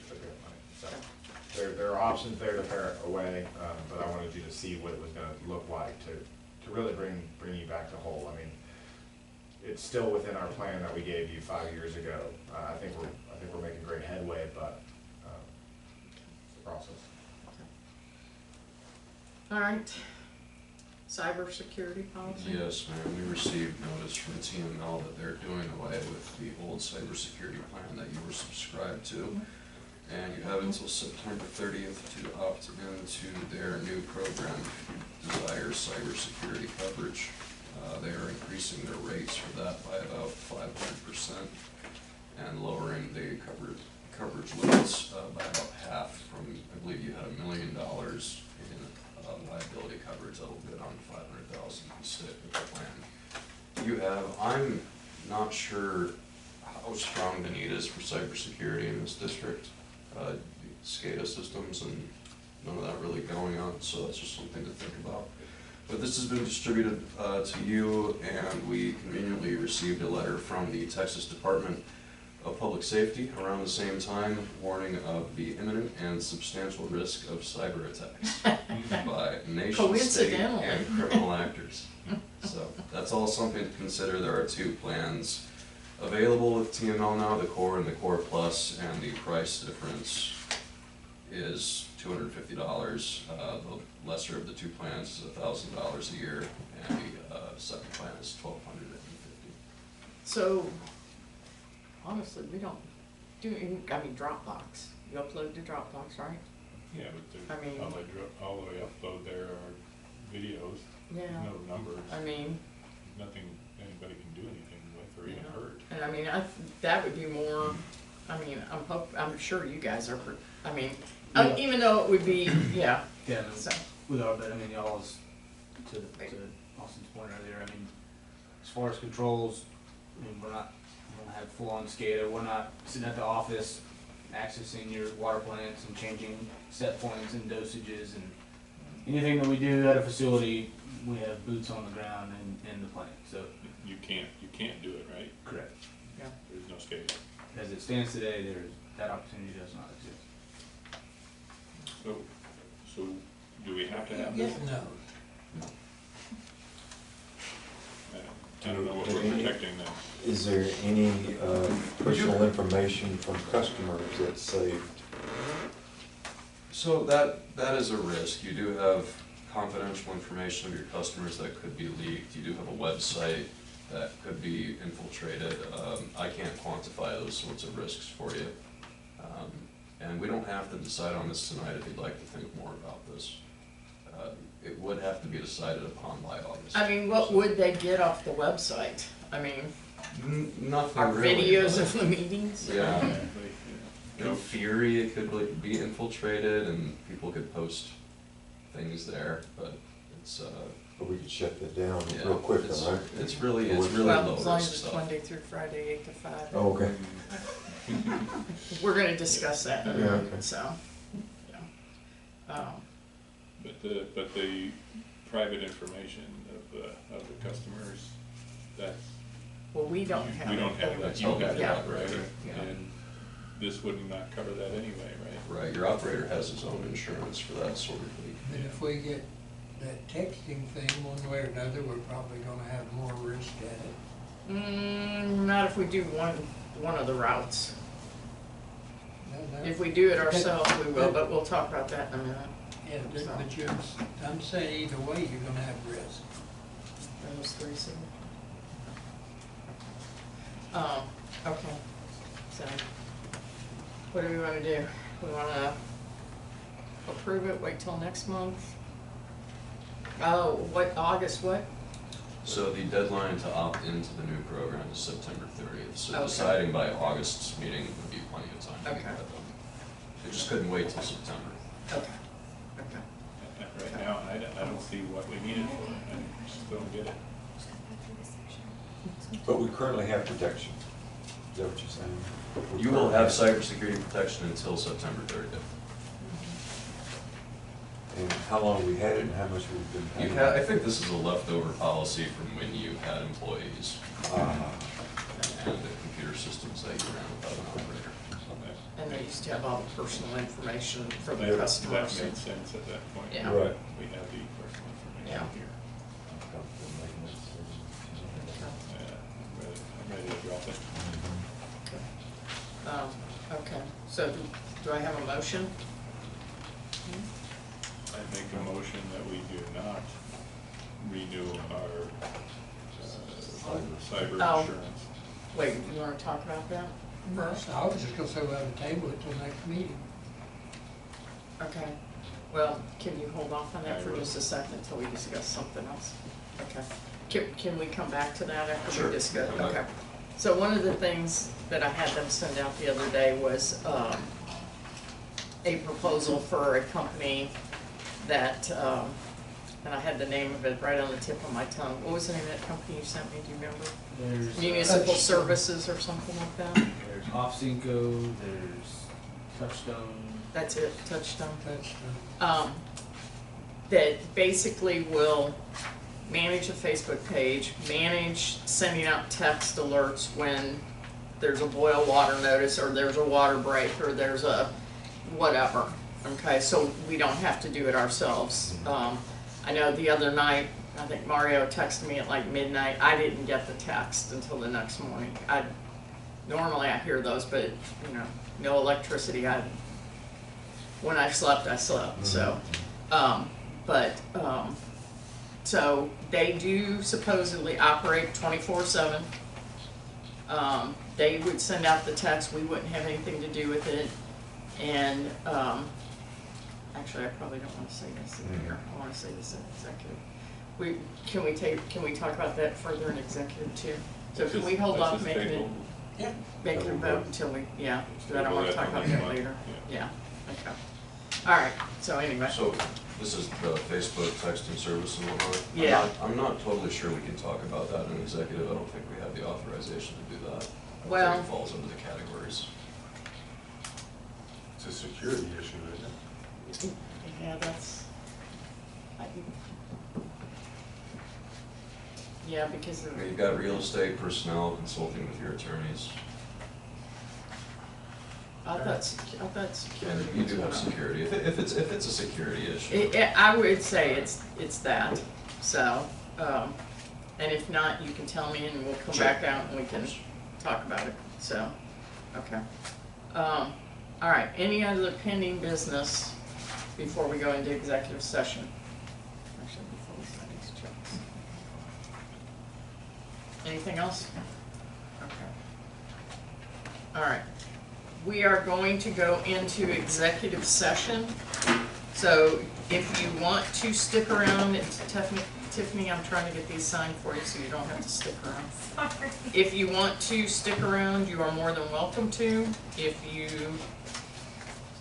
took it. So, there are options there to pare it away, but I wanted you to see what it was gonna look like to really bring you back to whole. I mean, it's still within our plan that we gave you 5 years ago. I think we're making great headway, but, it's a process. All right. Cybersecurity policy? Yes, ma'am, we received notice from TML that they're doing away with the old cybersecurity plan that you were subscribed to. And you have until September 30th to opt into their new program if you desire cybersecurity coverage. They are increasing their rates for that by about 500% and lowering the coverage limits by about half from, I believe you had $1 million in liability coverage. That'll bid on $500,000 if you stick with the plan you have. I'm not sure how strong the need is for cybersecurity in this district. SCADA systems and none of that really going on, so that's just something to think about. But this has been distributed to you, and we conveniently received a letter from the Texas Department of Public Safety around the same time, warning of the imminent and substantial risk of cyber attacks by nation, state, and criminal actors. So that's all something to consider. There are 2 plans available with TML now, the Core and the Core Plus, and the price difference is $250. The lesser of the 2 plans is $1,000 a year, and the second plan is $1,250. So, honestly, we don't do, I mean, Dropbox, you upload to Dropbox, right? Yeah, but I mean- all the way upload there are videos, Yeah. no numbers, I mean, nothing anybody can do anything with or even hurt. and I mean, that would be more, I mean, I'm sure you guys are, I mean, Yeah. even though it would be, yeah, Yeah, no, so. we are, but I mean, y'all's, to Austin's point earlier, I mean, as far as controls, I mean, we don't have full-on SCADA, we're not sitting at the office accessing your water plants and changing set points and dosages, and anything that we do at a facility, we have boots on the ground in the plant, so. You can't do it, right? Correct. Yeah. There's no SCADA. As it stands today, that opportunity does not exist. So do we have to have this? No. I don't know what we're protecting then. Is there any personal information from customers that's saved? So that is a risk. You do have confidential information of your customers that could be leaked. You do have a website that could be infiltrated. I can't quantify those sorts of risks for you. And we don't have to decide on this tonight if you'd like to think more about this. It would have to be decided upon by August. I mean, what would they get off the website? I mean, Nothing our really. videos of the meetings? Yeah. In theory, it could be infiltrated and people could post things there, but it's, But we could shut that down yeah, real quick, it's- right? It's really Well, low as long risk as it's stuff. Monday through Friday, 8 to 5. Oh, okay. We're gonna discuss that in a Yeah, minute, okay. so, yeah. But the private information of the customers, that's, Well, we don't have. we don't have that, you have Yeah. that, right? Yeah. And this would not cover that anyway, right? Right, your operator has his own insurance for that sort of thing. But if we get that texting thing one way or another, we're probably gonna have more risk at it. Not if we do one of the routes. No, no. If we do it ourselves, we will, but we'll talk about that in a minute. Yeah, but I'm saying either way, you're gonna have risk. Those 3 signatures. Okay, so, what do we wanna do? We wanna approve it, wait till next month? Oh, August what? So the deadline to opt into the new program is September 30th, so Okay. deciding by August's meeting would be plenty of time to get Okay. that done. They just couldn't wait till September. Okay, okay. Right now, I don't see what we need it for, I just don't get it. But we currently have protection. Is that what you're saying? You will have cybersecurity protection until September 30th. And how long we had it and how much we've been paying? I think this is a leftover policy from when you had employees and the computer systems that you ran without an operator. And they used to have all the personal information from the That customers. made sense at that point. Yeah. Right. We have the personal Yeah. information here. I'm ready to drop it. Okay, so do I have a motion? I make a motion that we do not renew our cyber Oh. insurance. Wait, you wanna talk about that first? I was just gonna say we'll have a table it till next meeting. Okay, well, can you hold off on that I for will. just a second until we discuss something else? Okay, can we come back to that after Sure. we discuss? Come back. Okay. So one of the things that I had them send out the other day was, a proposal for a company that, and I had the name of it right on the tip of my tongue. What was the name of that company you sent me, do you remember? There's Municipal Services or something like that? There's OffSynco, there's Touchstone. That's it, Touchstone. That's, That basically will manage a Facebook page, manage sending out text alerts when there's a boil water notice, or there's a water break, or there's a whatever, okay, so we don't have to do it ourselves. I know the other night, I think Mario texted me at like midnight, I didn't get the text until the next morning. Normally I hear those, but, you know, no electricity, when I slept, so, so they do supposedly operate 24/7. They would send out the text, we wouldn't have anything to do with it. And, actually, I probably don't wanna say this in here, I wanna say this in executive. Can we talk about that further in executive too? So can we hold off making it, yeah. making a vote until we, yeah, I don't wanna talk about that later, yeah, okay. Alright, so anyway. So this is the Facebook texting service and whatnot? Yeah. I'm not totally sure we can talk about that in executive. I don't think we have the authorization to do that. I Well- think it falls under the categories. It's a security issue, isn't it? Yeah, yeah, because I of, mean, you've got real estate personnel consulting with your attorneys, I thought security. and you do was have one. security. If it's a security issue. I would say it's that, so, and if not, you can tell me and we'll come Sure. back out and we can talk about it, so, okay. All right, any other pending business before we go into executive session? Actually, before we sign these checks. Anything else? Okay. All right. We are going to go into executive session. So if you want to stick around, Tiffany, I'm trying to get these signed for you so you don't have to stick around. Sorry. If you want to stick around, you are more than welcome to. If you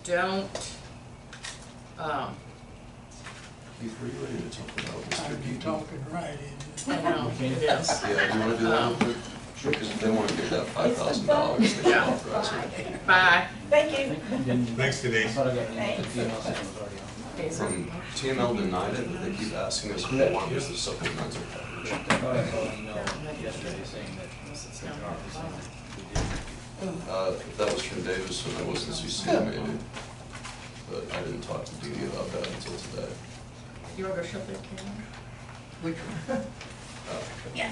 don't, Keith, were you ready to talk about Mr. I'm Deaton? talking right in. I know, it is. Yeah, do you wanna do that real quick? Sure, because if they wanna give that $5,000, they can Yeah. authorize it. Bye. Thank you. Thanks, Denise. I thought I got an email that the email sent was already on. From TML denied it, but they keep asking us if we want to use the supplemental coverage. I thought I saw an email yesterday saying that. Unless it's down at the bottom. If that was from Davis, and I wasn't CC maybe, but I didn't talk to Dee Dee about that until today. You wanna go shut that camera? Which one? Yeah.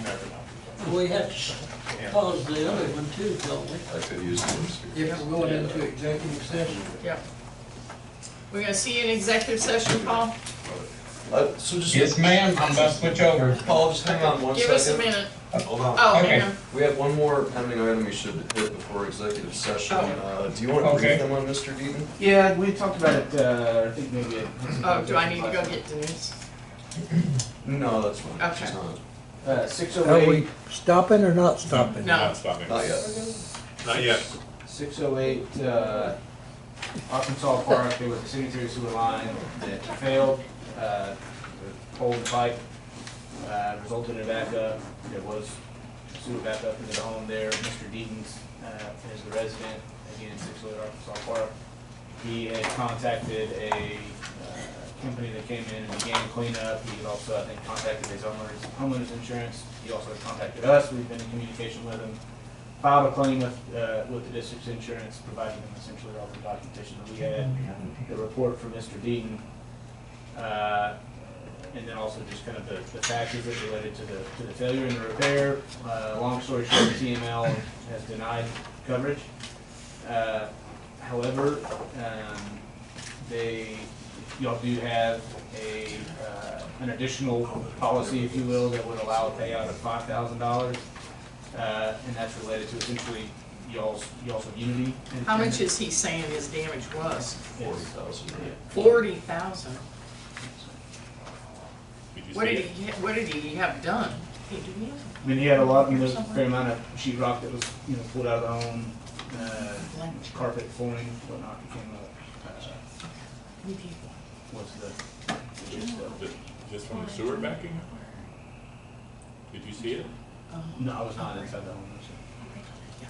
We have to pause the other one too, don't we? I could use yours. If we're going into executive session. Yep. We're gonna see you in executive session, Paul? So just. Yes, ma'am, I'm about to switch over. Paul, just hang on one second. Give us a minute. Hold on. Oh, Okay. hang on. We have one more pending item we should hit before executive session. Do you want to Okay. brief them on Mr. Deaton? Yeah, we talked about it, I think maybe it. Oh, do I need to go get Denise? No, that's fine. Okay. She's not. 608. Are we stopping or not stopping? No. Not stopping. Not yet. Not yet. 608, Arkansas Park, there was a sanitary sewer line that failed, pulled the pipe, resulted in a backup. It was sewer back up into the home there. Mr. Deaton's is the resident, again, 608 Arkansas Park. He had contacted a company that came in and began cleanup. He had also, I think, contacted his homeowner's insurance. He also had contacted us. We've been in communication with him. Filed a claim with the district's insurance, providing them essentially all the documentation that we had. The report from Mr. Deaton, and then also just kind of the taxes that related to the failure and the repair. Long story short, TML has denied coverage. However, y'all do have an additional policy, if you will, that would allow a payout of $5,000, and that's related to essentially y'all's immunity. How much is he saying his damage was? 40,000. 40,000. Did you What see did it? what did he have done? Hey, do we have? I mean, he had a lot, a fair amount of sheetrock that was, pulled out of the home, carpet, flooring, whatnot, became what's the gist of it. Just from the sewer backing up? Did you see it? No, I was not inside the home.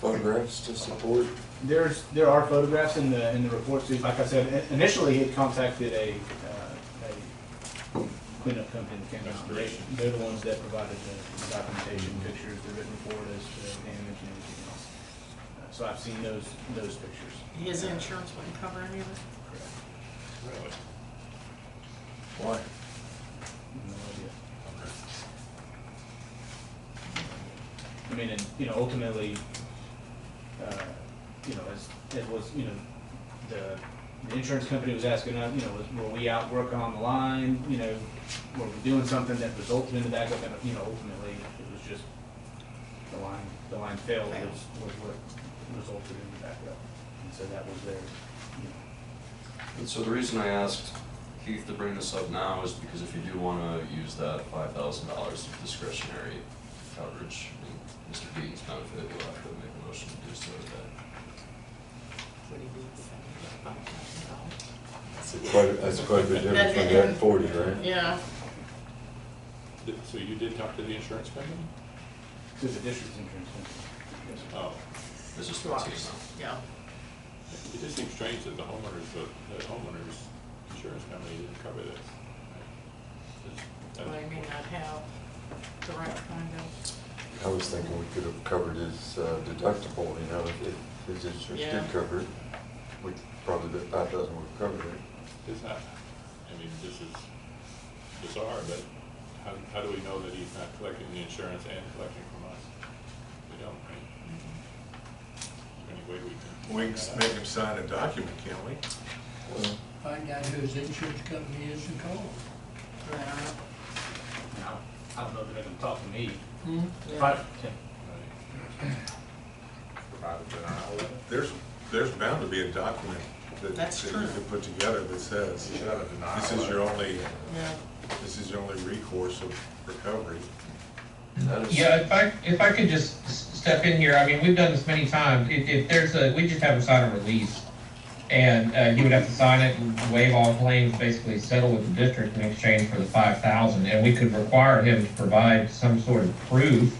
Photographs to support? There are photographs in the report, too. Like I said, initially he had contacted a cleanup company that came out. They're the ones that provided the documentation, pictures, the written report as to damage and everything else. So I've seen those pictures. His insurance wouldn't cover any of it? Correct. Really? Why? No idea. Okay. I mean, and, ultimately, as it was, the insurance company was asking us, were we out working on the line, were we doing something that resulted in the backup, and, ultimately, it was just the line failed was what resulted in the backup. And so that was their, And so the reason I asked Keith to bring this up now is because if you do want to use that $5,000 of discretionary coverage in Mr. Deaton's benefit, you'll have to make a motion to do so today. That's quite a bit different from that 40, right? Yeah. So you did talk to the insurance company? to the district's insurance company. Yes, sir. Oh, This is for TML. Yeah. it just seems strange that the homeowners insurance company didn't cover this. Well, they may not have the right kind of. I was thinking we could have covered his deductible, if his insurance Yeah. did cover it. We probably, that 5,000 would have covered it. This is bizarre, but how do we know that he's not collecting the insurance and collecting from us? We don't, right? Is there any way we can? We can make him sign a document, can't we? Well, Find out who his insurance company is and call them. Now, I don't know that they're gonna talk to me. There's bound to be a document that That's you true. can put together that says, this is your only recourse of recovery. That is- Yeah, if I could just step in here, I mean, we've done this many times. If there's we just have to sign a release. And he would have to sign it and waive all claims, basically settle with the district in exchange for the 5,000. And we could require him to provide some sort of proof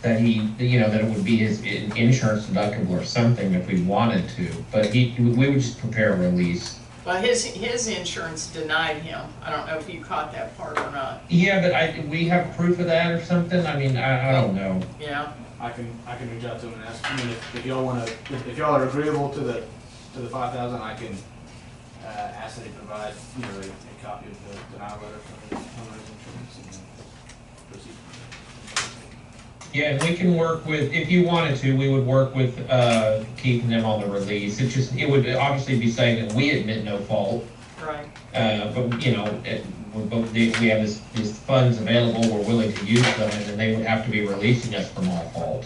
that that it would be his insurance deductible or something if we wanted to. But we would just prepare a release. Well, his insurance denied him. I don't know if you caught that part or not. Yeah, but we have proof of that or something? I mean, I don't know. Yeah. I can reach out to them and ask, if y'all wanna, if y'all are agreeable to the 5,000, I can, ask that he provide, a copy of the denial letter from his homeowner's insurance and then proceed. Yeah, and we can work with, if you wanted to, we would work with Keith and them on the release. It would obviously be saying that we admit no fault. Right. But, we have these funds available, we're willing to use them, and then they would have to be releasing us from all fault.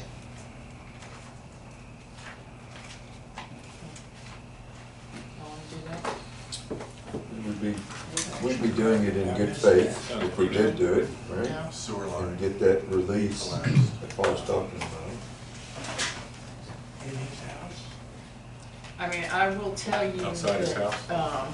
We'd be doing it in good faith if we did do it, right? Yeah. Sewer line. And get that release that Paul's talking about. In his house. I mean, I will tell you Outside his that, house?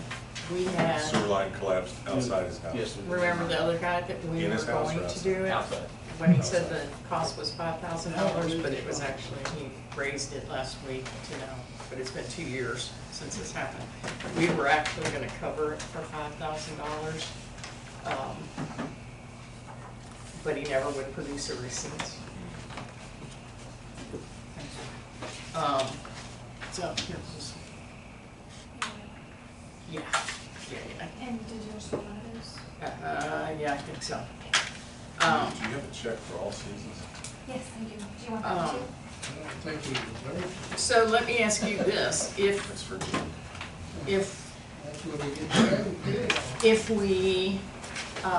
We had, Sewer line collapsed outside his house. Yes, sir. remember the other guy that we In were his house or going to outside? do it? Outside. when he said the cost was $5,000, but it was actually, he raised it last week to now, but it's been 2 years since this happened. We were actually gonna cover it for $5,000, but he never would produce the receipts. So, here's this. Yeah. And did yours go one of those? Yeah, I think so. Do you have a check for all seasons? Yes, I do. Do you want that too? I don't think he deserves it. So let me ask you this, That's for June. if That's what he gets paid. if we, They go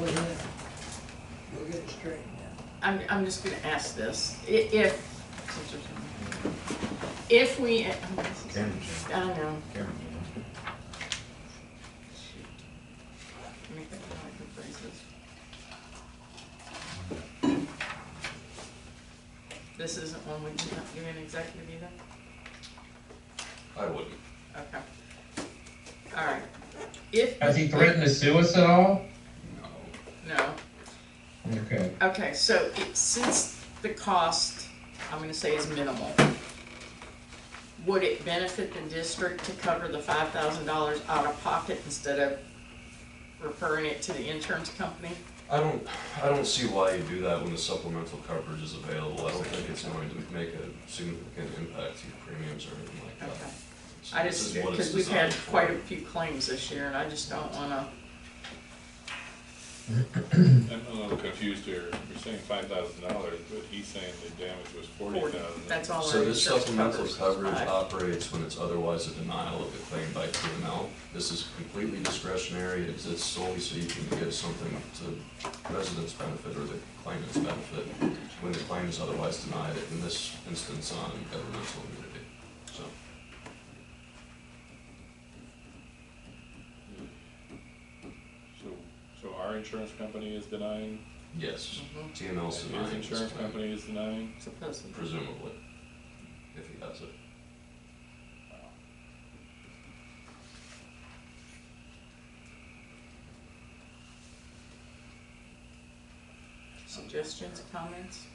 ahead, go get it straightened out. I'm just gonna ask this, if we, I Cameron, don't know. Cameron. Let me think how I can phrase this. This isn't one we can do an executive either? I wouldn't. Okay. All right. If. Has he threatened to sue us at all? No. Okay. Okay, so since the cost, I'm gonna say is minimal, would it benefit the district to cover the $5,000 out of pocket instead of referring it to the insurance company? I don't see why you do that when the supplemental coverage is available. I don't think it's going to make a significant impact to your premiums or anything like that. Okay. So I this just, is what it's because we've had designed for. quite a few claims this year, and I just don't wanna, I'm a little confused here. You're saying $5,000, but he's saying the damage was $40,000. that's all So our this insurance supplemental covers. coverage operates when it's otherwise a denial of the claim by QML. This is completely discretionary. It exists solely so you can give something to residents' benefit or the claimant's benefit when the claim is otherwise denied, in this instance on governmental immunity. So. So our insurance company is denying, Yes, Mhm. TML's and denying his this insurance claim, company is denying? Supposedly. presumably, if he has it. Suggestions, comments?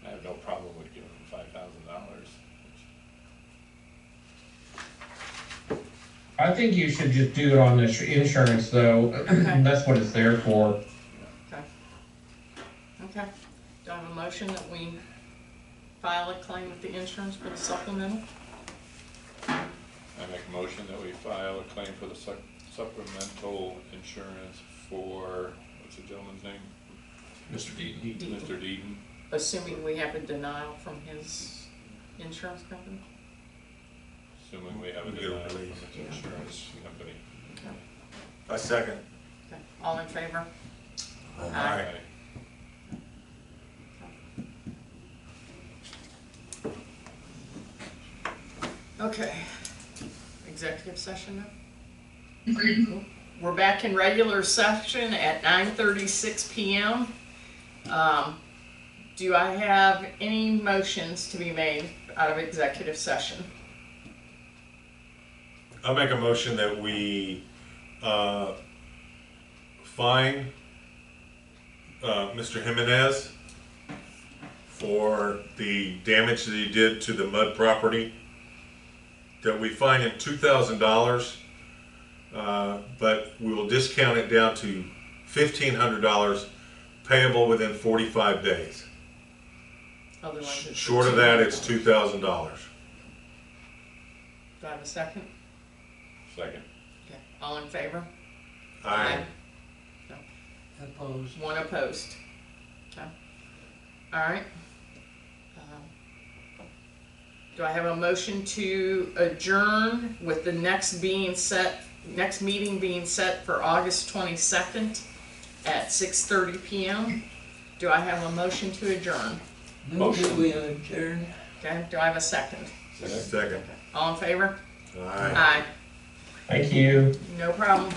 I have no problem with giving him $5,000. I think you should just do it on the insurance though. Okay. That's what it's there for. Okay. Okay. Do I have a motion that we file a claim with the insurance for the supplemental? I make a motion that we file a claim for the supplemental insurance for, what's the gentleman's name? Mr. Deaton. Mr. Deaton. Assuming we have a denial from his insurance company? Assuming we have a We get a denial from release. its insurance company. Okay. A second. Okay. All in favor? Aye. Okay. Executive session now? We're back in regular session at 9:36 p.m. Do I have any motions to be made out of executive session? I'll make a motion that we, fine, Mr. Jimenez for the damage that he did to the mud property. That we fine him $2,000, but we will discount it down to $1,500 payable within 45 days. Otherwise, it's Short of that, it's $2,000. Do I have a second? Second. Okay. All in favor? Aye. Opposed. One opposed. Okay. All right. Do I have a motion to adjourn with the next meeting being set for August 22nd at 6:30 p.m.? Do I have a motion to adjourn? Move that we adjourn. Okay, do I have a second? Second. All in favor? Aye. Aye. Thank you. No problem.